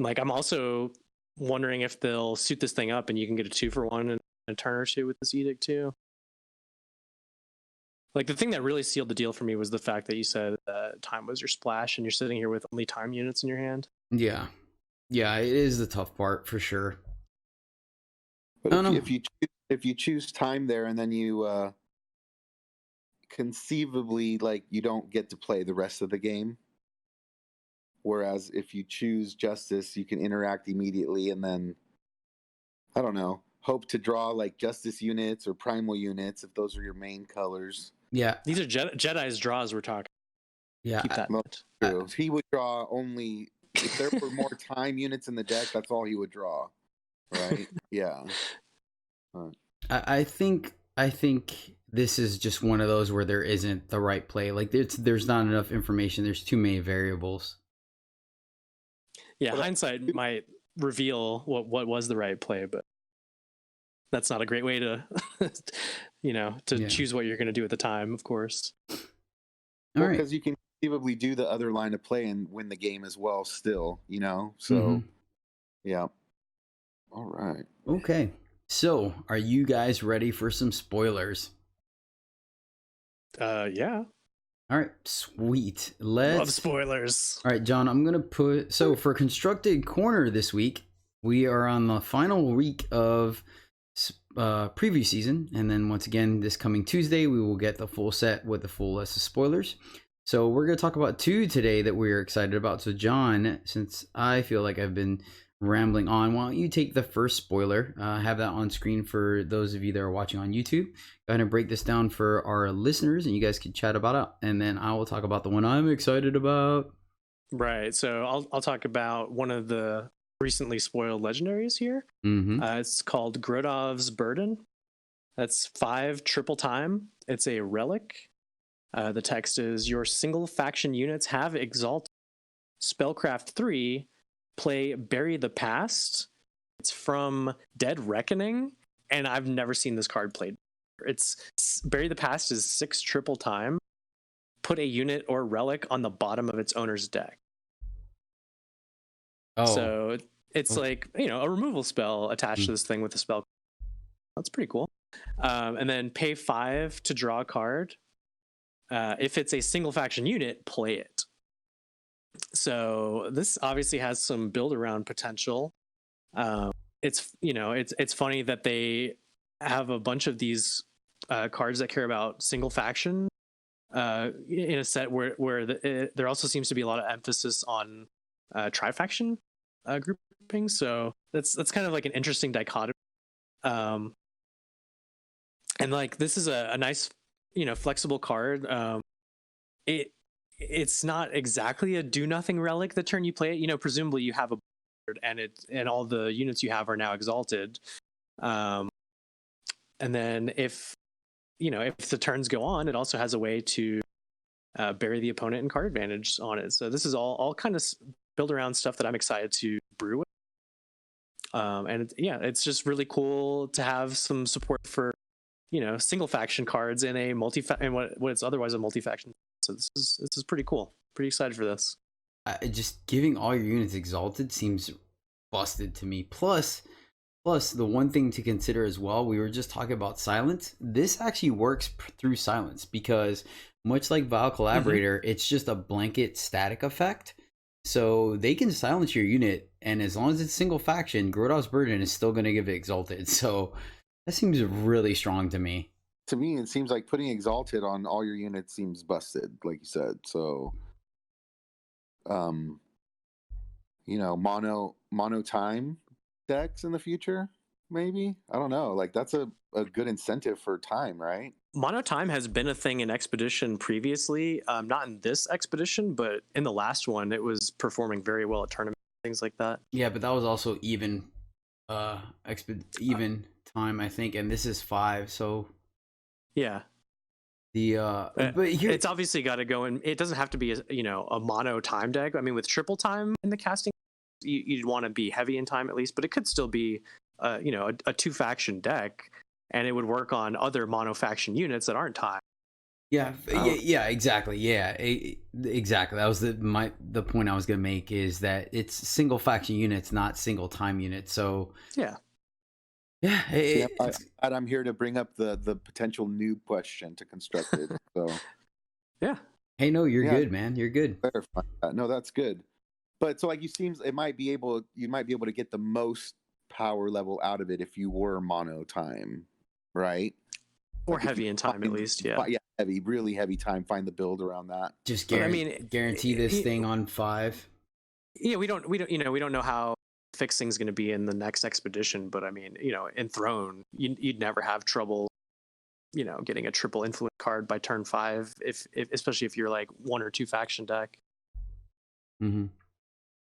Like, I'm also wondering if they'll suit this thing up and you can get a 2-for-1 in a turn or 2 with this Edict too. Like, the thing that really sealed the deal for me was the fact that you said time was your splash and you're sitting here with only time units in your hand. Yeah. Yeah, it is the tough part for sure. But if you choose time there and then you conceivably, like, you don't get to play the rest of the game. Whereas if you choose Justice, you can interact immediately and then, I don't know, hope to draw like Justice units or Primal units if those are your main colors. Yeah. These are Jedi's draws we're talking. Yeah. Keep that. True. He would draw only, if there were more time units in the deck, that's all he would draw. Right? Yeah. I think this is just one of those where there isn't the right play. Like, there's not enough information. There's too many variables. Yeah, hindsight might reveal what was the right play, but that's not a great way to, choose what you're going to do at the time, of course. Well, because you can conceivably do the other line of play and win the game as well still, So, yeah. All right. Okay. So, are you guys ready for some spoilers? Yeah. All right, sweet. Love spoilers. All right, John, I'm going to put... So, for Constructed Corner this week, we are on the final week of preview season. And then, once again, this coming Tuesday, we will get the full set with the full list of spoilers. So, we're going to talk about 2 today that we're excited about. So, John, since I feel like I've been rambling on, why don't you take the first spoiler, have that on screen for those of you that are watching on YouTube. Go ahead and break this down for our listeners, and you guys can chat about it, and then I will talk about the one I'm excited about. Right, so I'll talk about one of the recently spoiled legendaries here. It's called Grodov's Burden. That's 5 triple time. It's a relic. The text is, your single faction units have Exalt Spellcraft 3, play Bury the Past. It's from Dead Reckoning, and I've never seen this card played. It's Bury the Past is 6 triple time. Put a unit or relic on the bottom of its owner's deck. So it's like, a removal spell attached to this thing with a spell. That's pretty cool. And then pay 5 to draw a card. If it's a single faction unit, play it. So this obviously has some build around potential. It's funny that they have a bunch of these cards that care about single faction in a set where there also seems to be a lot of emphasis on tri-faction grouping. So that's kind of like an interesting dichotomy. And like, this is a nice, flexible card. It's not exactly a do nothing relic the turn you play it. Presumably you have a board and all the units you have are now exalted. And then if the turns go on, it also has a way to bury the opponent and card advantage on it. So this is all kind of build around stuff that I'm excited to brew with. It's just really cool to have some support for, single faction cards in a and what it's otherwise a multi-faction. So this is pretty cool. Pretty excited for this. Just giving all your units exalted seems busted to me. Plus the one thing to consider as well, we were just talking about silence. This actually works through silence because much like Vile Collaborator, it's just a blanket static effect. So they can silence your unit, and as long as it's single faction, Grodov's Burden is still going to give it exalted. So that seems really strong to me. To me, it seems like putting exalted on all your units seems busted, like you said. So, mono time decks in the future, maybe. I don't know. Like that's a good incentive for time, right? Mono time has been a thing in Expedition previously, not in this Expedition, but in the last one, it was performing very well at tournaments, things like that. Yeah, but that was also even time, I think, and this is 5, so yeah. But here, it's obviously got to go in. It doesn't have to be a mono time deck. I mean, with triple time in the casting, you'd want to be heavy in time at least, but it could still be a 2-faction deck, and it would work on other mono faction units that aren't time. Yeah, exactly. Yeah, exactly. That was the point I was gonna make, is that it's single faction units, not single time units. So yeah. I'm here to bring up the potential noob question to Constructed. So yeah. Hey, no, you're good, man. You're good. Clarify that. No, that's good. But so you might be able to get the most power level out of it if you were mono time, right? Or heavy in time, at least. Yeah, heavy, really heavy time. Find the build around that. Just guarantee this thing on 5. Yeah, we don't know how fixing's going to be in the next Expedition, but I mean, in Throne, you'd never have trouble, getting a triple influence card by turn 5, if especially if you're like 1 or 2 faction deck. Mm-hmm.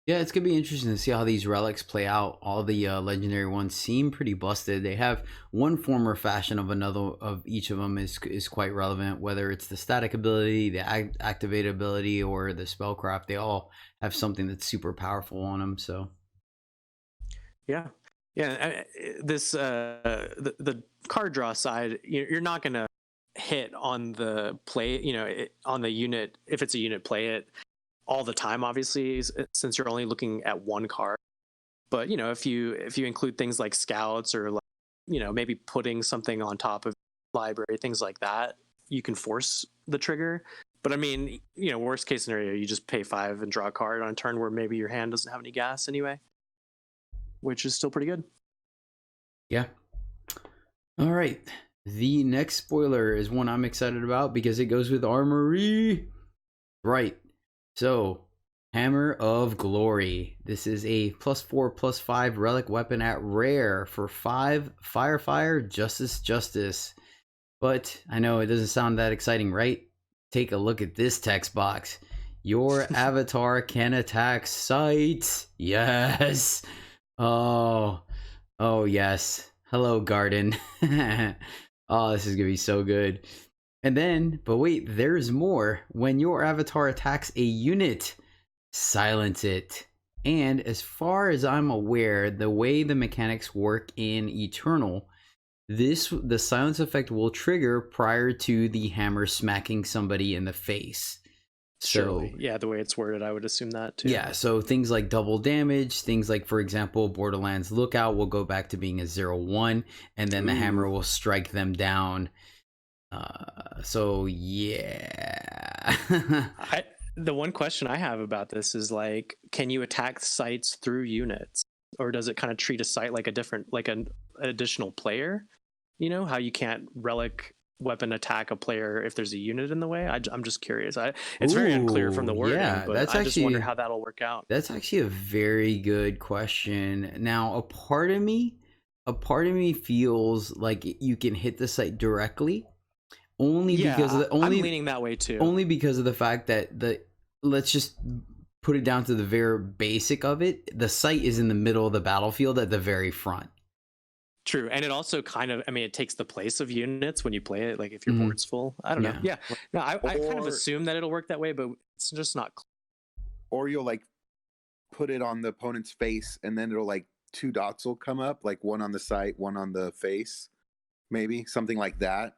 Yeah, it's gonna be interesting to see how these relics play out. All the legendary ones seem pretty busted. They have one form or fashion of another of each of them is quite relevant. Whether it's the static ability, the activate ability, or the spellcraft, they all have something that's super powerful on them. So, yeah. This the card draw side, you're not gonna hit on the play, on the unit if it's a unit play it all the time, obviously, since you're only looking at one card. But if you include things like scouts or maybe putting something on top of library, things like that, you can force the trigger. But I mean, worst case scenario, you just pay 5 and draw a card on a turn where maybe your hand doesn't have any gas anyway, which is still pretty good. Yeah. All right. The next spoiler is one I'm excited about because it goes with Armory. Right. So, Hammer of Glory. This is a +4/+5 relic weapon at rare for 5 fire, justice. But I know it doesn't sound that exciting, right? Take a look at this text box. Your avatar can attack sites. Yes. Oh, yes. Hello, Garden. Oh, this is going to be so good. And then, but wait, there's more. When your avatar attacks a unit, silence it. And as far as I'm aware, the way the mechanics work in Eternal, the silence effect will trigger prior to the hammer smacking somebody in the face. Surely. So, yeah, the way it's worded, I would assume that too. Yeah, so things like double damage, things like, for example, Borderlands Lookout will go back to being a 0/1, and then the hammer will strike them down. So yeah. The one question I have about this is like, can you attack sites through units, or does it kind of treat a site like an additional player? How you can't relic weapon attack a player if there's a unit in the way. I'm just curious. It's very unclear from the wording, but I just wonder how that'll work out. That's actually a very good question. Now, a part of me feels like you can hit the site directly. I'm leaning that way too. Only because of the fact that let's just put it down to the very basic of it. The site is in the middle of the battlefield at the very front. True, and it also kind of, it takes the place of units when you play it. Like if your board's full, I don't know. Yeah, no, I kind of assume that it'll work that way, but it's just not. Or you'll put it on the opponent's face, and then it'll like 2 dots will come up, like one on the sight, one on the face, maybe something like that.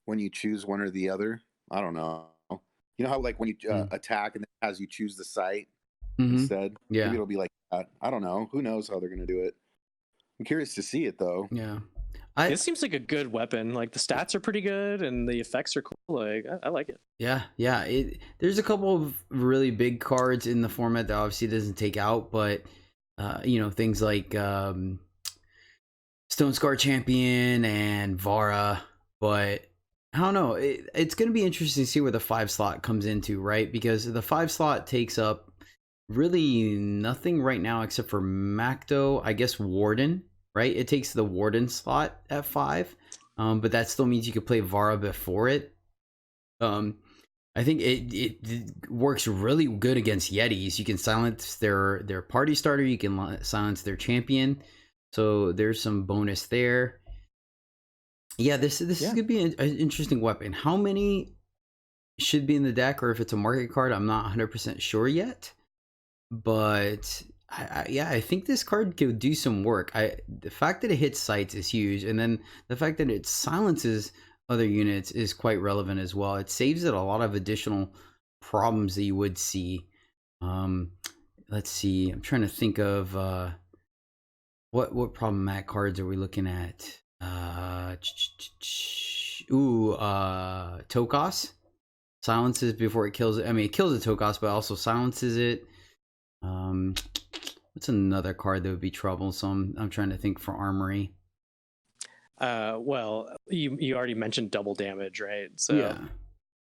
When you choose one or the other, I don't know. You know how like when you attack and it has you choose the sight instead. Yeah. Maybe it'll be like that. I don't know. Who knows how they're gonna do it? I'm curious to see it though. Yeah. This seems like a good weapon. Like the stats are pretty good and the effects are cool. Like I like it. Yeah. There's a couple of really big cards in the format that obviously doesn't take out, but things like Stone Scar Champion and Vara, but I don't know. It's going to be interesting to see where the 5 slot comes into, right? Because the 5 slot takes up really nothing right now except for Macdo, I guess Warden, right? It takes the Warden slot at 5, but that still means you could play Vara before it. I think it works really good against Yetis. You can silence their party starter. You can silence their champion. So there's some bonus there. Yeah, this is going to be an interesting weapon. How many should be in the deck, or if it's a market card, I'm not 100% sure yet. But I think this card could do some work. The fact that it hits sights is huge, and then the fact that it silences other units is quite relevant as well. It saves it a lot of additional problems that you would see. Let's see. I'm trying to think of what problematic cards are we looking at? Tokos silences before it kills it. I mean, it kills the Tokos, but also silences it. What's another card that would be troublesome? I'm trying to think for Armory. Well, you already mentioned double damage, right? So, yeah.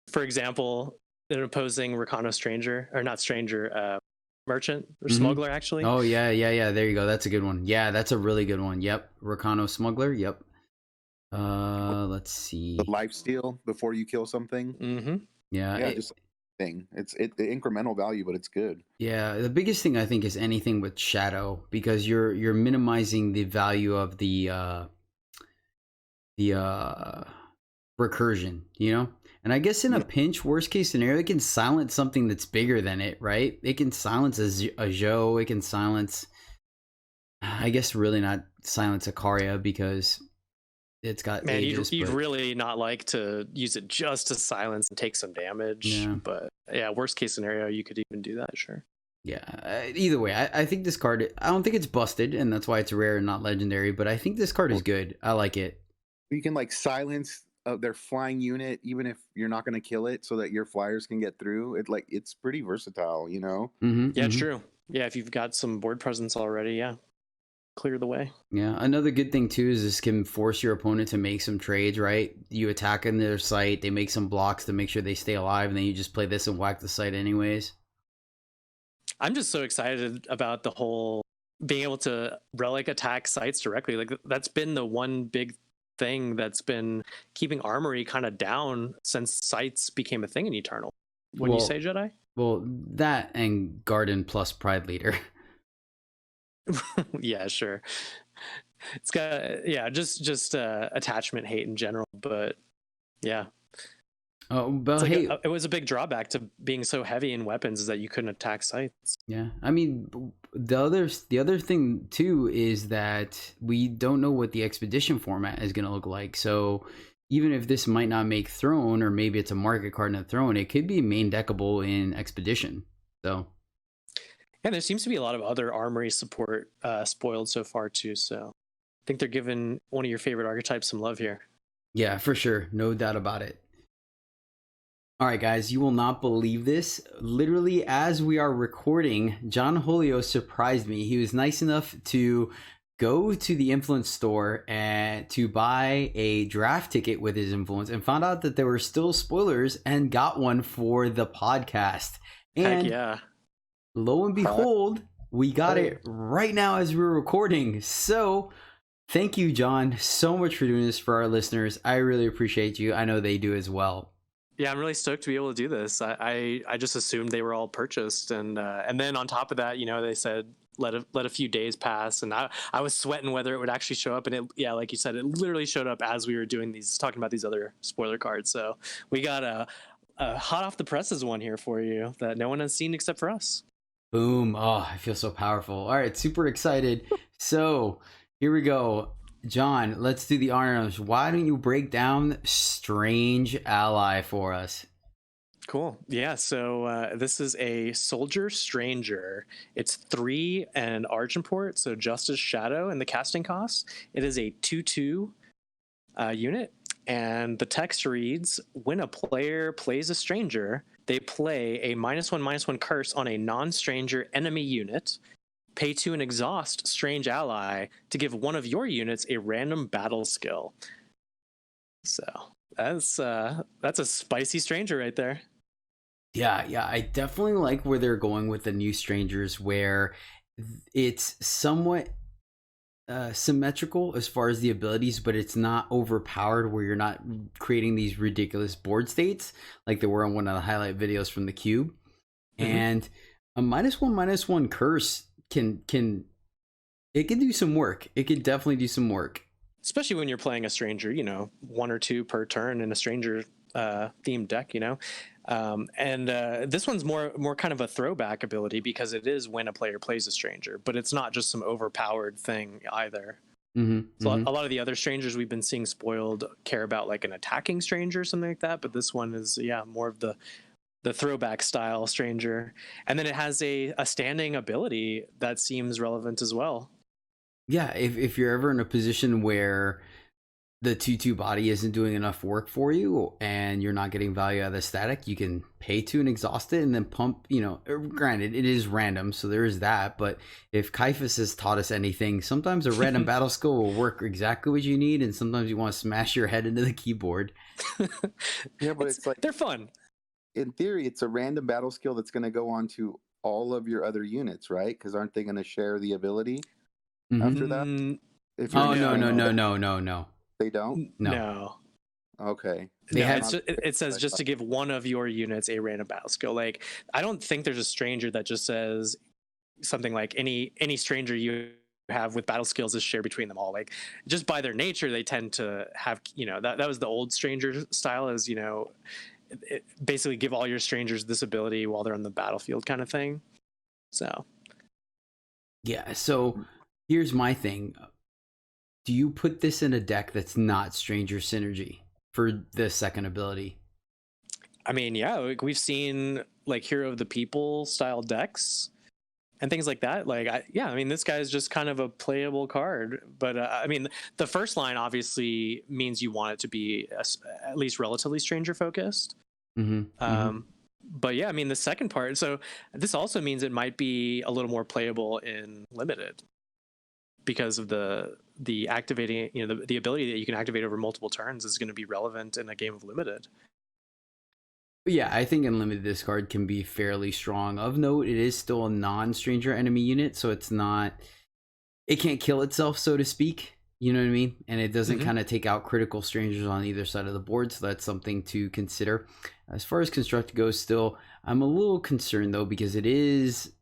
For example, an opposing Rakano Stranger, or not Stranger, Merchant or Smuggler, actually. Oh yeah. There you go. That's a good one. Yeah, that's a really good one. Yep, Rakano Smuggler. Yep. Let's see. The lifesteal before you kill something. Mm-hmm. Yeah. Just thing. It's the incremental value, but it's good. Yeah, the biggest thing I think is anything with shadow, because you're minimizing the value of the recursion, And I guess in a pinch, worst case scenario, it can silence something that's bigger than it, right? It can silence a Joe. It can silence, I guess, really not silence a Karya because it's got Aegis, you'd really not like to use it just to silence and take some damage. Yeah. But yeah, worst case scenario, you could even do that, sure. Yeah, either way, I think this card, I don't think it's busted, and that's why it's rare and not legendary, but I think this card is good. I like it. You can like silence their flying unit, even if you're not going to kill it, so that your flyers can get through. It's pretty versatile, Yeah, true. Yeah, if you've got some board presence already, yeah, clear the way. Yeah, another good thing too is this can force your opponent to make some trades, right? You attack in their site, they make some blocks to make sure they stay alive, and then you just play this and whack the site anyways. I'm just so excited about the whole being able to relic attack sites directly. Like that's been the one big thing that's been keeping Armory kind of down since sites became a thing in Eternal. When you say Jedi? Well, that and Garden plus Pride Leader. Yeah, sure. It's got just attachment hate in general, but yeah. Oh, but like hey, it was a big drawback to being so heavy in weapons is that you couldn't attack sites. Yeah, I mean, the other thing too is that we don't know what the expedition format is going to look like. So even if this might not make Throne, or maybe it's a market card in a Throne, it could be main deckable in Expedition. So. And there seems to be a lot of other Armory support spoiled so far too. So I think they're giving one of your favorite archetypes some love here. Yeah, for sure. No doubt about it. All right, guys, you will not believe this. Literally, as we are recording, Johnholio surprised me. He was nice enough to go to the Influence store and to buy a draft ticket with his Influence, and found out that there were still spoilers, and got one for the podcast. And heck yeah. Lo and behold, we got it right now as we're recording. So thank you, John, so much for doing this for our listeners. I really appreciate you. I know they do as well. Yeah, I'm really stoked to be able to do this. I just assumed they were all purchased, and then on top of that, they said let a few days pass, and I was sweating whether it would actually show up, and like you said, it literally showed up as we were talking about these other spoiler cards. So we got a hot off the presses one here for you that no one has seen except for us. Boom. Oh, I feel so powerful. All right, super excited. So here we go. John, let's do the honors. Why don't you break down Strange Ally for us? Cool. Yeah. So this is a Soldier Stranger. It's 3 and Argent Port, so Justice Shadow and the casting cost. It is a 2/2 unit, and the text reads: when a player plays a stranger, they play a -1/-1 curse on a non-stranger enemy unit. Pay 2 and exhaust Strange Ally to give one of your units a random battle skill. So that's a spicy stranger right there. Yeah, I definitely like where they're going with the new strangers, where it's somewhat symmetrical as far as the abilities, but it's not overpowered where you're not creating these ridiculous board states like they were on one of the highlight videos from the cube. And a -1/-1 curse can do some work. It could definitely do some work, especially when you're playing a stranger, 1 or 2 per turn in a stranger themed deck, and this one's more kind of a throwback ability because it is when a player plays a stranger, but it's not just some overpowered thing either. So a lot of the other strangers we've been seeing spoiled care about like an attacking stranger or something like that, but this one is more of the throwback style stranger, and then it has a standing ability that seems relevant as well. Yeah, if you're ever in a position where the 2/2 body isn't doing enough work for you and you're not getting value out of the static, you can pay 2 and exhaust it and then pump, granted it is random, so there is that, but if Kaifus has taught us anything, sometimes a random battle skill will work exactly what you need, and sometimes you want to smash your head into the keyboard. Yeah, but it's like, they're fun. in theory, it's a random battle skill that's going to go on to all of your other units, right? Because aren't they going to share the ability after that? If Oh, no. They don't? No. Okay. It says just to give one of your units a random battle skill. Like, I don't think there's a stranger that just says something like any stranger you have with battle skills is shared between them all. Like, just by their nature, they tend to have, that was the old stranger style, is, basically give all your strangers this ability while they're on the battlefield kind of thing. So. Yeah, so here's my thing. Do you put this in a deck that's not Stranger Synergy for the second ability? I mean, yeah, like we've seen like Hero of the People style decks and things like that. Like, I mean, this guy is just kind of a playable card. But I mean, the first line obviously means you want it to be at least relatively stranger focused. But yeah, I mean, the second part. So this also means it might be a little more playable in limited because of the activating, the ability that you can activate over multiple turns is going to be relevant in a game of limited. Yeah, I think in limited this card can be fairly strong. Of note, it is still a non-stranger enemy unit, so it can't kill itself, so to speak. You know what I mean? And it doesn't kind of take out critical strangers on either side of the board, so that's something to consider. As far as construct goes, still, I'm a little concerned though, because it is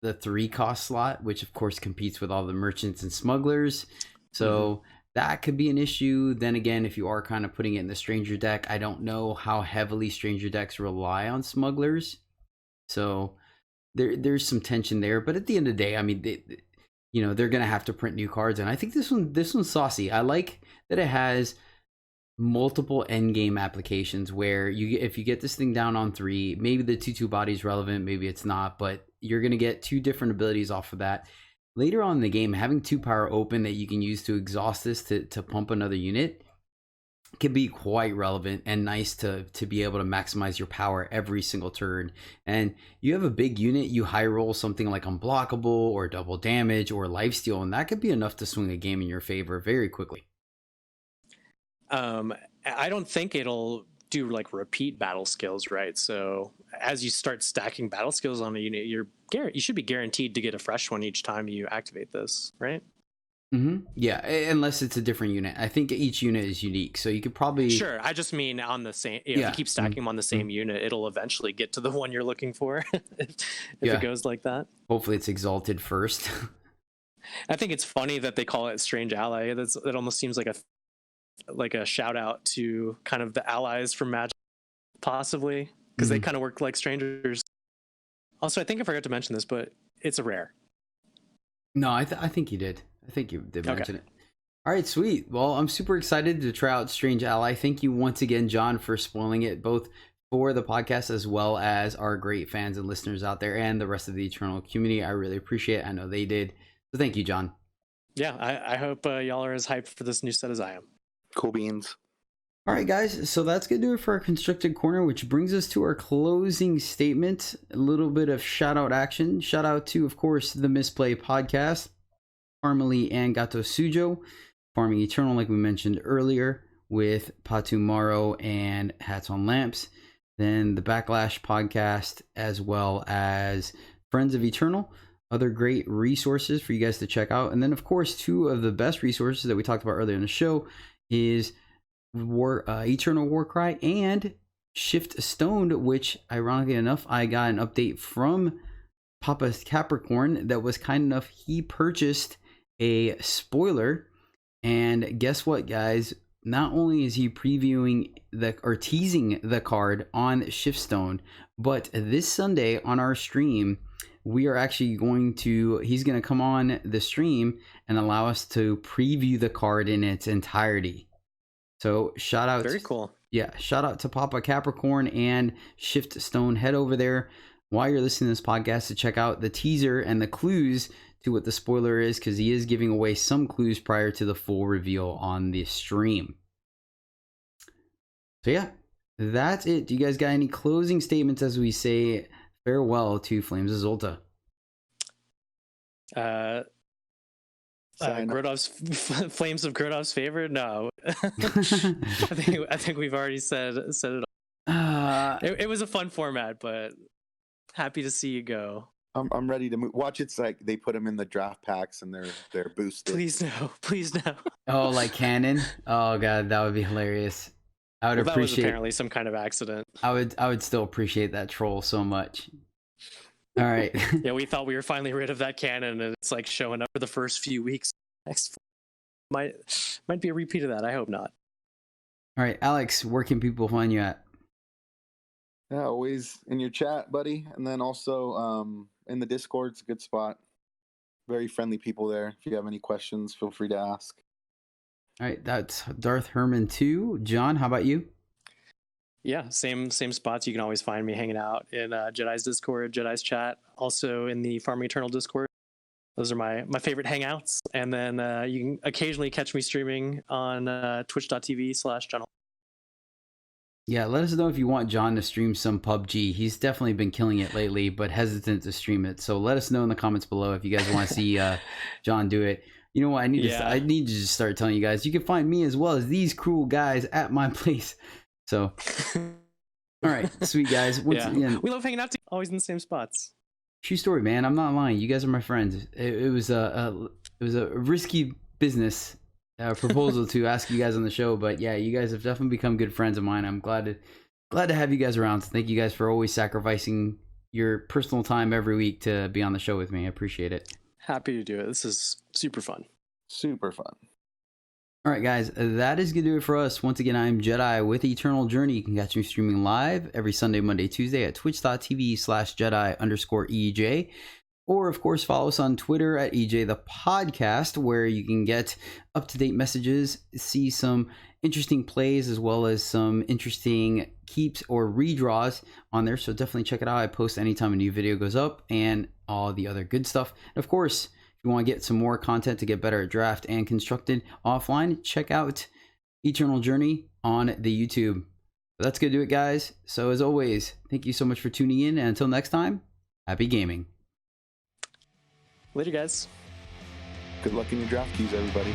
the 3 cost slot, which of course competes with all the merchants and smugglers. So that could be an issue. Then again, if you are kind of putting it in the stranger deck, I don't know how heavily stranger decks rely on smugglers. So there's some tension there. But at the end of the day, I mean, they're going to have to print new cards. And I think this one's saucy. I like that it has multiple endgame applications where if you get this thing down on 3, maybe the 2/2 body is relevant, maybe it's not, but you're going to get 2 different abilities off of that. Later on in the game, having 2 power open that you can use to exhaust this to pump another unit can be quite relevant and nice to be able to maximize your power every single turn. And you have a big unit, you high roll something like unblockable or double damage or lifesteal, and that could be enough to swing a game in your favor very quickly. I don't think it'll do like repeat battle skills, right? So as you start stacking battle skills on a unit, you should be guaranteed to get a fresh one each time you activate this, right? Yeah, unless it's a different unit. I think each unit is unique, so you could probably... Sure, I just mean on the same... if you keep stacking them on the same unit, it'll eventually get to the one you're looking for if it goes like that. Hopefully it's exalted first. I think it's funny that they call it Strange Ally. That almost seems like a shout out to kind of the allies from Magic, possibly, because they kind of work like strangers. Also, I think I forgot to mention this, but it's a rare. No, I think you did. I think you did Okay. mention it. All right, sweet. Well, I'm super excited to try out Strange Ally. Thank you once again, John, for spoiling it, both for the podcast as well as our great fans and listeners out there and the rest of the Eternal community. I really appreciate it. I know they did. So thank you, John. Yeah, I hope y'all are as hyped for this new set as I am. Cool beans. All right, guys. So that's going to do it for our Constructed Corner, which brings us to our closing statement. A little bit of shout out action. Shout out to, of course, the Misplay Podcast, Armely and Gato Sujo, Farming Eternal, like we mentioned earlier, with Patumaro and Hats on Lamps. Then the Backlash Podcast, as well as Friends of Eternal. Other great resources for you guys to check out. And then, of course, two of the best resources that we talked about earlier in the show is Eternal Warcry and Shift Stoned, which, ironically enough, I got an update from Papa Capricorn that was kind enough. He purchased a spoiler, and guess what, guys? Not only is he previewing teasing the card on Shiftstone, but this Sunday on our stream, we are actually he's going to come on the stream and allow us to preview the card in its entirety. So shout out. Very cool. Yeah. Shout out to Papa Capricorn and Shiftstone. Head over there while you're listening to this podcast to check out the teaser and the clues to what the spoiler is, because he is giving away some clues prior to the full reveal on the stream. So yeah, that's it. Do you guys got any closing statements as we say farewell to Flames of Xulta? Grodov's Flames of Grodov's favorite? No. I think we've already said it all. It was a fun format, but happy to see you go. I'm ready to move. Watch, it's like they put them in the draft packs and they're boosted. Please no. Oh, like canon? Oh god, that would be hilarious. I would appreciate. That was apparently some kind of accident. I would still appreciate that troll so much. All right. Yeah, we thought we were finally rid of that canon, and it's like showing up for the first few weeks. Next might be a repeat of that. I hope not. All right, Alex, where can people find you at? Yeah, always in your chat, buddy, and then also in the Discord's a good spot. Very friendly people there. If you have any questions, feel free to ask. All right, that's Darth Herman 2. John, how about you? Yeah, same spots. You can always find me hanging out in Jedi's Discord, Jedi's chat, also in the Farming Eternal Discord. Those are my favorite hangouts. And then you can occasionally catch me streaming on twitch.tv/Johnholio. Yeah, let us know if you want John to stream some PUBG. He's definitely been killing it lately, but hesitant to stream it. So let us know in the comments below if you guys want to see John do it. You know what? I need to just start telling you guys. You can find me as well as these cool guys at my place. So, all right, sweet guys. Once again, we love hanging out always in the same spots. True story, man. I'm not lying. You guys are my friends. It was a risky business proposal to ask you guys on the show, but yeah, you guys have definitely become good friends of mine. I'm glad to have you guys around. So thank you guys for always sacrificing your personal time every week to be on the show with me. I appreciate it. Happy to do it. This is super fun. Super fun. All right, guys, that is going to do it for us. Once again, I'm Jedi with Eternal Journey. You can catch me streaming live every Sunday, Monday, Tuesday at twitch.tv/Jedi_EJ. Or, of course, follow us on Twitter at EJthePodcast, where you can get up-to-date messages, see some interesting plays, as well as some interesting keeps or redraws on there. So definitely check it out. I post anytime a new video goes up and all the other good stuff. And, of course, if you want to get some more content to get better at draft and constructed offline, check out Eternal Journey on the YouTube. But that's going to do it, guys. So, as always, thank you so much for tuning in. And until next time, happy gaming. Later, guys. Good luck in your draft keys, everybody.